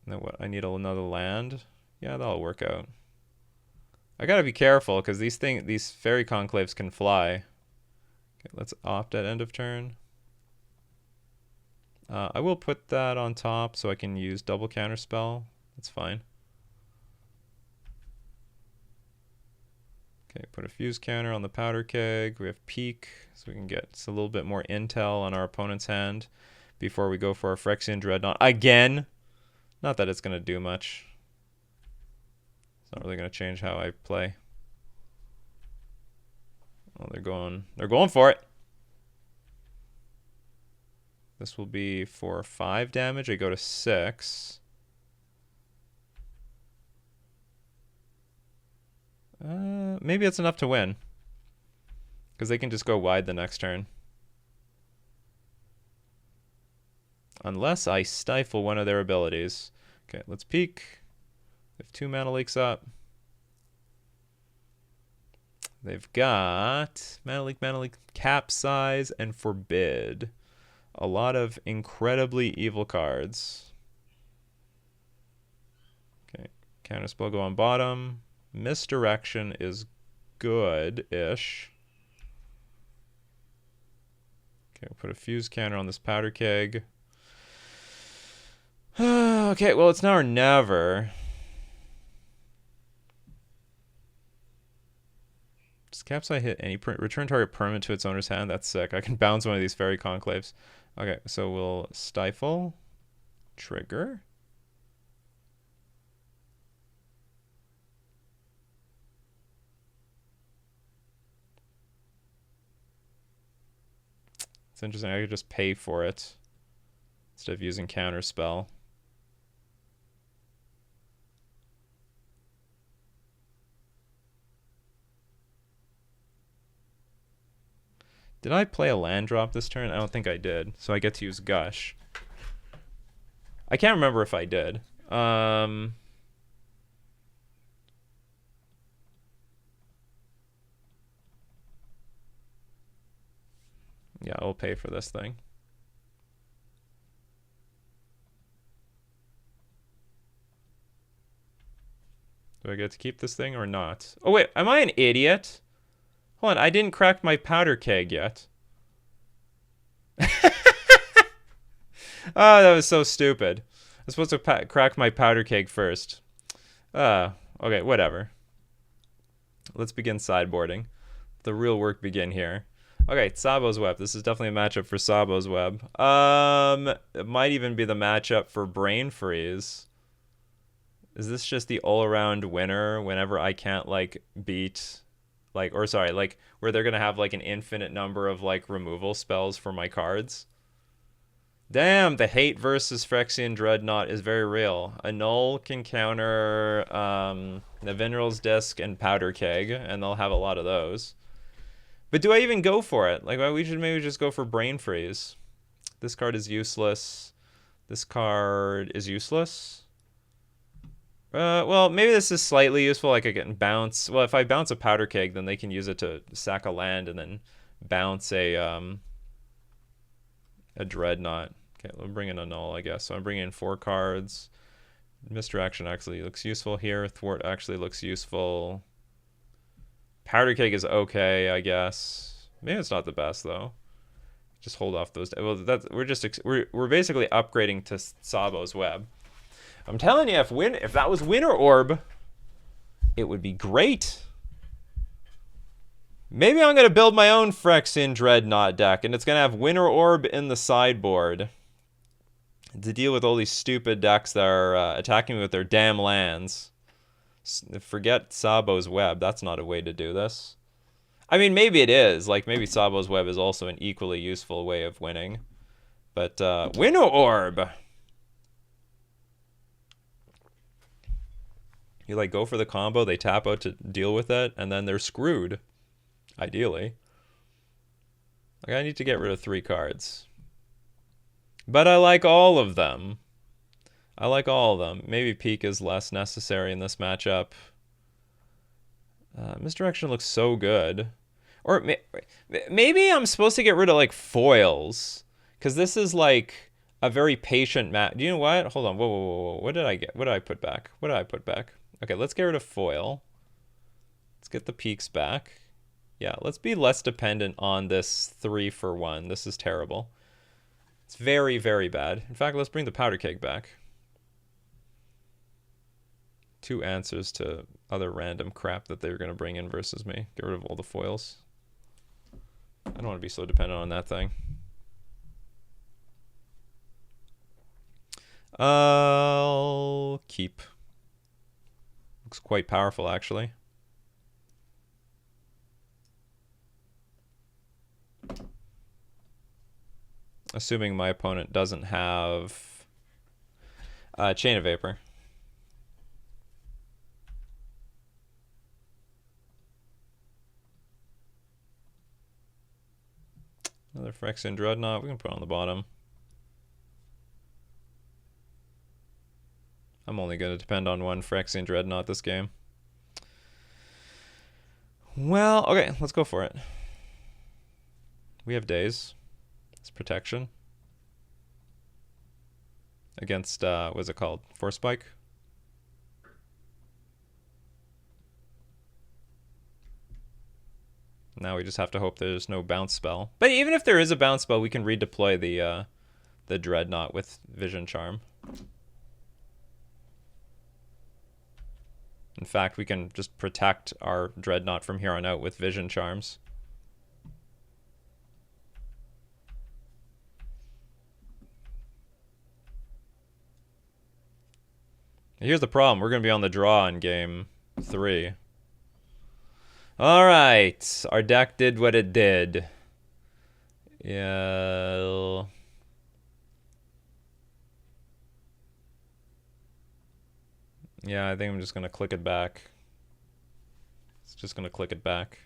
And then what? I need another land? Yeah, that'll work out. I gotta be careful because these fairy conclaves can fly. Okay, let's opt at end of turn. I will put that on top so I can use double Counterspell. That's fine. Okay, put a fuse counter on the Powder Keg. We have Peak, so we can get a little bit more intel on our opponent's hand before we go for our Phyrexian Dreadnought again. Not that it's going to do much. It's not really going to change how I play. Oh, they're going for it. This will be for 5 damage. I go to 6. Maybe it's enough to win. Because they can just go wide the next turn. Unless I stifle one of their abilities. Okay, let's peek. They have 2 mana leaks up. They've got mana leak, Capsize, and Forbid. A lot of incredibly evil cards. Okay, Counterspell go on bottom. Misdirection is good-ish. Okay, we'll put a fuse counter on this Powder Keg. Okay, well, it's now or never. Does Capsize hit any return target permanent to its owner's hand? That's sick. I can bounce one of these fairy conclaves. Okay, so we'll stifle. Trigger. It's interesting. I could just pay for it instead of using Counterspell. Did I play a land drop this turn? I don't think I did. So I get to use Gush. I can't remember if I did. Yeah, I'll pay for this thing. Do I get to keep this thing or not? Oh, wait. Am I an idiot? Hold on. I didn't crack my powder keg yet. Oh, that was so stupid. I was supposed to crack my powder keg first. Okay, whatever. Let's begin sideboarding. The real work begin here. Okay, Sabo's Web. This is definitely a matchup for Sabo's Web. It might even be the matchup for Brain Freeze. Is this just the all-around winner whenever I can't, like, beat... Like, or sorry, like, where they're gonna have, like, an infinite number of, like, removal spells for my cards? Damn, the hate versus Phyrexian Dreadnought is very real. A Null can counter Navinral's Disc and Powder Keg, and they'll have a lot of those. But do I even go for it? Like, we should maybe just go for Brain Freeze. This card is useless. This card is useless. Well, maybe this is slightly useful. Like, I can bounce. Well, if I bounce a Powder Keg, then they can use it to sack a land and then bounce a Dreadnought. Okay, we'll bring in a Null, I guess. So I'm bringing in 4 cards. Misdirection actually looks useful here. Thwart actually looks useful. Powder Keg is okay, I guess. Maybe it's not the best though. Just hold off those. Well, we're basically upgrading to Sabo's Web. I'm telling you, if that was Winter Orb, it would be great. Maybe I'm gonna build my own Phyrexian Dreadnought deck, and it's gonna have Winter Orb in the sideboard to deal with all these stupid decks that are attacking me with their damn lands. Forget Sabo's Web. That's not a way to do this. I mean, maybe it is. Like, maybe Sabo's Web is also an equally useful way of winning. But, Winter Orb! You, like, go for the combo, they tap out to deal with it, and then they're screwed. Ideally. Like, I need to get rid of 3 cards. But I like all of them. I like all of them. Maybe Peak is less necessary in this matchup. Misdirection looks so good. Or maybe I'm supposed to get rid of, like, foils. Because this is, like, a very patient match. Do you know what? Hold on. Whoa, whoa, whoa, whoa. What did I get? What did I put back? What did I put back? Okay, let's get rid of foil. Let's get the Peaks back. Yeah, let's be less dependent on this 3-for-1. This is terrible. It's very, very bad. In fact, let's bring the Powder Keg back. 2 answers to other random crap that they were going to bring in versus me. Get rid of all the foils. I don't want to be so dependent on that thing. I'll keep. Looks quite powerful, actually. Assuming my opponent doesn't have Chain of Vapor. Another Phyrexian Dreadnought. We can put on the bottom. I'm only going to depend on one Phyrexian Dreadnought this game. Well, okay, let's go for it. We have days. It's protection. Against, what's it called? Force Spike? Now we just have to hope there's no bounce spell. But even if there is a bounce spell, we can redeploy the Dreadnought with Vision Charm. In fact, we can just protect our Dreadnought from here on out with Vision Charms. Here's the problem. We're going to be on the draw in game 3. Alright. Our deck did what it did. Yeah. Yeah, I think I'm just gonna click it back. It's just gonna click it back.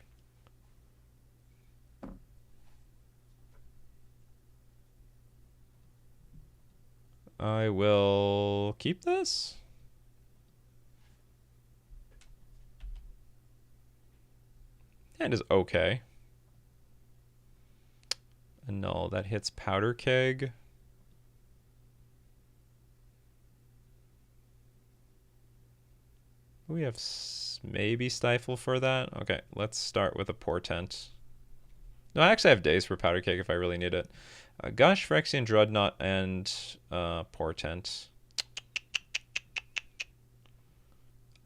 I will keep this. That is okay. And no, that hits Powder Keg. We have maybe Stifle for that. Okay, let's start with a Portent. No, I actually have Daze for Powder Keg if I really need it. Gush, Phyrexian Dreadnought, and Portent.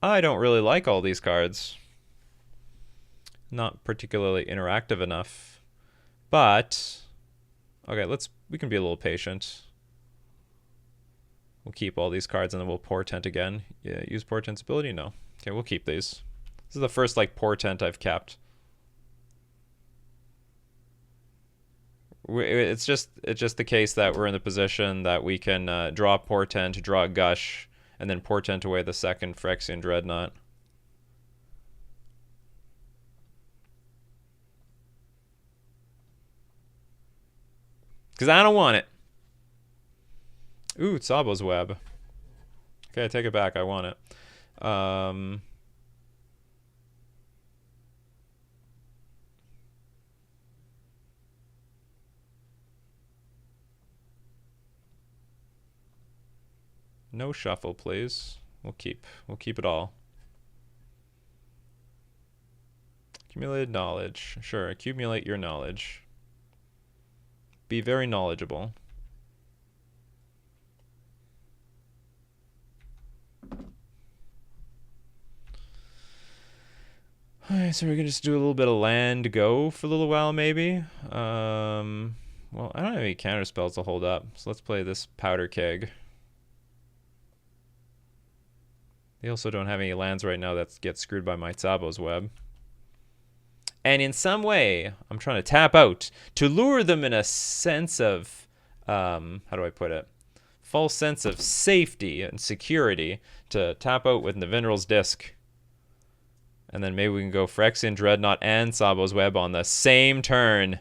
I don't really like all these cards. Not particularly interactive enough. But okay, we can be a little patient. We'll keep all these cards and then we'll Portent again. Yeah, use Portent's ability? No. Okay, we'll keep these. This is the first like Portent I've kept. It's just the case that we're in the position that we can draw Portent, draw Gush, and then Portent away the second Phyrexian Dreadnought. Because I don't want it. Ooh, Tsabo's Web. Okay, I take it back. I want it. No shuffle, please. We'll keep it all. Accumulated knowledge. Sure, accumulate your knowledge. Be very knowledgeable. Alright, so we're gonna just do a little bit of land go for a little while, maybe. Well, I don't have any counter spells to hold up, so let's play this Powder Keg. They also don't have any lands right now that get screwed by my Tsabo's Web. And in some way, I'm trying to tap out to lure them in a sense of, how do I put it? False sense of safety and security to tap out with Navinral's Disc. And then maybe we can go Phyrexian Dreadnought and Tsabo's Web on the same turn.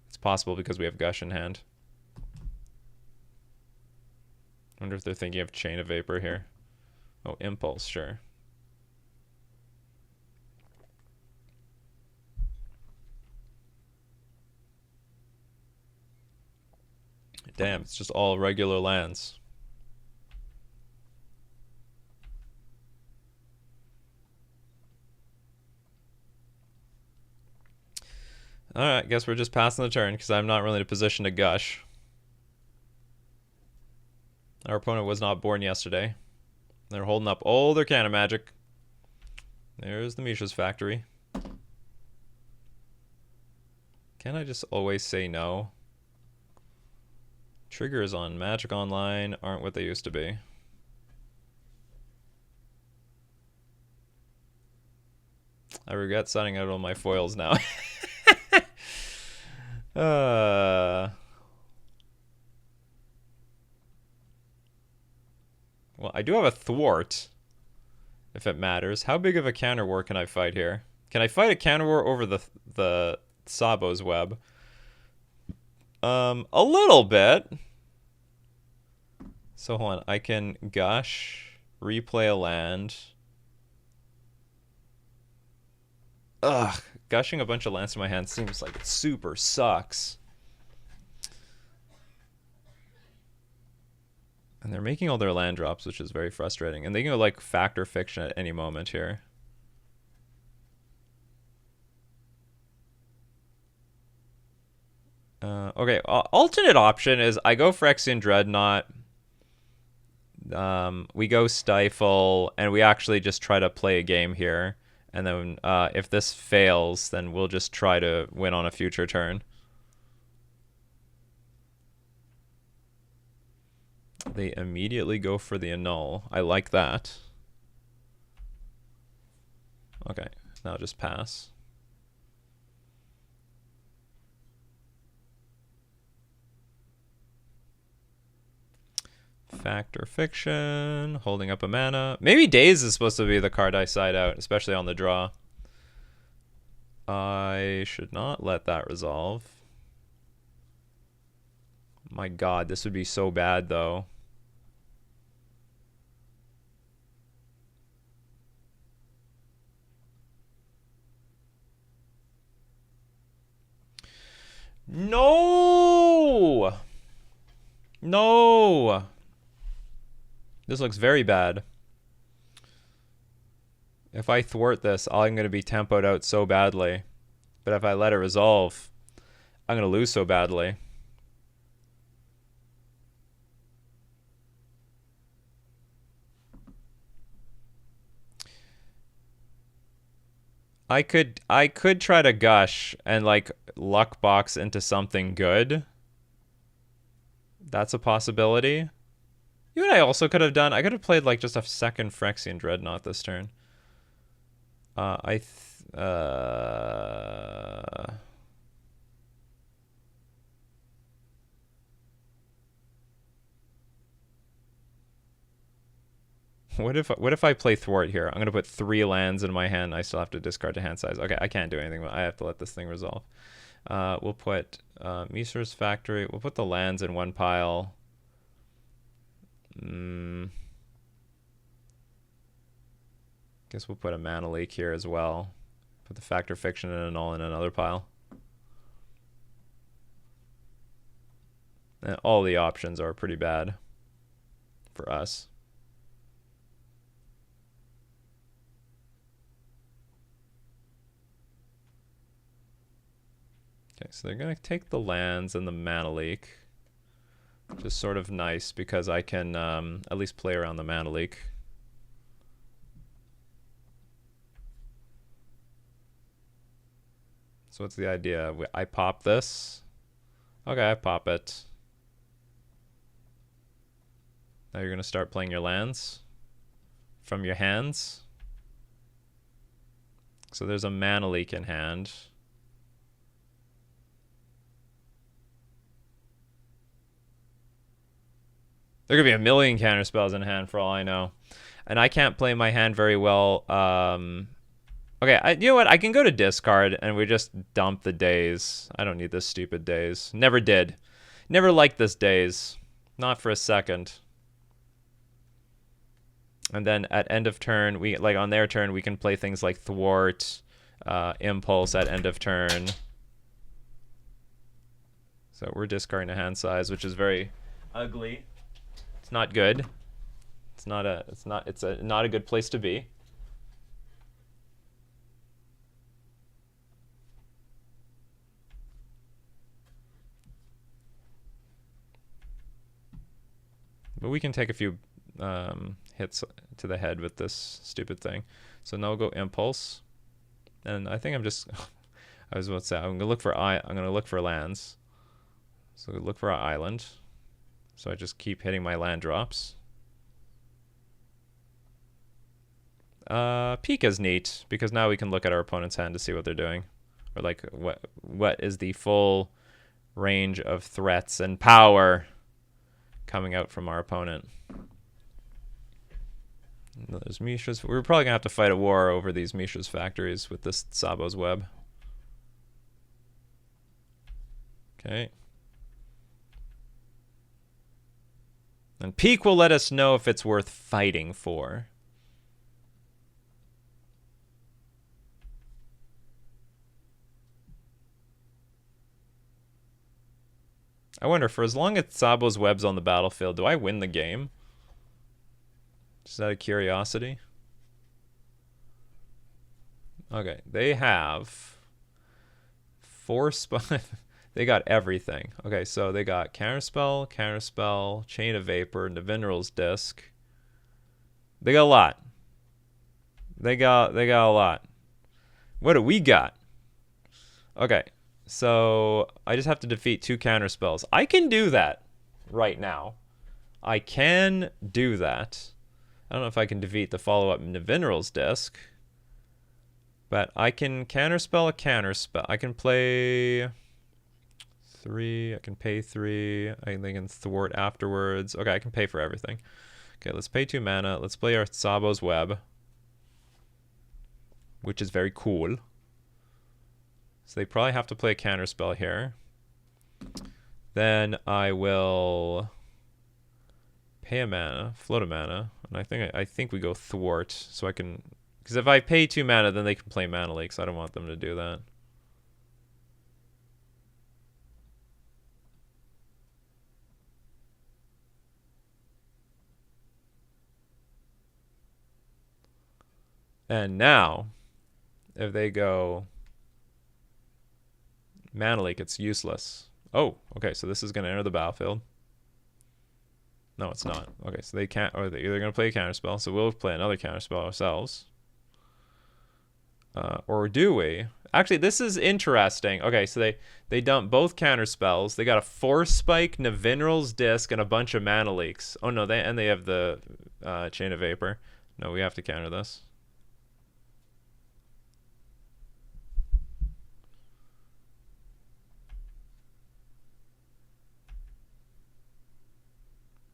It's possible because we have Gush in hand. I wonder if they're thinking of Chain of Vapor here. Oh, Impulse, sure. Damn, it's just all regular lands. Alright, guess we're just passing the turn because I'm not really in a position to Gush. Our opponent was not born yesterday. They're holding up all their cannon magic. There's the Mishra's Factory. Can I just always say no? Triggers on Magic Online aren't what they used to be. I regret signing out all my foils now. Well, I do have a Thwart, if it matters. How big of a counter war can I fight here? Can I fight a counter war over the Tsabo's Web? A little bit. So hold on, I can Gush, replay a land. Ugh, gushing a bunch of lands to my hand seems like it super sucks. And they're making all their land drops, which is very frustrating. And they can go like Fact or Fiction at any moment here. Okay, alternate option is I go Phyrexian Dreadnought. We go Stifle, and we actually just try to play a game here. And then if this fails, then we'll just try to win on a future turn. They immediately go for the annul. I like that. Okay, now just pass. Fact or fiction. Holding up a mana. Maybe Daze is supposed to be the card I side out, especially on the draw. I should not let that resolve. My god, this would be so bad, though. No! No! This looks very bad. If I thwart this, I'm going to be tempoed out so badly. But if I let it resolve, I'm going to lose so badly. I could try to gush and like luck box into something good. That's a possibility. You know what I also could have done? I could have played like just a second Phyrexian Dreadnought this turn. What if I play Thwart here? I'm gonna put 3 lands in my hand. I still have to discard to hand size. Okay, I can't do anything. I have to let this thing resolve. We'll put Mishra's Factory. We'll put the lands in one pile. Guess we'll put a Mana Leak here as well. Put the Factor Fiction and all in another pile. And all the options are pretty bad for us. Okay, so they're going to take the lands and the Mana Leak. Which is sort of nice because I can at least play around the Mana Leak. So what's the idea? I pop this. Okay, I pop it. Now you're going to start playing your lands from your hands. So there's a Mana Leak in hand. There could be a million counter spells in hand for all I know. And I can't play my hand very well. Okay, you know what? I can go to discard and we just dump the Daze. I don't need this stupid Daze. Never did. Never liked this Daze. Not for a second. And then at end of turn, on their turn, we can play things like Thwart, Impulse at end of turn. So we're discarding a hand size, which is very ugly. It's not good. It's not a good place to be. But we can take a few hits to the head with this stupid thing. So now we'll go Impulse. And I think I'm just I was about to say I'm gonna look for lands. So we'll look for our island. So I just keep hitting my land drops. Peek is neat because now we can look at our opponent's hand to see what they're doing, or like what is the full range of threats and power coming out from our opponent. There's Mishra's. We're probably gonna have to fight a war over these Mishra's factories with this Sabo's Web. Okay. And Peek will let us know if it's worth fighting for. I wonder, for as long as Sabo's Web's on the battlefield, do I win the game? Just out of curiosity. Okay, they have 4 They got everything. Okay, so they got Counterspell, Chain of Vapor, Nevinyrral's Disc. They got a lot. They got a lot. What do we got? Okay, so I just have to defeat 2 counterspells. I can do that right now. I can do that. I don't know if I can defeat the follow-up Nevinyrral's Disc. But I can counterspell a counterspell. I can play 3. I can pay 3. I can thwart afterwards. Okay, I can pay for everything. Okay, let's pay 2 mana. Let's play our Sabo's Web, which is very cool. So they probably have to play a counterspell here. Then I will pay a mana, float a mana, and I think we go thwart, so I can, because if I pay 2 mana, then they can play Mana Leak, so I don't want them to do that. And now, if they go Mana Leak, it's useless. Oh, okay, so this is going to enter the battlefield. No, it's not. Okay, so they can't, or they're either going to play a counterspell, so we'll play another counterspell ourselves. Or do we? Actually, this is interesting. Okay, so they dump both counterspells. They got a Force Spike, Navinral's Disc, and a bunch of Mana Leaks. Oh no, they have the Chain of Vapor. No, we have to counter this.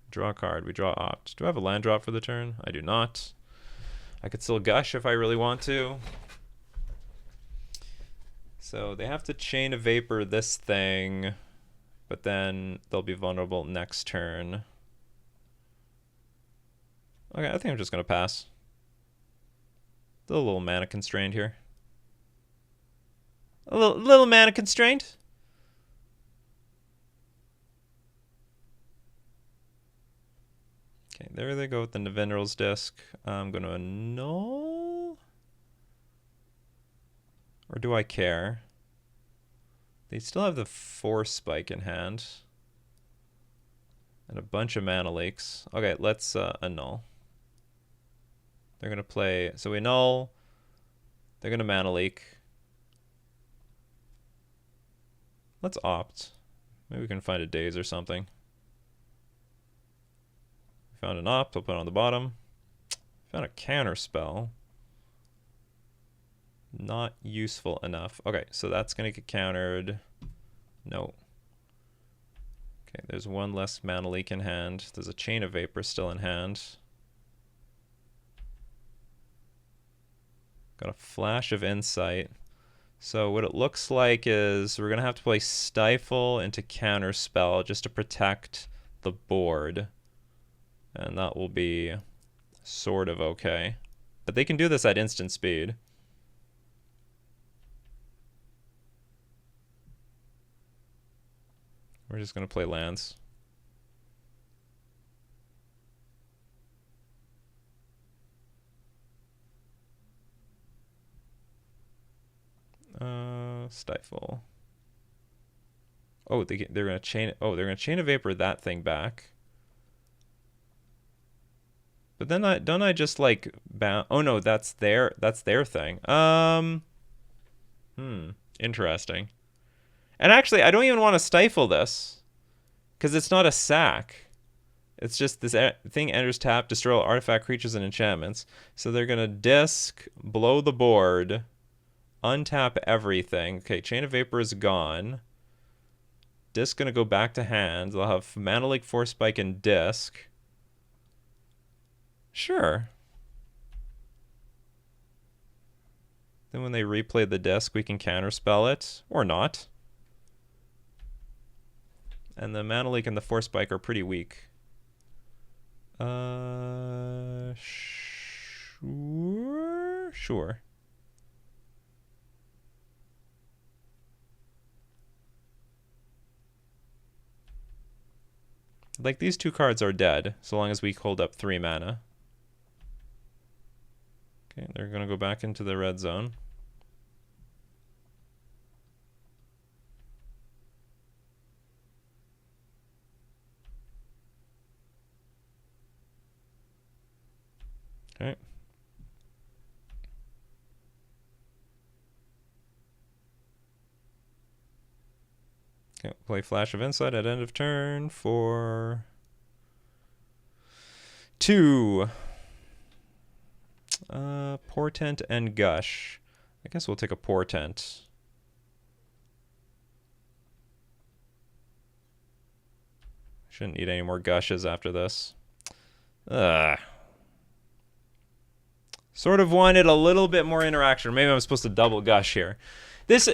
Draw a card. We draw Opt. Do I have a land drop for the turn? I do not. I could still Gush if I really want to. So they have to Chain of Vapor this thing, but then they'll be vulnerable next turn. Okay, I think I'm just going to pass. Still a little mana constrained here. A little mana constrained. Okay, there they go with the Navinral's Disc. I'm going to annul. Or do I care? They still have the Force Spike in hand. And a bunch of Mana Leaks. Okay, let's annul. They're going to play... So we annul. They're going to Mana Leak. Let's Opt. Maybe we can find a Daze or something. Found an Opt. I'll put it on the bottom. Found a Counterspell. Not useful enough. Okay, so that's going to get countered. No. Okay, there's one less Mana Leak in hand. There's a Chain of Vapor still in hand. Got a Flash of Insight. So what it looks like is we're going to have to play Stifle into Counterspell just to protect the board. And that will be sort of okay. But they can do this at instant speed. We're just going to play lands. Stifle. Oh, they're going to chain. Oh, they're going to Chain of Vapor that thing back. But then don't I just like oh no, that's their thing. Interesting. And actually, I don't even want to stifle this because it's not a sack. It's just this thing enters tap, destroy all artifact, creatures, and enchantments. So they're going to disc, blow the board, untap everything. Okay, Chain of Vapor is gone. Disc going to go back to hand. They'll have Mana Leak, Force Spike, and disc. Sure. Then when they replay the disc, we can counterspell it, or not. And the Mana Leak and the Force Spike are pretty weak. Sure. Like, these two cards are dead, so long as we hold up 3 mana. Okay, they're going to go back into the red zone. Okay. Okay, play Flash of Insight at end of turn for 2. Portent and Gush. I guess we'll take a Portent. Shouldn't need any more gushes after this. Ugh. Sort of wanted a little bit more interaction. Maybe I'm supposed to double gush here.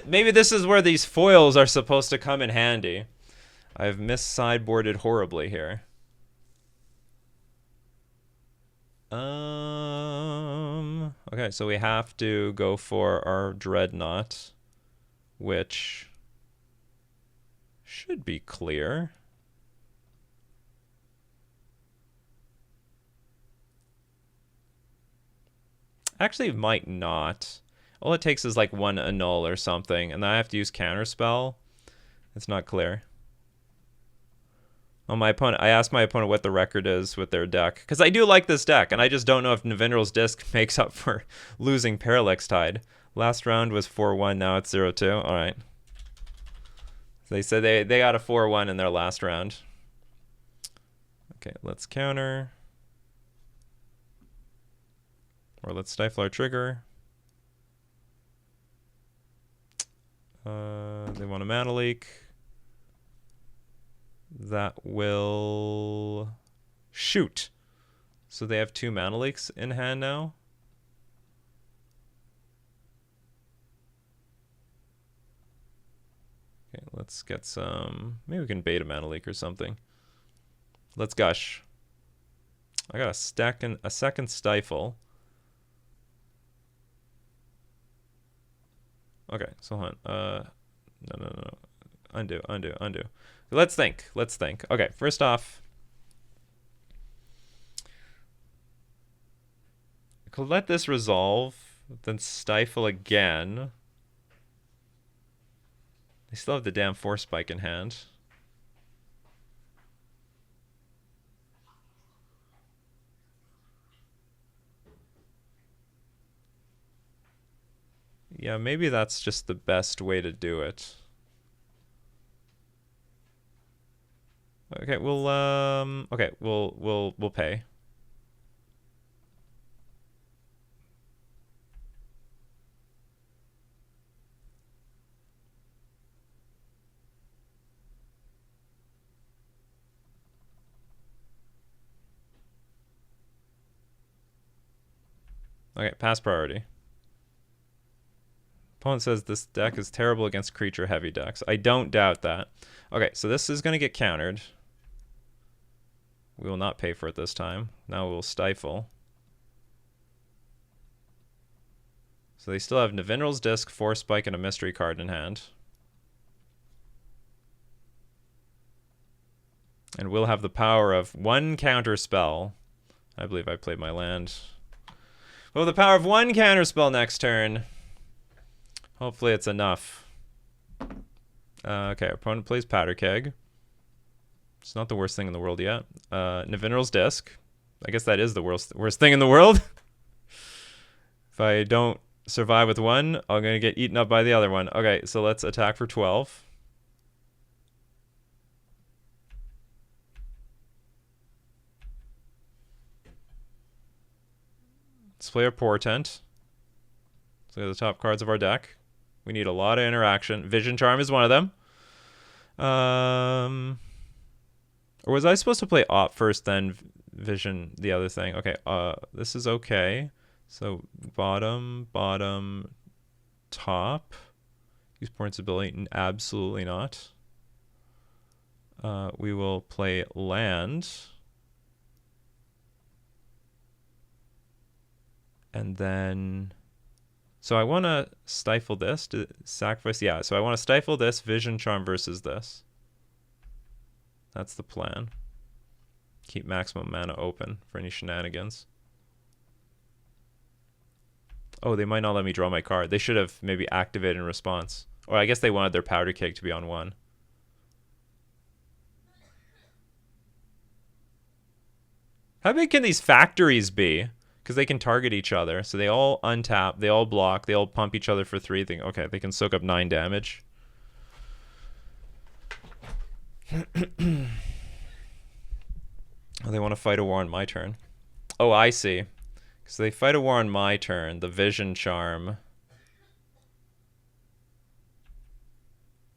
Maybe this is where these foils are supposed to come in handy. I've mis-sideboarded horribly here. Okay, so we have to go for our Dreadnought, which should be clear. Actually, it might not. All it takes is like one annul or something, and then I have to use counterspell. It's not clear. Oh, my opponent. I asked my opponent what the record is with their deck, because I do like this deck, and I just don't know if Navindral's Disc makes up for losing Parallax Tide. Last round was 4-1, now it's 0-2. All right. They said they got a 4-1 in their last round. Okay, let's counter. Or let's stifle our trigger. They want a mana leak. That will shoot. So they have 2 mana leaks in hand now. Okay, let's get some. Maybe we can bait a mana leak or something. Let's gush. I got a second stifle. Okay, so hold on. No. Undo. Let's think. Okay, first off, could let this resolve, then stifle again. They still have the damn Force Spike in hand. Yeah, maybe that's just the best way to do it. Okay, we'll pay. Okay, pass priority. Opponent says this deck is terrible against creature heavy decks. I don't doubt that. Okay, so this is going to get countered. We will not pay for it this time. Now we'll stifle. So they still have Navindral's Disc, Force Spike, and a mystery card in hand. And we'll have the power of 1 counter spell. I believe I played my land. We'll have the power of 1 counter spell next turn. Hopefully it's enough. Okay, opponent plays Powder Keg. It's not the worst thing in the world yet. Navindral's Disc. I guess that is the worst thing in the world. If I don't survive with one, I'm going to get eaten up by the other one. Okay, so let's attack for 12. Let's play our Portent. Let's look at the top cards of our deck. We need a lot of interaction. Vision Charm is one of them. Or was I supposed to play Op first, then Vision the other thing? Okay, this is okay. So bottom, top. Use Portent's ability. Absolutely not. We will play land. And then... So I want to stifle this to sacrifice. Yeah, so I want to stifle this, Vision Charm versus this. That's the plan. Keep maximum mana open for any shenanigans. Oh, they might not let me draw my card. They should have maybe activated in response. Or I guess they wanted their Powder Keg to be on 1. How big can these factories be? Because they can target each other. So they all untap, they all block, they all pump each other for 3. Okay, they can soak up 9 damage. Oh, they want to fight a war on my turn. Oh, I see. So they fight a war on my turn. The Vision Charm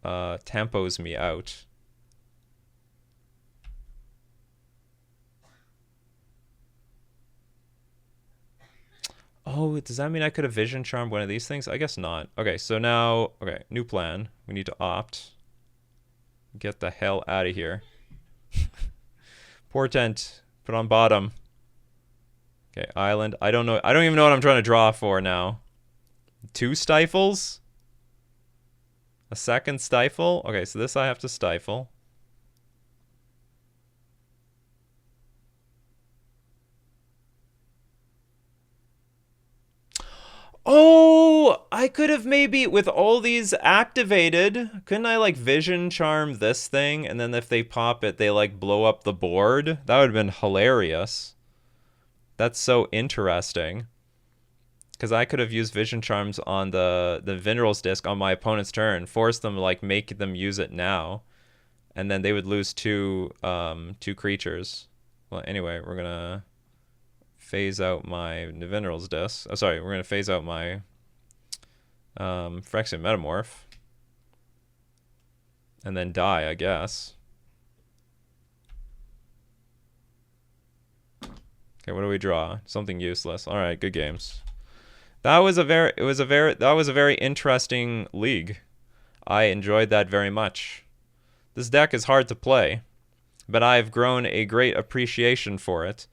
tempos me out. Oh, does that mean I could have Vision Charmed one of these things? I guess not. Okay, so now, okay, new plan. We need to opt. Get the hell out of here. Portent, put on bottom. Okay, island. I don't know. I don't even know what I'm trying to draw for now. 2 stifles? A second stifle? Okay, so this I have to stifle. Oh, I could have maybe, with all these activated, couldn't I like Vision Charm this thing? And then if they pop it, they like blow up the board? That would have been hilarious. That's so interesting. Because I could have used Vision Charms on the Minerals disc on my opponent's turn, force them to like make them use it now, and then they would lose two creatures. Well, anyway, we're gonna phase out my Minerals disc. Oh, sorry, we're gonna phase out my Phyrexian Metamorph, and then die, I guess. Okay, what do we draw? Something useless. All right, good games. That was a very interesting league. I enjoyed that very much. This deck is hard to play, but I've grown a great appreciation for it.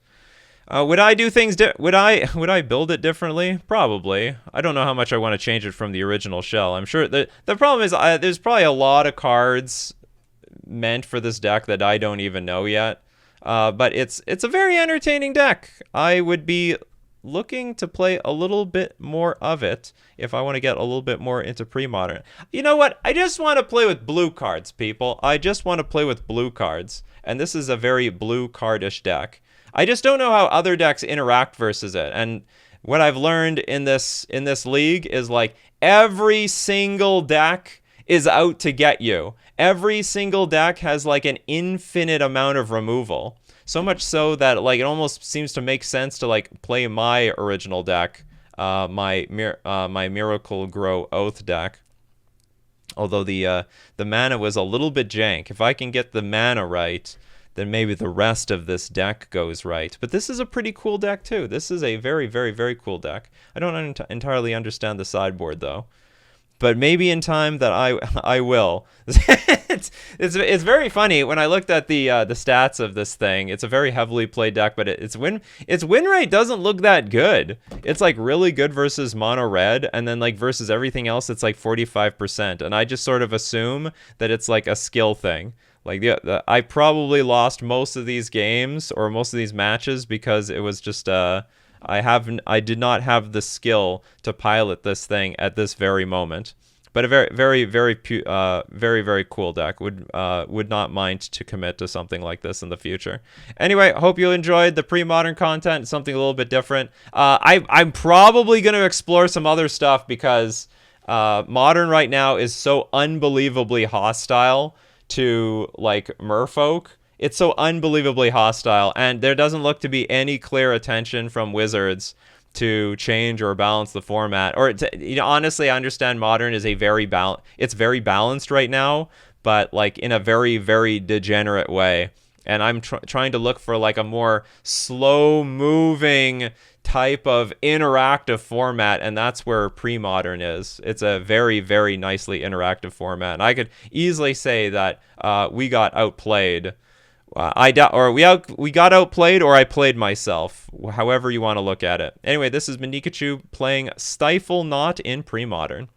Would I do things? Would I build it differently? Probably. I don't know how much I want to change it from the original shell. I'm sure the problem is there's probably a lot of cards meant for this deck that I don't even know yet. But it's a very entertaining deck. I would be looking to play a little bit more of it if I want to get a little bit more into pre-modern. You know what? I just want to play with blue cards, people. I just want to play with blue cards. And this is a very blue cardish deck. I just don't know how other decks interact versus it. And what I've learned in this league is like every single deck is out to get you. Every single deck has like an infinite amount of removal. So much so that like it almost seems to make sense to like play my original deck, my Miracle Grow Oath deck. Although the mana was a little bit jank. If I can get the mana right, then maybe the rest of this deck goes right. But this is a pretty cool deck too. This is a very, very, very cool deck. I don't entirely understand the sideboard though. But maybe in time that I will. it's very funny when I looked at the stats of this thing. It's a very heavily played deck, but its win rate doesn't look that good. It's like really good versus mono red, and then like versus everything else, it's like 45%. And I just sort of assume that it's like a skill thing. Like I probably lost most of these games or most of these matches because it was just I did not have the skill to pilot this thing at this very moment. But a very cool deck. Would not mind to commit to something like this in the future. Anyway, hope you enjoyed the pre-modern content. Something a little bit different. I'm probably going to explore some other stuff because modern right now is so unbelievably hostile to like merfolk. It's so unbelievably hostile, and there doesn't look to be any clear attention from Wizards to change or balance the format. Or honestly, I understand modern is it's very balanced right now, but like in a very, very degenerate way. And I'm trying to look for like a more slow-moving type of interactive format, and that's where pre-modern is. It's a very, very nicely interactive format. And I could easily say that we got outplayed. We got outplayed, or I played myself. However you want to look at it. Anyway, this has been Nikachu playing Stiflenought in Premodern.